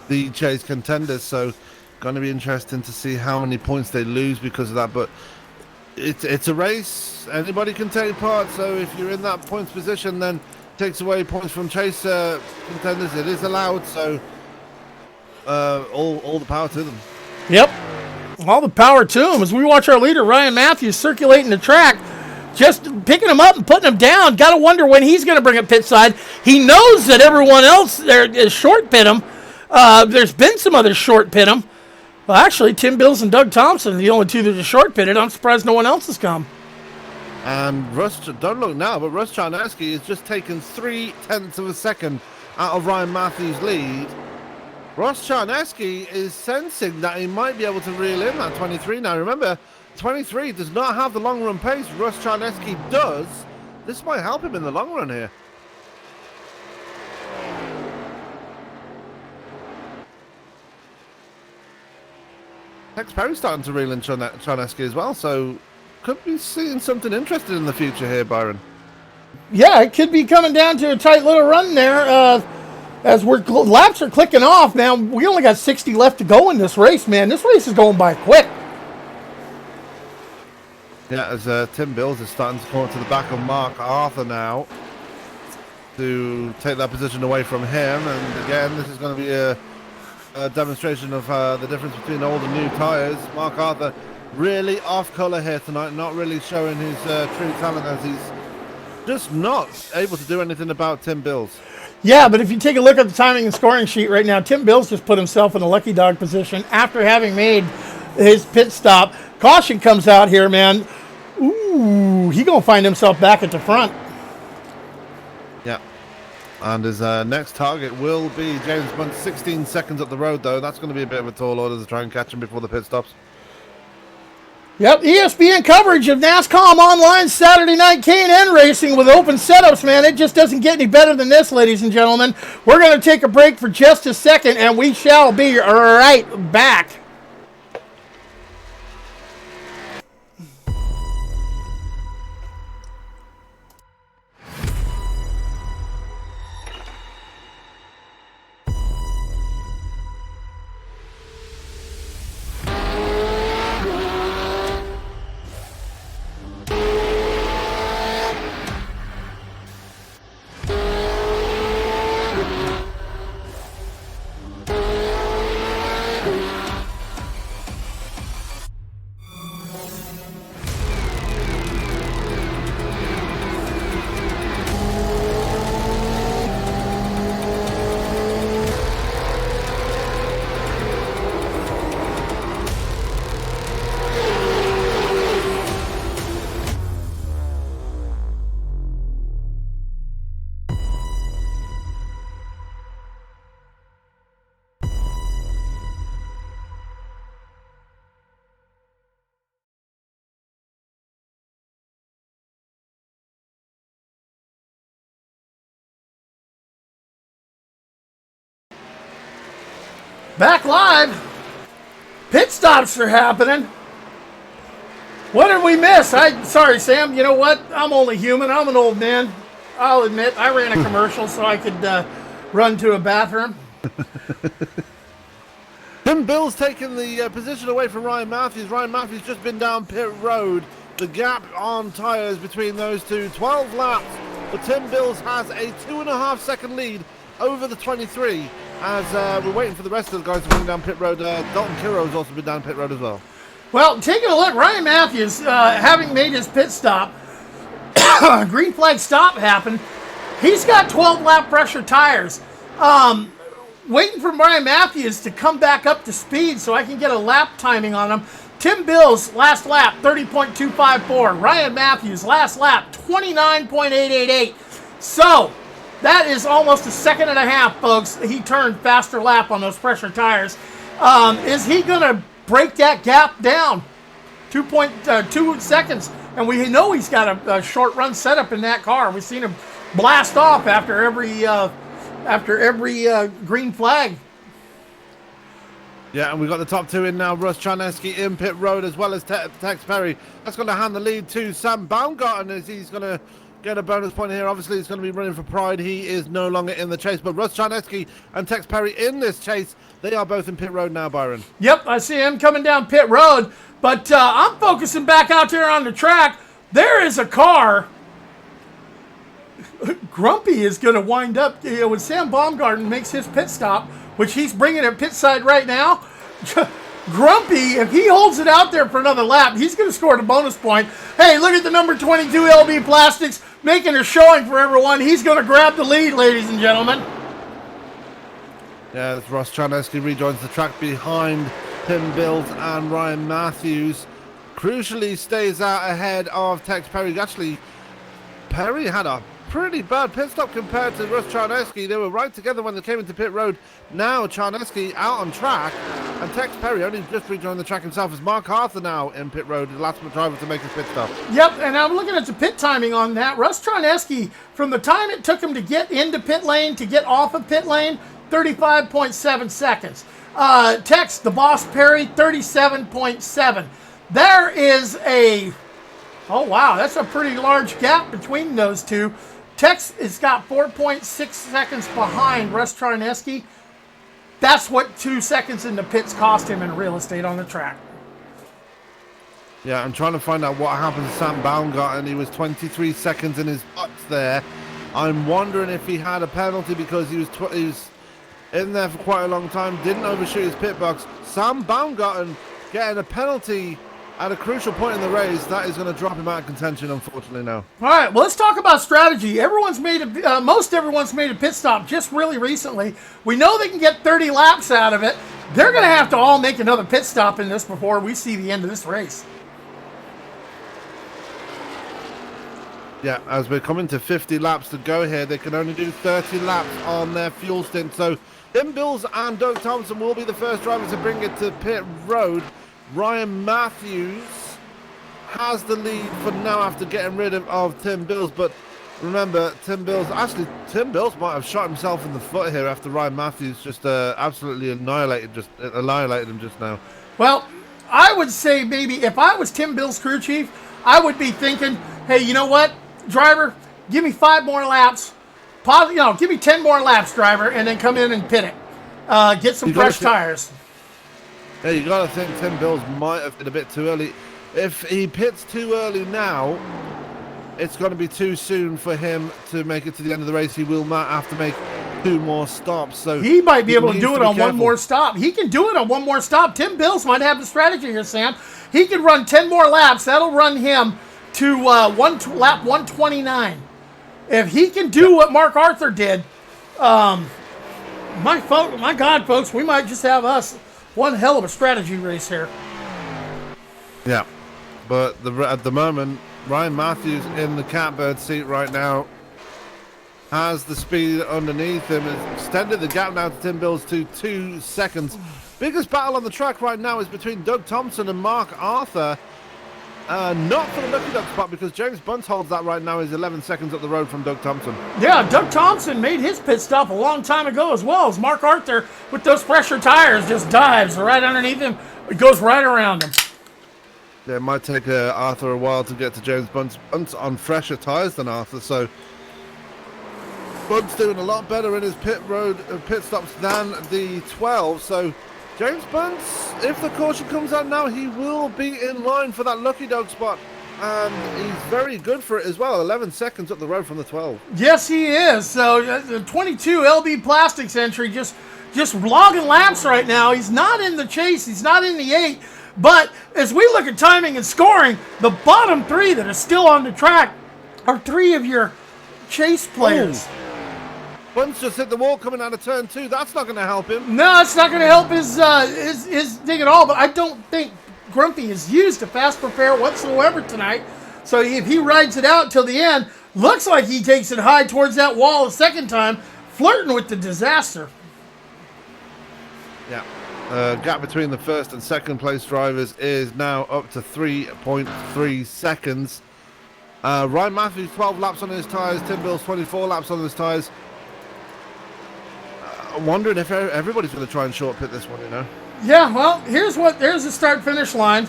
the chase contenders, so going to be interesting to see how many points they lose because of that. But it's a race. Anybody can take part. So if you're in that points position, then takes away points from chase contenders. It is allowed. So all the power to them. Yep. All the power to them as we watch our leader, Ryan Matthews, circulating the track, just picking him up and putting him down. Got to wonder when he's going to bring it pit side. He knows that everyone else there is short pit him. There's been some others short pit him. Well, actually, Tim Bills and Doug Thompson are the only two that are short pitted. I'm surprised no one else has come. And don't look now, but Russ Charneski has just taken 0.3 of a second out of Ryan Matthews' lead. Ross Charneski is sensing that he might be able to reel in that 23. Now, remember, 23 does not have the long run pace. Ross Charneski does. This might help him in the long run here. Tex Perry's starting to reel in Charneski as well, so could be seeing something interesting in the future here, Byron. Yeah, it could be coming down to a tight little run there. As laps are clicking off now, we only got 60 left to go in this race, man. This race is going by quick. Yeah, as Tim Bills is starting to come up to the back of Mark Arthur now to take that position away from him. And again, this is going to be a demonstration of the difference between old and new tyres. Mark Arthur really off colour here tonight, not really showing his true talent, as he's just not able to do anything about Tim Bills. Yeah, but if you take a look at the timing and scoring sheet right now, Tim Bills just put himself in a lucky dog position after having made his pit stop. Caution comes out here, man. Ooh, he gonna find himself back at the front. Yeah. And his next target will be James Bunt. 16 seconds up the road, though. That's going to be a bit of a tall order to try and catch him before the pit stops. Yep, ESPN coverage of NASCOMOnline Saturday night K&N racing with open setups, man. It just doesn't get any better than this, ladies and gentlemen. We're going to take a break for just a second, and we shall be right back. Back live. Pit stops are happening. What did we miss? Sorry, Sam. You know what? I'm only human. I'm an old man. I'll admit, I ran a commercial so I could run to a bathroom. Tim Bill's taking the position away from Ryan Matthews. Ryan Matthews just been down pit road. The gap on tyres between those two, 12 laps. But Tim Bills has a 2.5 second lead over the 23. As we're waiting for the rest of the guys to bring down pit road. Dalton Kiro's also been down pit road as well. Well, taking a look, Ryan Matthews, having made his pit stop, green flag stop happened. He's got 12 lap pressure tires. Waiting for Ryan Matthews to come back up to speed so I can get a lap timing on him. Tim Bills, last lap, 30.254. Ryan Matthews, last lap, 29.888. So, that is almost a second and a half, folks. He turned faster lap on those pressure tires. Is he going to break that gap down? 2.2 seconds. And we know he's got a short run setup in that car. We've seen him blast off after every green flag. Yeah, and we've got the top two in now. Russ Charneski in pit road, as well as Tex Perry. That's going to hand the lead to Sam Baumgarten, as he's going to get a bonus point here. Obviously, he's going to be running for Pride. He is no longer in the chase, but Russ Charneski and Tex Perry in this chase. They are both in pit road now, Byron. Yep, I see him coming down pit road, but I'm focusing back out there on the track. There is a car. Grumpy is going to wind up, when Sam Baumgarten makes his pit stop, which he's bringing at pit side right now. Grumpy, if he holds it out there for another lap, he's going to score the bonus point. Hey, look at the number 22 LB Plastics making a showing for everyone. He's going to grab the lead, ladies and gentlemen. Yeah, as Ross Charneski rejoins the track behind Tim Bills and Ryan Matthews. Crucially stays out ahead of Tex Perry. Actually, Perry had a pretty bad pit stop compared to Russ Charneski. They were right together when they came into pit road. Now Charneski out on track, and Tex Perry only just rejoined the track himself. As Mark Arthur now in pit road, the last driver to make his pit stop. Yep, and I'm looking at the pit timing on that. Russ Charneski, from the time it took him to get into pit lane to get off of pit lane, 35.7 seconds. Tex, the boss Perry, 37.7. There is oh wow, that's a pretty large gap between those two. Tex has got 4.6 seconds behind Russ Charneski. That's what 2 seconds in the pits cost him in real estate on the track. Yeah, I'm trying to find out what happened to Sam Baumgarten. He was 23 seconds in his butts there. I'm wondering if he had a penalty because he was in there for quite a long time, didn't overshoot his pit box. Sam Baumgarten getting a penalty at a crucial point in the race. That is going to drop him out of contention, unfortunately, now. All right, well, let's talk about strategy. Most everyone's made a pit stop just really recently. We know they can get 30 laps out of it. They're going to have to all make another pit stop in this before we see the end of this race. Yeah, as we're coming to 50 laps to go here, they can only do 30 laps on their fuel stint. So Tim Bills and Doug Thompson will be the first drivers to bring it to pit road. Ryan Matthews has the lead for now after getting rid of Tim Bills. But remember, Tim Bills might have shot himself in the foot here after Ryan Matthews just absolutely annihilated him just now. Well, I would say maybe if I was Tim Bills' crew chief, I would be thinking, hey, you know what, driver, give me 5 more laps. Give me 10 more laps, driver, and then come in and pit it. Get some fresh tires. Yeah, you got to think Tim Bills might have been a bit too early. If he pits too early now, it's going to be too soon for him to make it to the end of the race. He will not have to make 2 more stops. So he might be able to do it on 1 more stop. He can do it on 1 more stop. Tim Bills might have the strategy here, Sam. He could run 10 more laps. That'll run him to lap 129. If he can do what Mark Arthur did, my God, folks, we might just have us one hell of a strategy race here. Yeah, but at the moment, Ryan Matthews in the catbird seat right now has the speed underneath him. Has extended the gap now to Tim Bills to 2 seconds. Biggest battle on the track right now is between Doug Thompson and Mark Arthur. Not for the lucky duck spot because James Bunce holds that right now. He's 11 seconds up the road from Doug Thompson. Yeah, Doug Thompson made his pit stop a long time ago as well as Mark Arthur with those pressure tires just dives right underneath him. It goes right around him. Yeah, it might take Arthur a while to get to James Bunce on fresher tires than Arthur. So Bunce doing a lot better in his pit stops than the 12. So James Bunce, if the caution comes out now, he will be in line for that lucky dog spot. And he's very good for it as well. 11 seconds up the road from the 12. Yes, he is. So the 22 LB Plastics entry just logging laps right now. He's not in the chase. He's not in the 8. But as we look at timing and scoring, the bottom 3 that are still on the track are 3 of your chase players. Ooh. Bunce just hit the wall coming out of turn 2. That's not going to help him. No, it's not going to help his dig at all. But I don't think Grumpy has used a fast prepare whatsoever tonight. So if he rides it out till the end, looks like he takes it high towards that wall a second time, flirting with the disaster. Yeah. Gap between the first and second place drivers is now up to 3.3 seconds. Ryan Matthews, 12 laps on his tyres. Tim Bills, 24 laps on his tyres. I'm wondering if everybody's going to try and short pit this one, you know? Yeah, well, there's the start-finish line.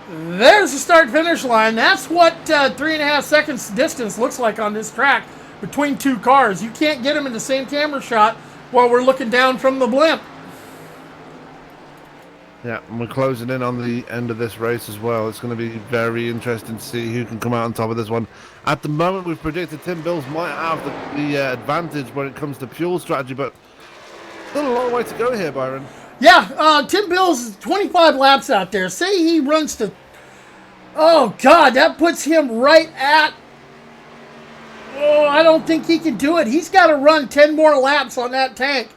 There's the start-finish line. That's what 3.5 seconds distance looks like on this track between two cars. You can't get them in the same camera shot while we're looking down from the blimp. Yeah, and we're closing in on the end of this race as well. It's going to be very interesting to see who can come out on top of this one. At the moment, we've predicted Tim Bills might have the advantage when it comes to fuel strategy, but still a long way to go here, Byron. Yeah, Tim Bills is 25 laps out there. Say he runs to... Oh, God, that puts him right at... Oh, I don't think he can do it. He's got to run 10 more laps on that tank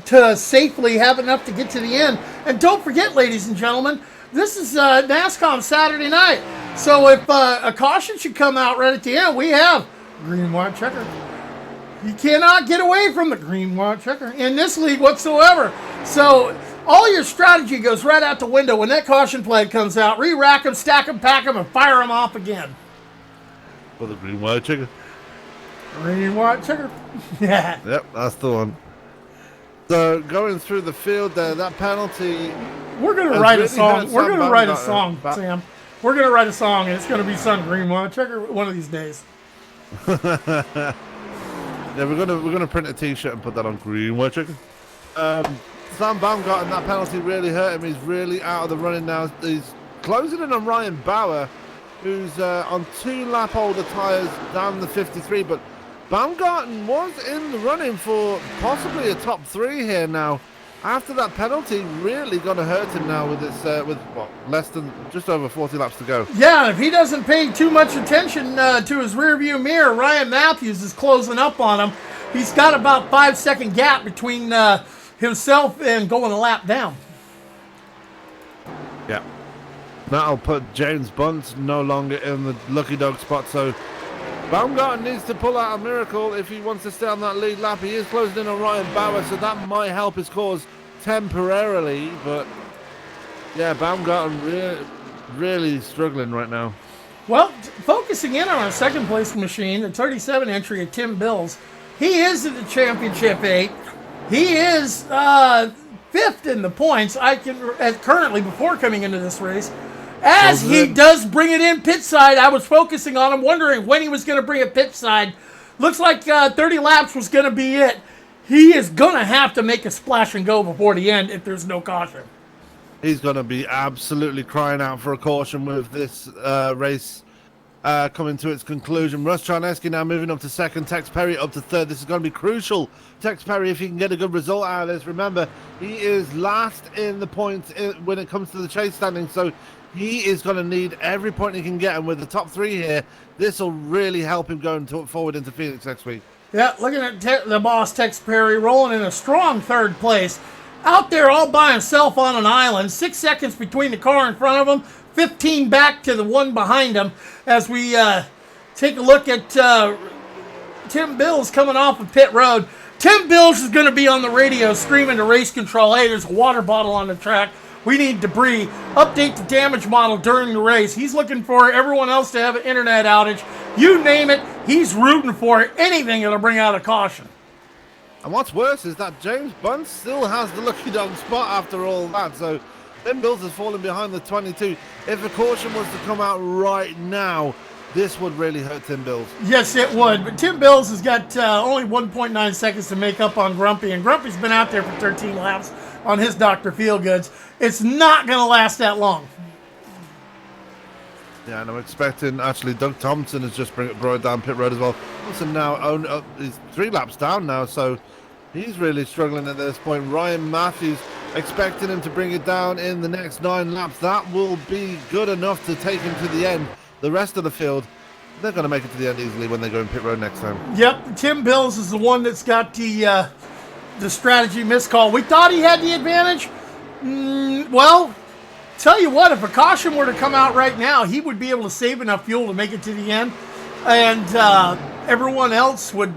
to safely have enough to get to the end. And don't forget, ladies and gentlemen, this is NASCOM Saturday night. So if a caution should come out right at the end, we have green, white, checker. You cannot get away from the green, white, checker in this league whatsoever. So all your strategy goes right out the window when that caution flag comes out. Re-rack them, stack them, pack them, and fire them off again. For the green, white, checker. Green, white, checker. Yeah. Yep, that's the one. So going through the field there, that penalty. We're gonna write a song. We're gonna write a song, Sam. We're gonna write a song, and it's gonna be Sun Green One Checker one of these days. Yeah, we're gonna print a T-shirt and put that on Green One Checker. Sam Baumgarten, that penalty really hurt him. He's really out of the running now. He's closing in on Ryan Bauer, who's on 2 lap older tyres down the 53, but Baumgarten was in the running for possibly a top 3 here now. After that penalty, really going to hurt him now with this, less than just over 40 laps to go. Yeah, if he doesn't pay too much attention to his rearview mirror, Ryan Matthews is closing up on him. He's got about 5-second gap between himself and going a lap down. Yeah. That'll put James Bunt no longer in the lucky dog spot, so Baumgarten needs to pull out a miracle if he wants to stay on that lead lap. He is closing in on Ryan Bauer, so that might help his cause temporarily. But yeah, Baumgarten really struggling right now. Well, focusing in on our second place machine, the 37 entry of Tim Bills. He is in the championship 8. He is 5th in the points. Currently before coming into this race. As he does bring it in pit side, I was focusing on him, wondering when he was going to bring it pit side. Looks like 30 laps was going to be it. He is going to have to make a splash and go before the end if there's no caution. He's going to be absolutely crying out for a caution with this race coming to its conclusion. Russ Charneski now moving up to 2nd, Tex Perry up to 3rd. This is going to be crucial. Tex Perry, if he can get a good result out of this. Remember, he is last in the points when it comes to the chase standing, so he is going to need every point he can get, and with the top 3 here, this will really help him going forward into Phoenix next week. Yeah, looking at the boss, Tex Perry, rolling in a strong 3rd place. Out there all by himself on an island. 6 seconds between the car in front of him, 15 back to the one behind him. As we take a look at Tim Bills coming off of pit road. Tim Bills is going to be on the radio screaming to race control, hey, there's a water bottle on the track. We need debris. Update the damage model during the race. He's looking for everyone else to have an internet outage. You name it, he's rooting for it. Anything that'll bring out a caution. And what's worse is that James Bunt still has the lucky dog spot after all that. So Tim Bills has fallen behind the 22. If a caution was to come out right now, this would really hurt Tim Bills. Yes, it would. But Tim Bills has got only 1.9 seconds to make up on Grumpy. And Grumpy's been out there for 13 laps on his Dr. Feelgoods. It's not going to last that long. Yeah, and I'm expecting, actually, Doug Thompson has just brought down pit road as well. Thompson now, he's 3 laps down now, so he's really struggling at this point. Ryan Matthews, expecting him to bring it down in the next 9 laps. That will be good enough to take him to the end. The rest of the field, they're going to make it to the end easily when they go in pit road next time. Yep, Tim Bills is the one that's got the strategy miscall. We thought he had the advantage. Well, tell you what, if a caution were to come out right now, he would be able to save enough fuel to make it to the end, and everyone else would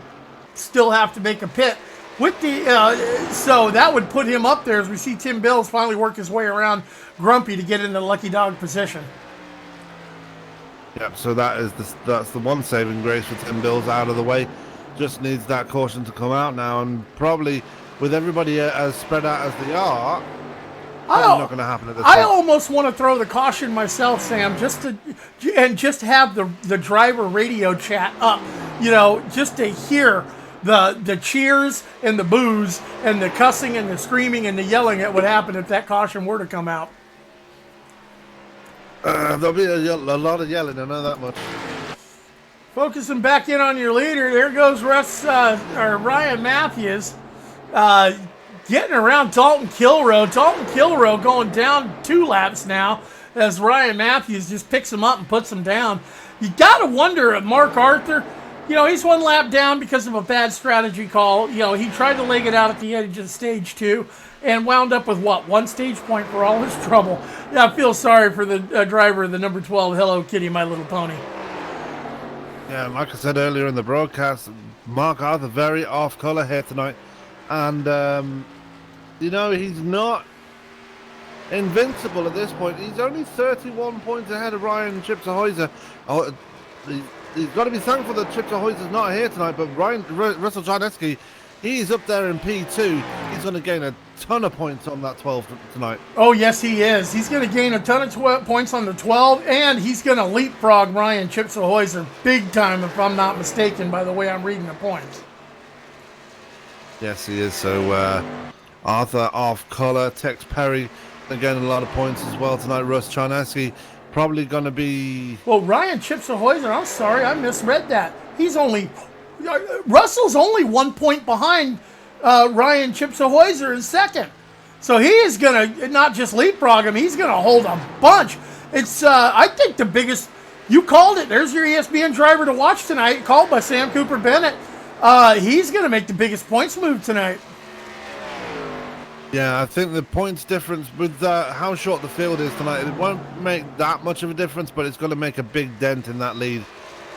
still have to make a pit. With the so that would put him up there as we see Tim Bills finally work his way around Grumpy to get into the lucky dog position. Yep, so that's the one saving grace for Tim Bills out of the way. Just needs that caution to come out now, and probably with everybody as spread out as they are, Probably not going to happen at this I point. almost want to throw the caution myself, Sam, just have the driver radio chat up, just to hear the cheers and the boos and the cussing and the screaming and the yelling that would happen if that caution were to come out. There'll be a lot of yelling, I know that much. Focusing back in on your leader, there goes Ryan Matthews getting around Dalton Kilroe. Dalton Kilroe going down 2 laps now as Ryan Matthews just picks him up and puts him down. You got to wonder if Mark Arthur, he's 1 lap down because of a bad strategy call. He tried to leg it out at the edge of stage 2 and wound up with 1 stage point for all his trouble. Yeah, I feel sorry for the driver of the number 12, Hello Kitty, My Little Pony. Yeah, like I said earlier in the broadcast, Mark Arthur very off colour here tonight. And, he's not invincible at this point. He's only 31 points ahead of Ryan Chipsa-Hoyser. Oh, he's got to be thankful that Chipsa-Hoyser's not here tonight, but Russell Czarnecki, he's up there in P2. He's going to gain a ton of points on that 12 tonight. Oh, yes, he is. He's going to gain a ton of points on the 12, and he's going to leapfrog Ryan Chipsa-Hoyser big time, if I'm not mistaken, by the way I'm reading the points. Yes, he is. So, Arthur off colour. Tex Perry, again, a lot of points as well tonight. Russ Czarnecki probably going to be... Well, Ryan Chipsa-Hoyser, I'm sorry, I misread that. Russell's only 1 point behind Ryan Chipsa-Hoyser in second. So he is going to not just leapfrog him, he's going to hold a bunch. It's, I think, the biggest... You called it. There's your ESPN driver to watch tonight, called by Sam Cooper Bennett. He's going to make the biggest points move tonight. Yeah, I think the points difference with how short the field is tonight, it won't make that much of a difference, but it's going to make a big dent in that lead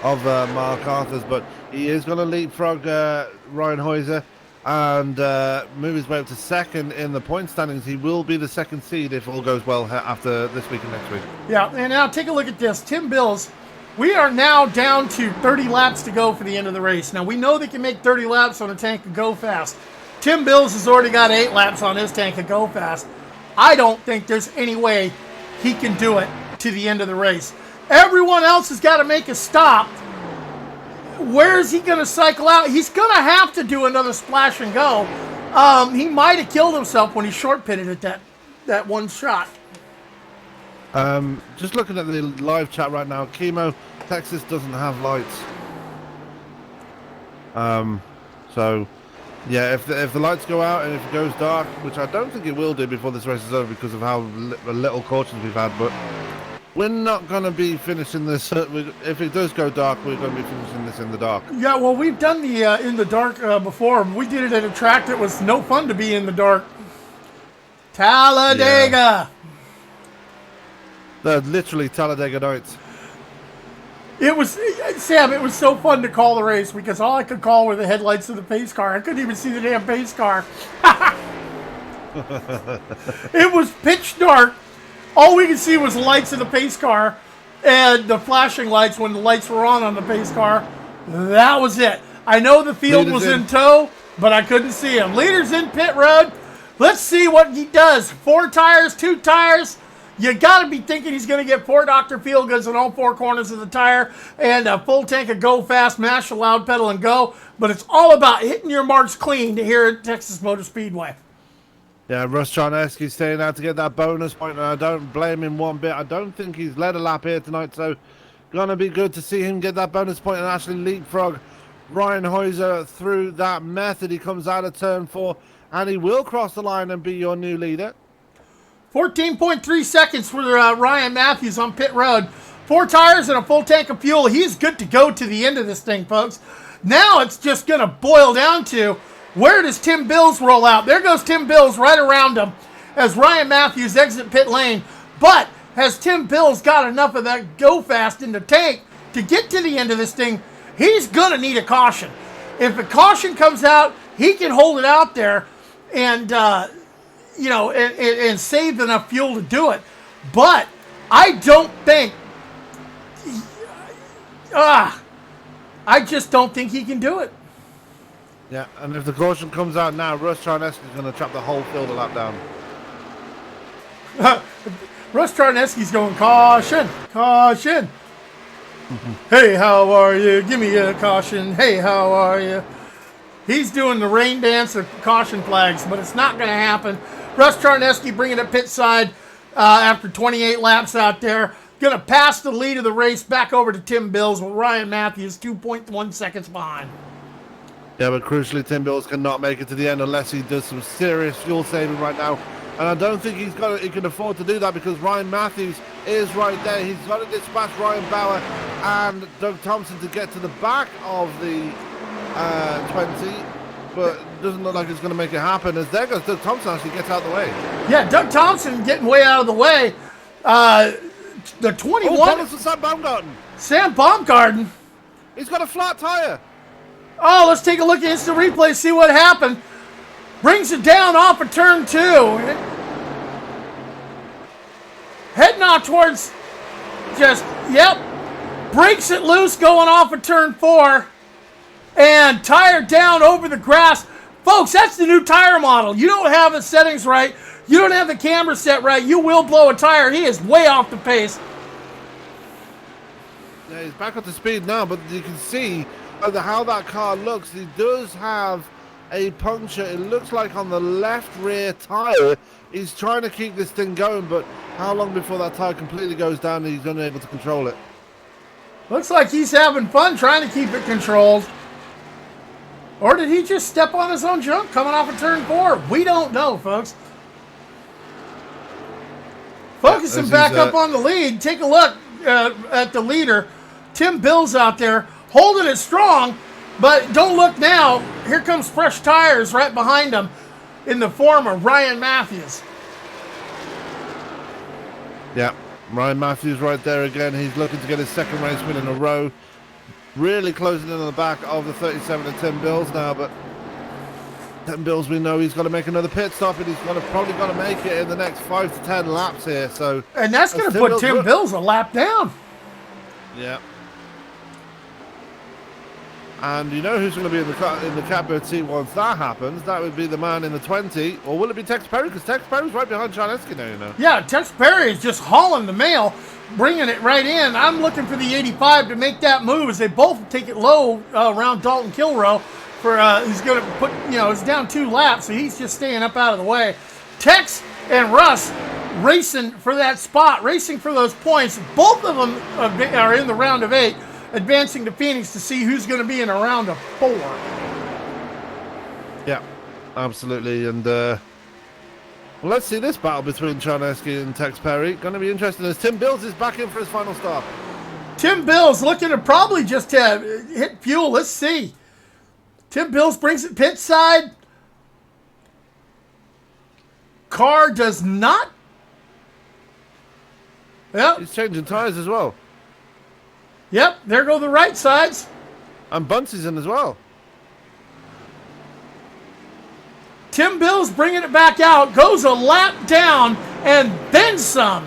of Mark Arthur's. But he is going to leapfrog Ryan Hoyser and move his way up to second in the point standings. He will be the second seed if all goes well after this week and next week. Yeah, and now take a look at this. Tim Bills, we are now down to 30 laps to go for the end of the race. Now, we know they can make 30 laps on a tank of Go Fast. Tim Bills has already got 8 laps on his tank of Go Fast. I don't think there's any way he can do it to the end of the race. Everyone else has got to make a stop. Where is he going to cycle out? He's going to have to do another splash and go. He might have killed himself when he short pitted at that one shot. Just looking at the live chat right now, Chemo, Texas doesn't have lights. So, yeah, if the lights go out and if it goes dark, which I don't think it will do before this race is over because of how little cautions we've had, but we're not going to be finishing this. If it does go dark, we're going to be finishing this in the dark. Yeah, well, we've done the in the dark before. We did it at a track that was no fun to be in the dark. Talladega. Yeah. They're literally Talladega nights. It was, Sam, it was so fun to call the race because all I could call were the headlights of the pace car. I couldn't even see the damn pace car. It was pitch dark. All we could see was the lights of the pace car and the flashing lights when the lights were on the pace car. That was it. I know the field was in tow, but I couldn't see him. Leader's in pit road. Let's see what he does. 4 tires, 2 tires. You got to be thinking he's going to get 4 Dr. Feelgoods on all 4 corners of the tire and a full tank of Go Fast, mash the loud pedal and go. But it's all about hitting your marks clean to here at Texas Motor Speedway. Yeah, Russ Czarnecki staying out to get that bonus point, and I don't blame him one bit. I don't think he's led a lap here tonight, so going to be good to see him get that bonus point and actually leapfrog Ryan Hoyser through that method. He comes out of turn 4, and he will cross the line and be your new leader. 14.3 seconds for Ryan Matthews on pit road. 4 tires and a full tank of fuel. He's good to go to the end of this thing, folks. Now it's just going to boil down to where does Tim Bills roll out? There goes Tim Bills right around him as Ryan Matthews exit pit lane. But has Tim Bills got enough of that Go Fast in the tank to get to the end of this thing? He's going to need a caution. If a caution comes out, he can hold it out there and and save enough fuel to do it. But I don't think, I just don't think he can do it. Yeah, and if the caution comes out now, Russ Czarnecki is going to trap the whole field a lap down. Russ Charneski's going, caution, caution. Hey, how are you? Give me a caution. Hey, how are you? He's doing the rain dance of caution flags, but it's not going to happen. Russ Charneski bringing it pit side after 28 laps out there. Going to pass the lead of the race back over to Tim Bills with Ryan Matthews 2.1 seconds behind. Yeah, but crucially, Tim Bills cannot make it to the end unless he does some serious fuel saving right now. And I don't think he can afford to do that because Ryan Matthews is right there. He's got to dispatch Ryan Bauer and Doug Thompson to get to the back of the 20, but it doesn't look like it's going to make it happen as there goes Doug Thompson actually gets out of the way. Yeah, Doug Thompson getting way out of the way. The 21. Oh, Sam Baumgarten. Sam Baumgarten. He's got a flat tire. Oh, let's take a look at instant replay, see what happened. Brings it down off of turn 2. Heading out towards breaks it loose going off of turn 4. And tire down over the grass. Folks, that's the new tire model. You don't have the settings right. You don't have the camera set right. You will blow a tire. He is way off the pace. Yeah, he's back up to speed now, but you can see how that car looks. He does have a puncture. It looks like on the left rear tire. He's trying to keep this thing going, but how long before that tire completely goes down and he's unable to control it? Looks like he's having fun trying to keep it controlled. Or did he just step on his own junk coming off of turn 4? We don't know, folks. Focusing back up on the lead. Take a look at the leader. Tim Bills out there holding it strong, but don't look now. Here comes fresh tires right behind him in the form of Ryan Matthews. Yeah, Ryan Matthews right there again. He's looking to get his second race win in a row. Really closing in on the back of the 37 of Tim Bills now, but Tim Bills, we know he's got to make another pit stop, and he's probably got to make it in the next 5 to 10 laps here. So, and that's going to put Tim Bills a lap down. Yeah. And you know who's going to be in the catbird seat once that happens? That would be the man in the 20, or will it be Tex Perry? Because Tex Perry's right behind Charneski now, you know. Yeah, Tex Perry is just hauling the mail, bringing it right in. I'm looking for the 85 to make that move as they both take it low around Dalton Kilroe. He's going to put, it's down 2 laps, so he's just staying up out of the way. Tex and Russ racing for that spot, racing for those points. Both of them are in the round of 8, advancing to Phoenix to see who's going to be in a round of 4. Yeah, absolutely. And let's see this battle between Charneski and Tex Perry. Going to be interesting as Tim Bills is back in for his final stop. Tim Bills looking to probably just hit fuel. Let's see. Tim Bills brings it pit side. Car does not. Yep. He's changing tires as well. Yep, there go the right sides. And Bunce's in as well. Tim Bills bringing it back out, goes a lap down, and then some.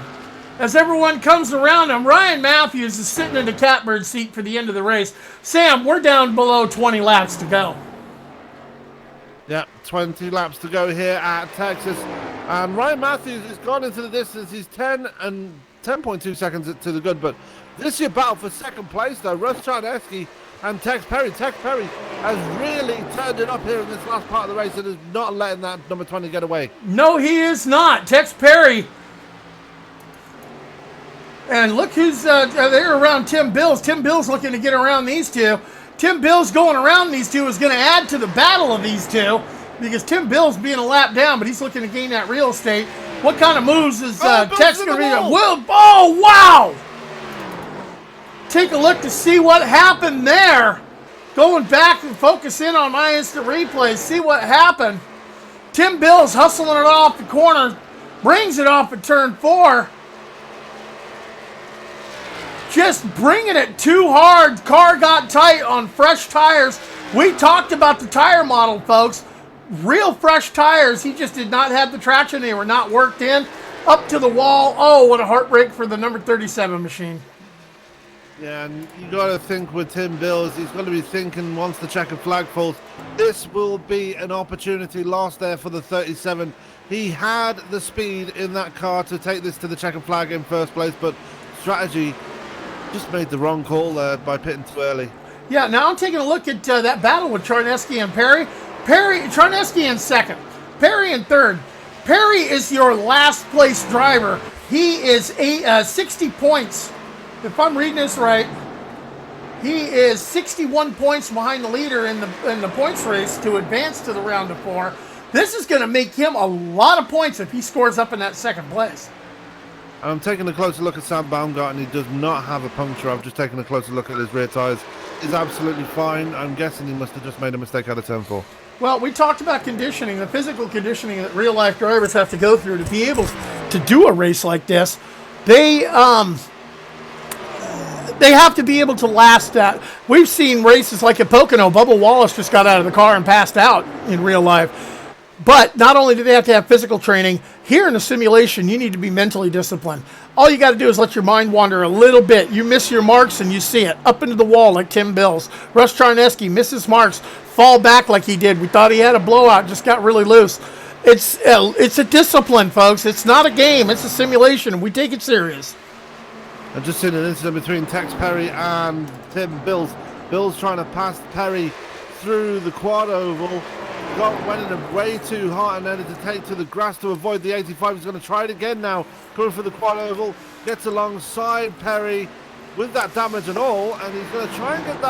As everyone comes around him, Ryan Matthews is sitting in the catbird seat for the end of the race. Sam, we're down below 20 laps to go. Yeah, 20 laps to go here at Texas. And Ryan Matthews has gone into the distance. He's 10.2 seconds to the good. But this year battle for second place, though. Russ Charneski and Tex Perry. Tex Perry has really turned it up here in this last part of the race and is not letting that number 20 get away. No, he is not. Tex Perry. And look who's there around Tim Bills. Tim Bills looking to get around these two. Tim Bills going around these two is going to add to the battle of these two because Tim Bills being a lap down, but he's looking to gain that real estate. What kind of moves is Tex going to be? Oh, wow! Take a look to see what happened there. Going back and focus in on my instant replay. See what happened. Tim Bills hustling it off the corner. Brings it off at turn 4. Just bringing it too hard. Car got tight on fresh tires. We talked about the tire model, folks. Real fresh tires. He just did not have the traction. They were not worked in. Up to the wall. Oh, what a heartbreak for the number 37 machine. Yeah, and you got to think with Tim Bills, he's going to be thinking once the checkered flag falls, this will be an opportunity lost there for the 37. He had the speed in that car to take this to the checkered flag in first place, but strategy just made the wrong call there by pitting too early. Yeah, now I'm taking a look at that battle with Charneski and Perry. Charneski in second, Perry in third. Perry is your last place driver. He is 60 points. If I'm reading this right, he is 61 points behind the leader in the points race to advance to the round of 4. This is going to make him a lot of points if he scores up in that second place. I'm taking a closer look at Sam Baumgarten. He does not have a puncture. I've just taken a closer look at his rear tyres. He's absolutely fine. I'm guessing he must have just made a mistake out of turn 4. Well, we talked about conditioning, the physical conditioning that real-life drivers have to go through to be able to do a race like this. They have to be able to last that. We've seen races like at Pocono. Bubba Wallace just got out of the car and passed out in real life. But not only do they have to have physical training, here in a simulation, you need to be mentally disciplined. All you got to do is let your mind wander a little bit. You miss your marks and you see it. Up into the wall like Tim Bills. Russ Charneski misses marks, fall back like he did. We thought he had a blowout, just got really loose. It's a discipline, folks. It's not a game. It's a simulation, and we take it serious. I've just seen an incident between Tex Perry and Tim Bills. Bills trying to pass Perry through the quad oval. Went in it way too hard and ended to take to the grass to avoid the 85. He's going to try it again now. Coming for the quad oval. Gets alongside Perry with that damage and all. And he's going to try and get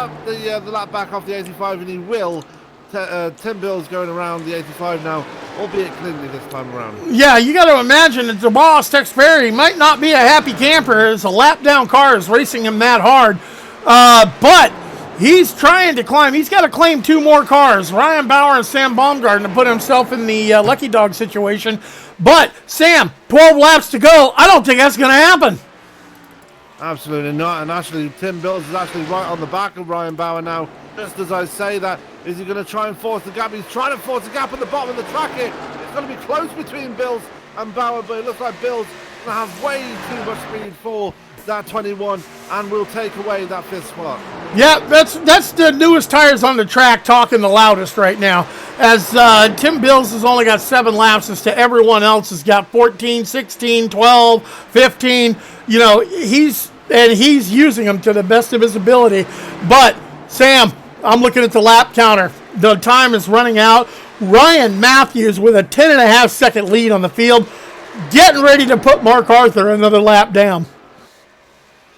the lap back off the 85. And he will. Tim Bills going around the 85 now, albeit cleanly this time around. Yeah, you got to imagine that the boss, Tex Perry, might not be a happy camper as a lap-down car is racing him that hard. But he's trying to climb. He's got to claim 2 more cars, Ryan Bauer and Sam Baumgarten, to put himself in the lucky dog situation. But, Sam, 12 laps to go. I don't think that's going to happen. Absolutely not. And actually, Tim Bills is actually right on the back of Ryan Bauer now. Just as I say that, is he going to try and force the gap? He's trying to force the gap at the bottom of the track here. It's going to be close between Bills and Bauer, but it looks like Bills going to have way too much speed for that 21 and will take away that 5th spot. Yeah, that's the newest tires on the track talking the loudest right now. As Tim Bills has only got 7 laps as to everyone else has got 14, 16, 12, 15. You know, he's using them to the best of his ability. But, Sam, I'm looking at the lap counter. The time is running out. Ryan Matthews with a 10.5 second lead on the field, getting ready to put Mark Arthur another lap down.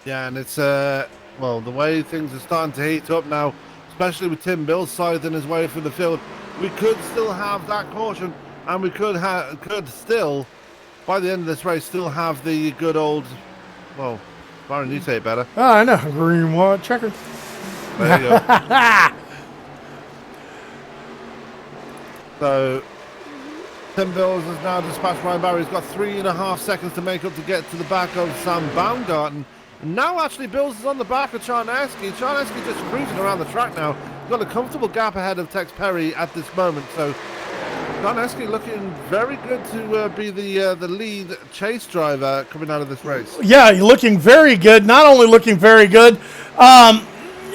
Yeah, and it's, well, the way things are starting to heat up now, especially with Tim Bills scything his way through the field, we could still have that caution, and we could still, by the end of this race, still have the good old, well, Byron, you say it better. Oh, I know. Green, white, checkered. There you go. So, Tim Bills has now dispatched Ryan Bauer. He's got 3.5 seconds to make up to get to the back of Sam Baumgarten. Now, actually, Bills is on the back of Charneski. Charneski just cruising around the track now. He's got a comfortable gap ahead of Tex Perry at this moment. So, Charneski looking very good to be the lead chase driver coming out of this race. Yeah, looking very good. Not only looking very good,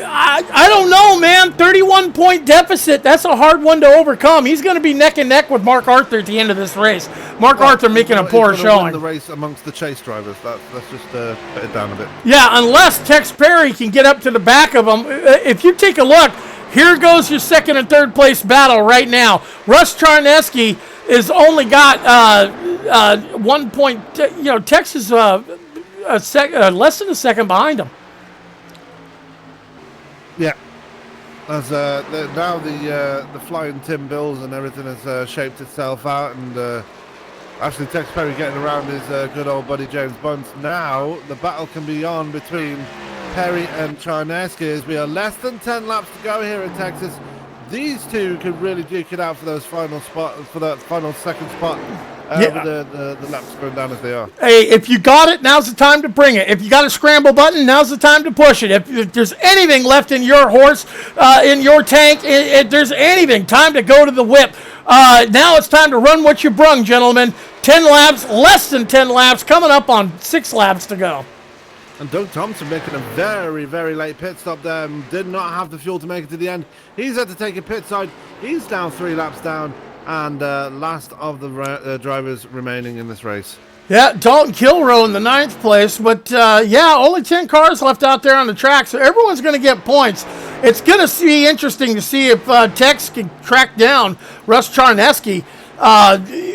I don't know, man. 31-point deficit. That's a hard one to overcome. He's going to be neck and neck with Mark Arthur at the end of this race. Mark Arthur making a poor showing. Win the race amongst the chase drivers. Let's just put it down a bit. Yeah, unless Tex Perry can get up to the back of him. If you take a look, here goes your second and third place battle right now. Russ Charneski is only got 1 point. You know, Tex is less than a second behind him. Yeah. As now the flying Tim Bills and everything has shaped itself out, and actually Tex Perry getting around his good old buddy James Bunce. Now the battle can be on between Perry and Charneski as we are less than 10 laps to go here in Texas. These two could really duke it out for those final spot, for that final second spot. With the laps going down as they are. Hey, if you got it, now's the time to bring it. If you got a scramble button, now's the time to push it. If there's anything left in your horse, in your tank, if there's anything, time to go to the whip. Now it's time to run what you brung, gentlemen. 10 laps, less than 10 laps, coming up on 6 laps to go. And Doug Thompson making a very, very late pit stop there and did not have the fuel to make it to the end. He's had to take a pit side. He's down 3 laps down. and last of the drivers remaining in this race. Yeah, Dalton Kilroe in the 9th place, but only 10 cars left out there on the track, so everyone's going to get points. It's going to be interesting to see if Tex can track down Russ Charneski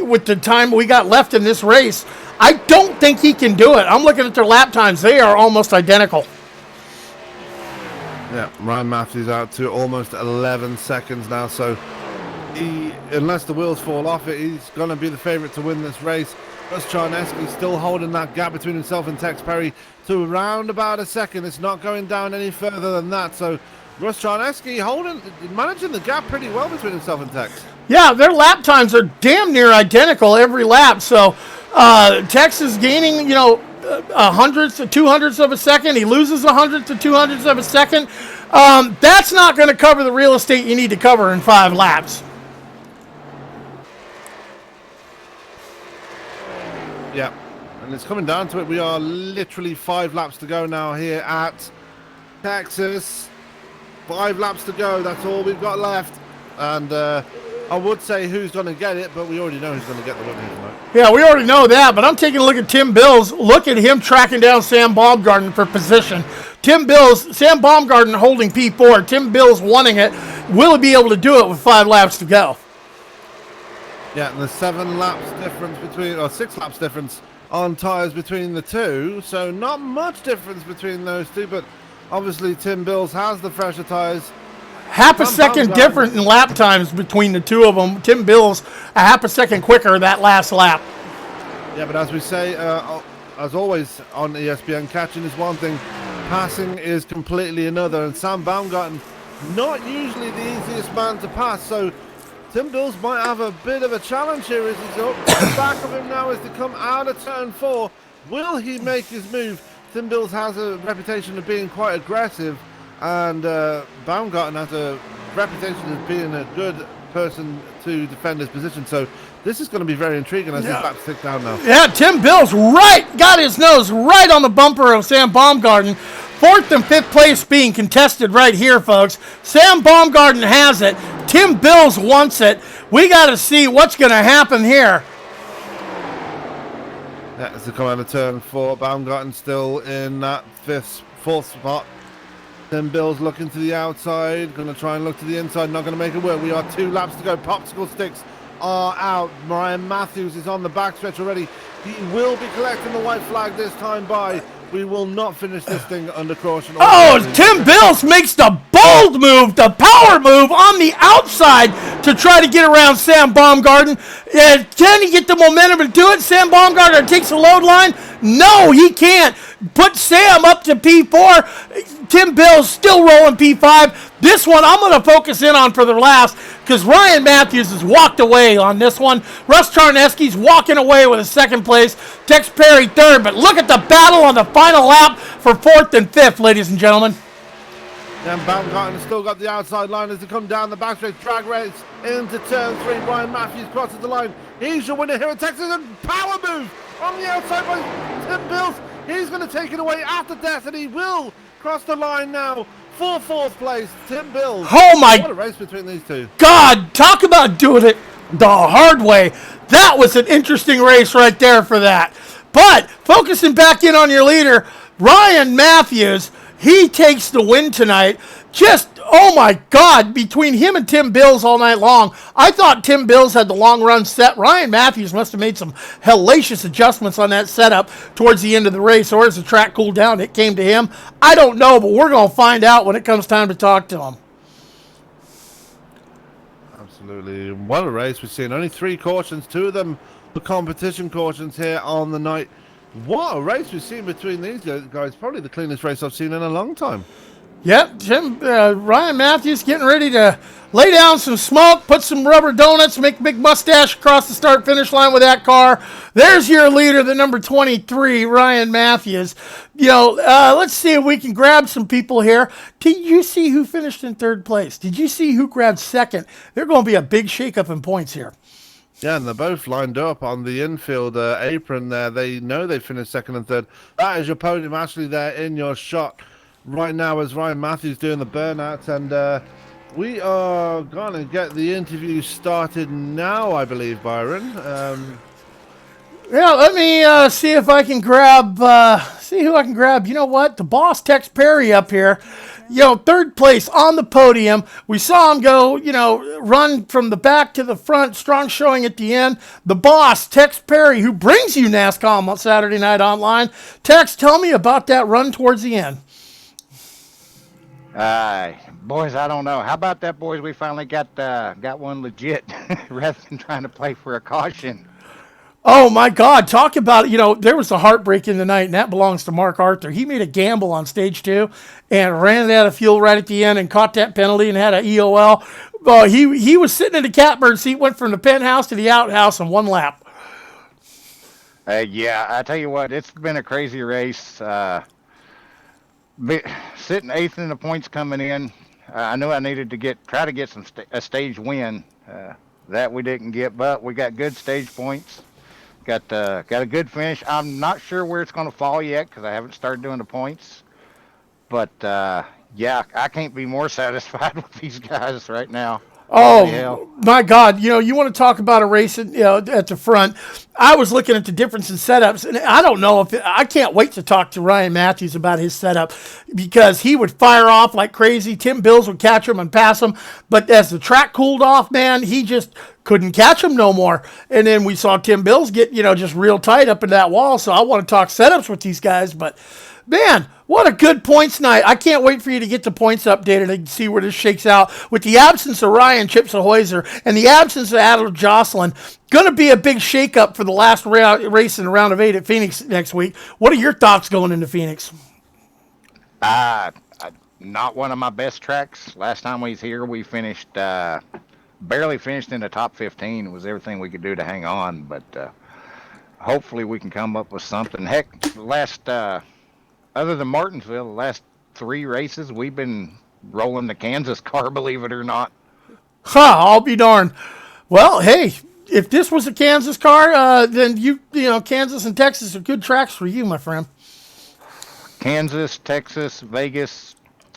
with the time we got left in this race. I don't think he can do it. I'm looking at their lap times. They are almost identical. Yeah, Ryan Matthews out to almost 11 seconds now, so unless the wheels fall off it, he's going to be the favourite to win this race. Russ Charneski still holding that gap between himself and Tex Perry to around about a second. It's not going down any further than that. So Russ Charneski managing the gap pretty well between himself and Tex. Yeah, their lap times are damn near identical every lap. So Tex is gaining, a hundredths to 200ths of a second. He loses 100 to 200ths of a second. That's not going to cover the real estate you need to cover in 5 laps. Yeah, and it's coming down to it. We are literally 5 laps to go now here at Texas. 5 laps to go. That's all we've got left. And I would say who's going to get it, but we already know who's going to get the win here tonight. Yeah, we already know that, but I'm taking a look at Tim Bills. Look at him tracking down Sam Baumgarten for position. Sam Baumgarten holding P4. Tim Bills wanting it. Will he be able to do it with 5 laps to go? Yeah, and there's 7 laps difference or 6 laps difference on tyres between the two, so not much difference between those two, but obviously Tim Bills has the fresher tyres. Half a second different in lap times between the two of them. Tim Bills a half a second quicker that last lap. Yeah, but as we say, as always on ESPN, catching is one thing, passing is completely another, and Sam Baumgarten, not usually the easiest man to pass, so Tim Bills might have a bit of a challenge here as he's up. The back of him now is to come out of turn 4. Will he make his move? Tim Bills has a reputation of being quite aggressive, and Baumgarten has a reputation of being a good person to defend his position. So this is going to be very intriguing as these laps tick down now. Yeah, Tim Bills got his nose right on the bumper of Sam Baumgarten. 4th and 5th place being contested right here, folks. Sam Baumgarten has it. Tim Bills wants it. We got to see what's going to happen here. Yeah, as they come out of turn 4, Baumgarten still in that 4th spot. Tim Bills looking to the outside, going to try and look to the inside, not going to make it work. We are 2 laps to go. Popsicle sticks are out. Ryan Matthews is on the backstretch already. He will be collecting the white flag this time by. We will not finish this thing under caution. Tim Bills makes the bold move, the power move on the outside to try to get around Sam Baumgarten. Can he get the momentum to do it? Sam Baumgarten takes the load line. No, he can't. Put Sam up to P4. Tim Bills still rolling P5. This one I'm going to focus in on for the last because Ryan Matthews has walked away on this one. Russ Charneski's walking away with a 2nd place. Tex Perry 3rd. But look at the battle on the final lap for 4th and 5th, ladies and gentlemen. And Baumgarten has still got the outside line as they come down the backstretch. Drag race into turn 3. Ryan Matthews crosses the line. He's your winner here at Texas. And power move on the outside by Tim Bills. He's going to take it away after death, and he will cross the line now for 4th place. Tim Bills. Oh my! What a race between these two. God, talk about doing it the hard way. That was an interesting race right there for that. But focusing back in on your leader, Ryan Matthews, he takes the win tonight. Just, oh my God, between him and Tim Bills all night long. I thought Tim Bills had the long run set. Ryan Matthews must have made some hellacious adjustments on that setup towards the end of the race, or as the track cooled down, it came to him. I don't know, but we're going to find out when it comes time to talk to him. Absolutely. What a race we've seen. Only 3 cautions, 2 of them the competition cautions here on the night. What a race we've seen between these guys. Probably the cleanest race I've seen in a long time. Yep, Ryan Matthews getting ready to lay down some smoke, put some rubber donuts, make a big mustache across the start-finish line with that car. There's your leader, the number 23, Ryan Matthews. Let's see if we can grab some people here. Did you see who finished in 3rd place? Did you see who grabbed 2nd? There's going to be a big shakeup in points here. Yeah, and they're both lined up on the infield apron there. They know they finished 2nd and 3rd. That is your podium actually there in your shot right now as Ryan Matthews doing the burnout. And We are gonna get the interview started now, I believe, Byron. Yeah, let me see if I can grab, see who I can grab. You know what? The boss, Tex Perry, up here. Third place on the podium. We saw him go, run from the back to the front, strong showing at the end. The boss, Tex Perry, who brings you NASCOM on Saturday Night Online. Tex, tell me about that run towards the end. Boys, I don't know. How about that, boys? We finally got one legit rather than trying to play for a caution. Oh, my God. Talk about it. There was a heartbreak in the night, and that belongs to Mark Arthur. He made a gamble on stage 2 and ran it out of fuel right at the end and caught that penalty and had an EOL. He was sitting in the catbird seat, went from the penthouse to the outhouse in one lap. Yeah, I tell you what, it's been a crazy race. Sitting 8th in the points coming in, I knew I needed to try to get a stage win. That we didn't get, but we got good stage points. Got a good finish. I'm not sure where it's going to fall yet because I haven't started doing the points. But, yeah, I can't be more satisfied with these guys right now. Oh, my God. You want to talk about a race at the front. I was looking at the difference in setups, and I don't know I can't wait to talk to Ryan Matthews about his setup because he would fire off like crazy. Tim Bills would catch him and pass him. But as the track cooled off, man, he just couldn't catch him no more. And then we saw Tim Bills get, just real tight up in that wall. So I want to talk setups with these guys, but man, what a good points night. I can't wait for you to get the points updated and see where this shakes out. With the absence of Ryan Chipsa-Hoyser and the absence of Adam Jocelyn, going to be a big shakeup for the last race in the round of 8 at Phoenix next week. What are your thoughts going into Phoenix? Not one of my best tracks. Last time we was here, we finished, barely finished in the top 15. It was everything we could do to hang on, but hopefully we can come up with something. Heck, other than Martinsville, the last 3 races, we've been rolling the Kansas car, believe it or not. I'll be darned. Well, hey, if this was a Kansas car, then Kansas and Texas are good tracks for you, my friend. Kansas, Texas, Vegas,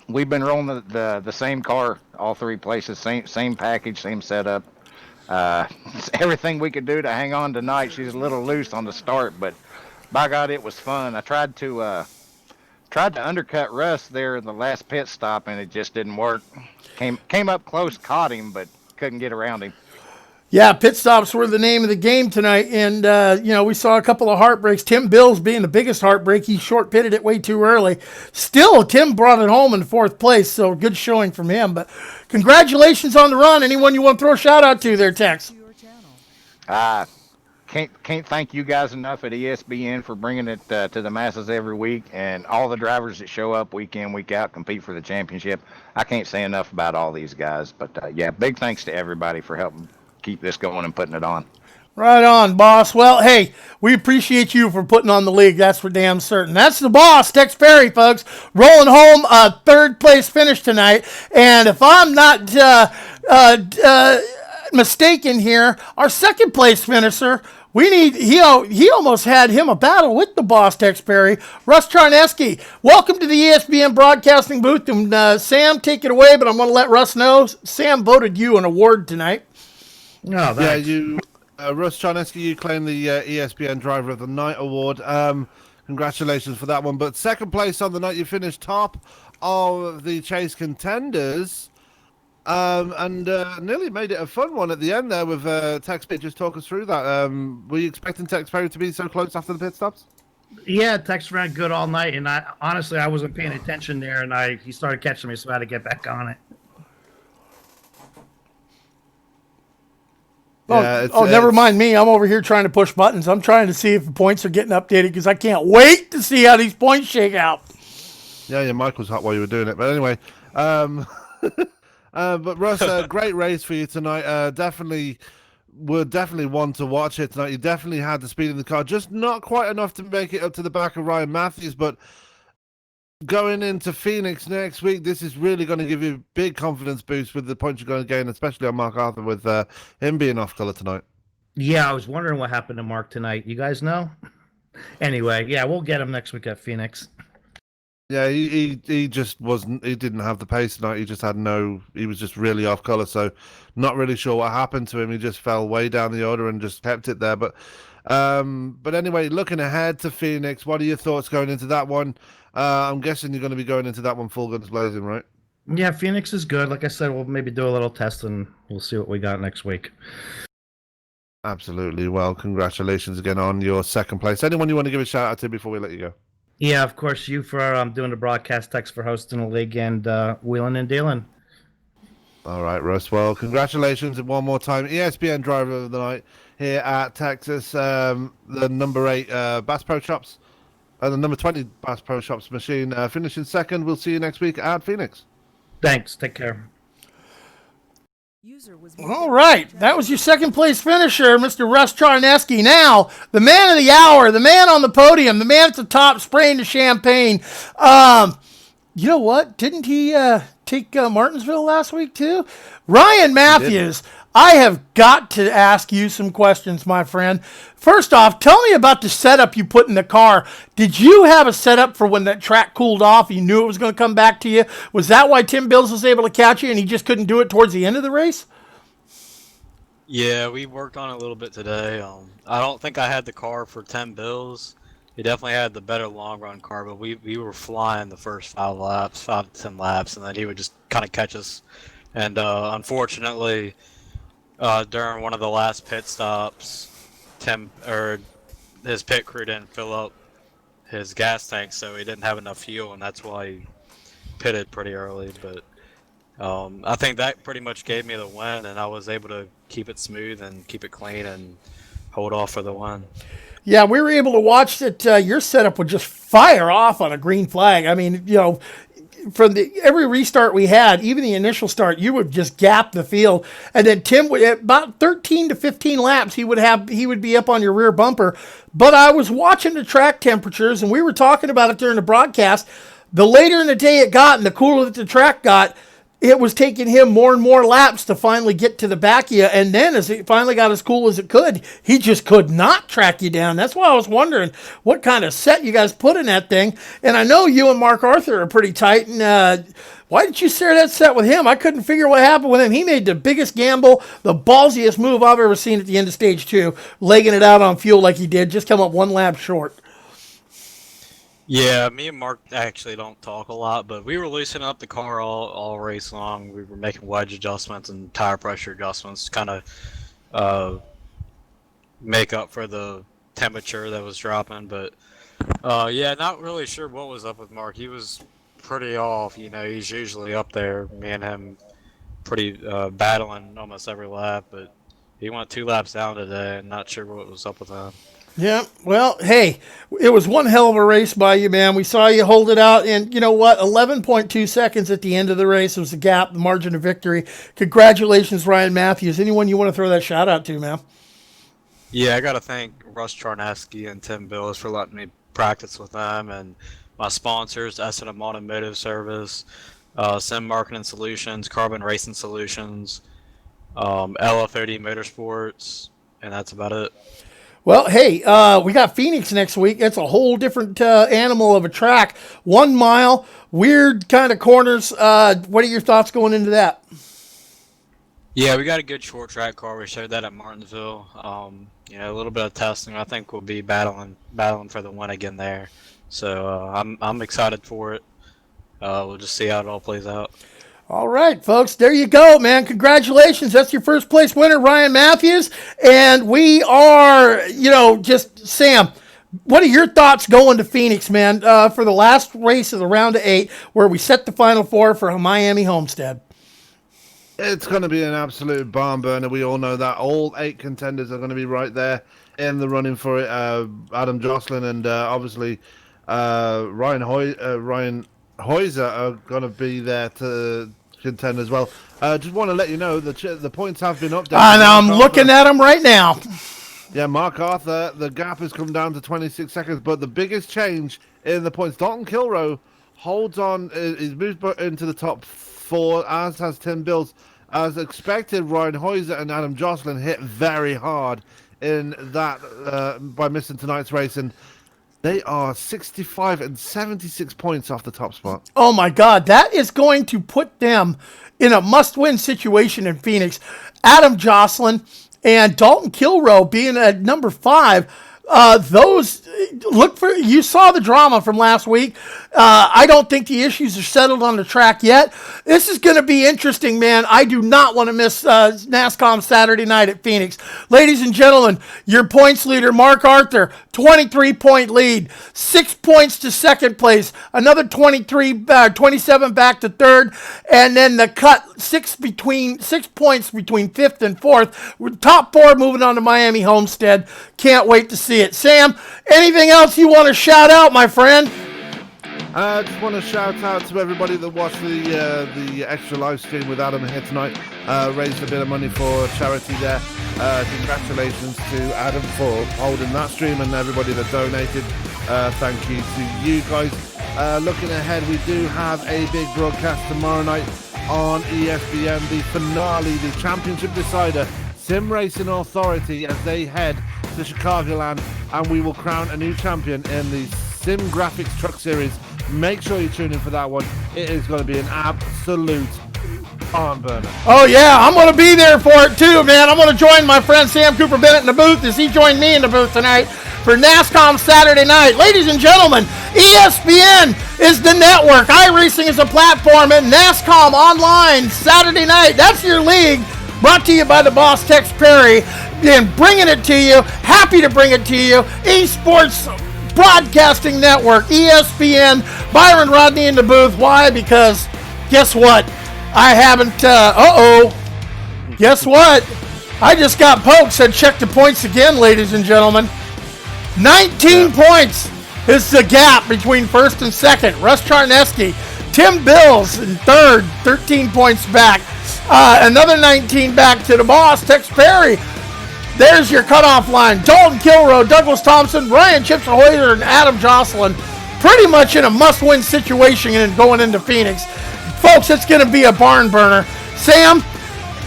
we've been rolling the same car, all 3 places, same package, same setup. Everything we could do to hang on tonight. She's a little loose on the start, but by God, it was fun. I tried to undercut Russ there in the last pit stop, and it just didn't work. Came up close, caught him, but couldn't get around him. Yeah, pit stops were the name of the game tonight, and we saw a couple of heartbreaks. Tim Bills being the biggest heartbreak. He short pitted it way too early. Still, Tim brought it home in 4th place, so good showing from him. But congratulations on the run. Anyone you want to throw a shout out to there, Tex? Can't thank you guys enough at ESPN for bringing it to the masses every week, and all the drivers that show up week in, week out, compete for the championship. I can't say enough about all these guys, but yeah, big thanks to everybody for helping keep this going and putting it on. Right on, boss. Well, hey, we appreciate you for putting on the league. That's for damn certain. That's the boss, Tex Perry, folks, rolling home a 3rd place finish tonight. And if I'm not mistaken here, our 2nd place finisher, he almost had him a battle with the boss, Tex Perry. Russ Charneski, welcome to the ESPN broadcasting booth. And Sam, take it away, but I'm going to let Russ know. Sam voted you an award tonight. Oh, yeah, Russ Charneski, you claimed the ESPN Driver of the Night award. Congratulations for that one. But 2nd place on the night, you finished top of the Chase contenders. And nearly made it a fun one at the end there with Tex Perry. Just talk us through that. Were you expecting Tex Perry to be so close after the pit stops? Yeah, Tex ran good all night, and I wasn't paying attention there, and he started catching me, so I had to get back on it. Never mind me. I'm over here trying to push buttons. I'm trying to see if the points are getting updated because I can't wait to see how these points shake out. Yeah, your mic was hot while you were doing it. But anyway, but Russ, great race for you tonight. Definitely one to watch it tonight. You definitely had the speed in the car, just not quite enough to make it up to the back of Ryan Matthews. But going into Phoenix next week, this is really going to give you a big confidence boost with the points you're going to gain, especially on Mark Arthur with him being off color tonight. Yeah, I was wondering what happened to Mark tonight. You guys know? Anyway, yeah, we'll get him next week at Phoenix. Yeah, he just wasn't. He didn't have the pace tonight. He just had no. He was just really off color. So, not really sure what happened to him. He just fell way down the order and just kept it there. But anyway, looking ahead to Phoenix, what are your thoughts going into that one? I'm guessing you're going to be going into that one full guns blazing, right? Yeah, Phoenix is good. Like I said, we'll maybe do a little test and we'll see what we got next week. Absolutely. Well, congratulations again on your second place. Anyone you want to give a shout out to before we let you go? Yeah, of course, you for doing the broadcast, Tex for hosting the league, and wheeling and dealing. All right, Russ. Well, congratulations and one more time. ESPN Driver of the Night here at Texas. The number 8 Bass Pro Shops, the number 20 Bass Pro Shops machine finishing second. We'll see you next week at Phoenix. Thanks. Take care. All right, that was your second place finisher, Mr. Russ Charneski. Now, the man of the hour, the man on the podium, the man at the top spraying the champagne. You know what? Didn't he take Martinsville last week too? Ryan Matthews, I have got to ask you some questions, my friend. First off, tell me about the setup you put in the car. Did you have a setup for when that track cooled off? You knew it was going to come back to you. Was that why Tim Bills was able to catch you and he just couldn't do it towards the end of the race? Yeah, we worked on it a little bit today. I don't think I had the car for 10 Bills. He definitely had the better long run car, but we were flying the first 5 to 10 laps, and then he would just kind of catch us. And unfortunately, during one of the last pit stops, his pit crew didn't fill up his gas tank, so he didn't have enough fuel, and that's why he pitted pretty early. But I think that pretty much gave me the win, and I was able to keep it smooth and keep it clean and hold off for the win. Yeah, we were able to watch that. Your setup would just fire off on a green flag. I mean, you know, from every restart we had, even the initial start, you would just gap the field, and then Tim would at about 13 to 15 laps, he would be up on your rear bumper. But I was watching the track temperatures, and we were talking about it during the broadcast. The later in the day it got, and the cooler that the track got, it was taking him more and more laps to finally get to the back of you. And then as it finally got as cool as it could, he just could not track you down. That's why I was wondering what kind of set you guys put in that thing. And I know you and Mark Arthur are pretty tight. And why did you share that set with him? I couldn't figure what happened with him. He made the biggest gamble, the ballsiest move I've ever seen at the end of stage 2, legging it out on fuel like he did, just come up one lap short. Yeah, me and Mark actually don't talk a lot, but we were loosening up the car all race long. We were making wedge adjustments and tire pressure adjustments to kind of make up for the temperature that was dropping. But yeah, not really sure what was up with Mark. He was pretty off. You know, he's usually up there. Me and him pretty battling almost every lap, but he went 2 laps down today. I'm not sure what was up with him. Yeah, well, hey, it was one hell of a race by you, man. We saw you hold it out, and you know what? 11.2 seconds at the end of the race was the gap, the margin of victory. Congratulations, Ryan Matthews. Anyone you want to throw that shout out to, man? Yeah, I got to thank Russ Charneski and Tim Bills for letting me practice with them, and my sponsors, S&M Automotive Service, Sim Marketing Solutions, Carbon Racing Solutions, LFOD Motorsports, and that's about it. Well, hey, we got Phoenix next week. It's a whole different animal of a track. 1 mile, weird kind of corners. What are your thoughts going into that? Yeah, we got a good short track car. We showed that at Martinsville. You know, a little bit of testing. I think we'll be battling for the win again there. So I'm excited for it. We'll just see how it all plays out. All right, folks, there you go, man. Congratulations. That's your first place winner, Ryan Matthews. And we are, you know, just, Sam, what are your thoughts going to Phoenix, man, for the last race of the round of 8 where we set the Final 4 for Miami Homestead? It's going to be an absolute barn burner. We all know that. All 8 contenders are going to be right there in the running for it. Adam Jocelyn and obviously Ryan Heuser are going to be there to contend as well. Just want to let you know that the points have been updated. And I'm looking at them right now. Yeah, Mark Arthur, the gap has come down to 26 seconds, but the biggest change in the points, Dalton Kilroe holds on, he's moved into the top 4, as has Tim Bills. As expected, Ryan Heuser and Adam Jocelyn hit very hard in that by missing tonight's race, and They are 65 and 76 points off the top spot. Oh my God, that is going to put them in a must-win situation in Phoenix. Adam Jocelyn and Dalton Kilroe being at number 5. You saw the drama from last week. I don't think the issues are settled on the track yet. This is going to be interesting, man. I do not want to miss NASCOM Saturday night at Phoenix. Ladies and gentlemen, your points leader, Mark Arthur, 23-point lead, 6 points to second place, another 27 back to third, and then the cut 6 points between fifth and fourth. Top 4 moving on to Miami Homestead. Can't wait to see it. Sam, anything else you want to shout out, my friend? I just want to shout out to everybody that watched the extra live stream with Adam here tonight. Raised a bit of money for charity there. Congratulations to Adam for holding that stream and everybody that donated. Thank you to you guys. Looking ahead, we do have a big broadcast tomorrow night on ESPN. The finale, the championship decider, Sim Racing Authority, as they head to Chicagoland, and we will crown a new champion in the Sim Graphics Truck Series. Make sure you tune in for that one. It is going to be an absolute barn burner. Oh yeah, I'm going to be there for it too, man. I'm going to join my friend Sam Cooper Bennett in the booth as he joined me in the booth tonight for NASCOM Saturday night. Ladies and gentlemen, ESPN is the network. iRacing is a platform, and NASCOMOnline Saturday night. That's your league. Brought to you by the boss, Tex Perry, and bringing it to you. Happy to bring it to you. Esports Broadcasting Network, ESPN. Byron Rodney in the booth. Why? Because guess what? I haven't. Guess what? I just got poked. Said check the points again, ladies and gentlemen. 19 points is the gap between first and second. Russ Charneski, Tim Bills in third, 13 points back. Another 19 back to the boss, Tex Perry. There's your cutoff line. Dalton Kilroe, Douglas Thompson, Ryan Chipster-Hoyer, and Adam Jocelyn. Pretty much in a must-win situation and going into Phoenix. Folks, it's going to be a barn burner. Sam,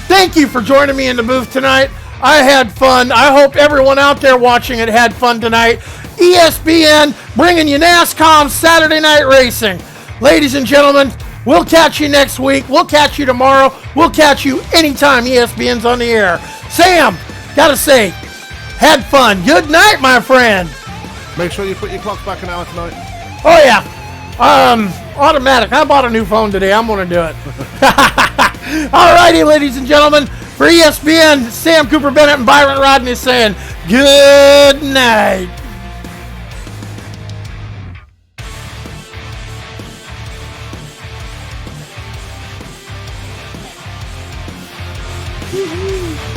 thank you for joining me in the booth tonight. I had fun. I hope everyone out there watching it had fun tonight. ESPN bringing you NASCOM Saturday Night Racing. Ladies and gentlemen, we'll catch you next week. We'll catch you tomorrow. We'll catch you anytime ESPN's on the air. Sam, gotta say, had fun. Good night, my friend. Make sure you put your clocks back an hour tonight. Oh, yeah. Automatic. I bought a new phone today. I'm going to do it. All righty, ladies and gentlemen. For ESPN, Sam Cooper Bennett and Byron Rodney saying good night. Woo-hoo.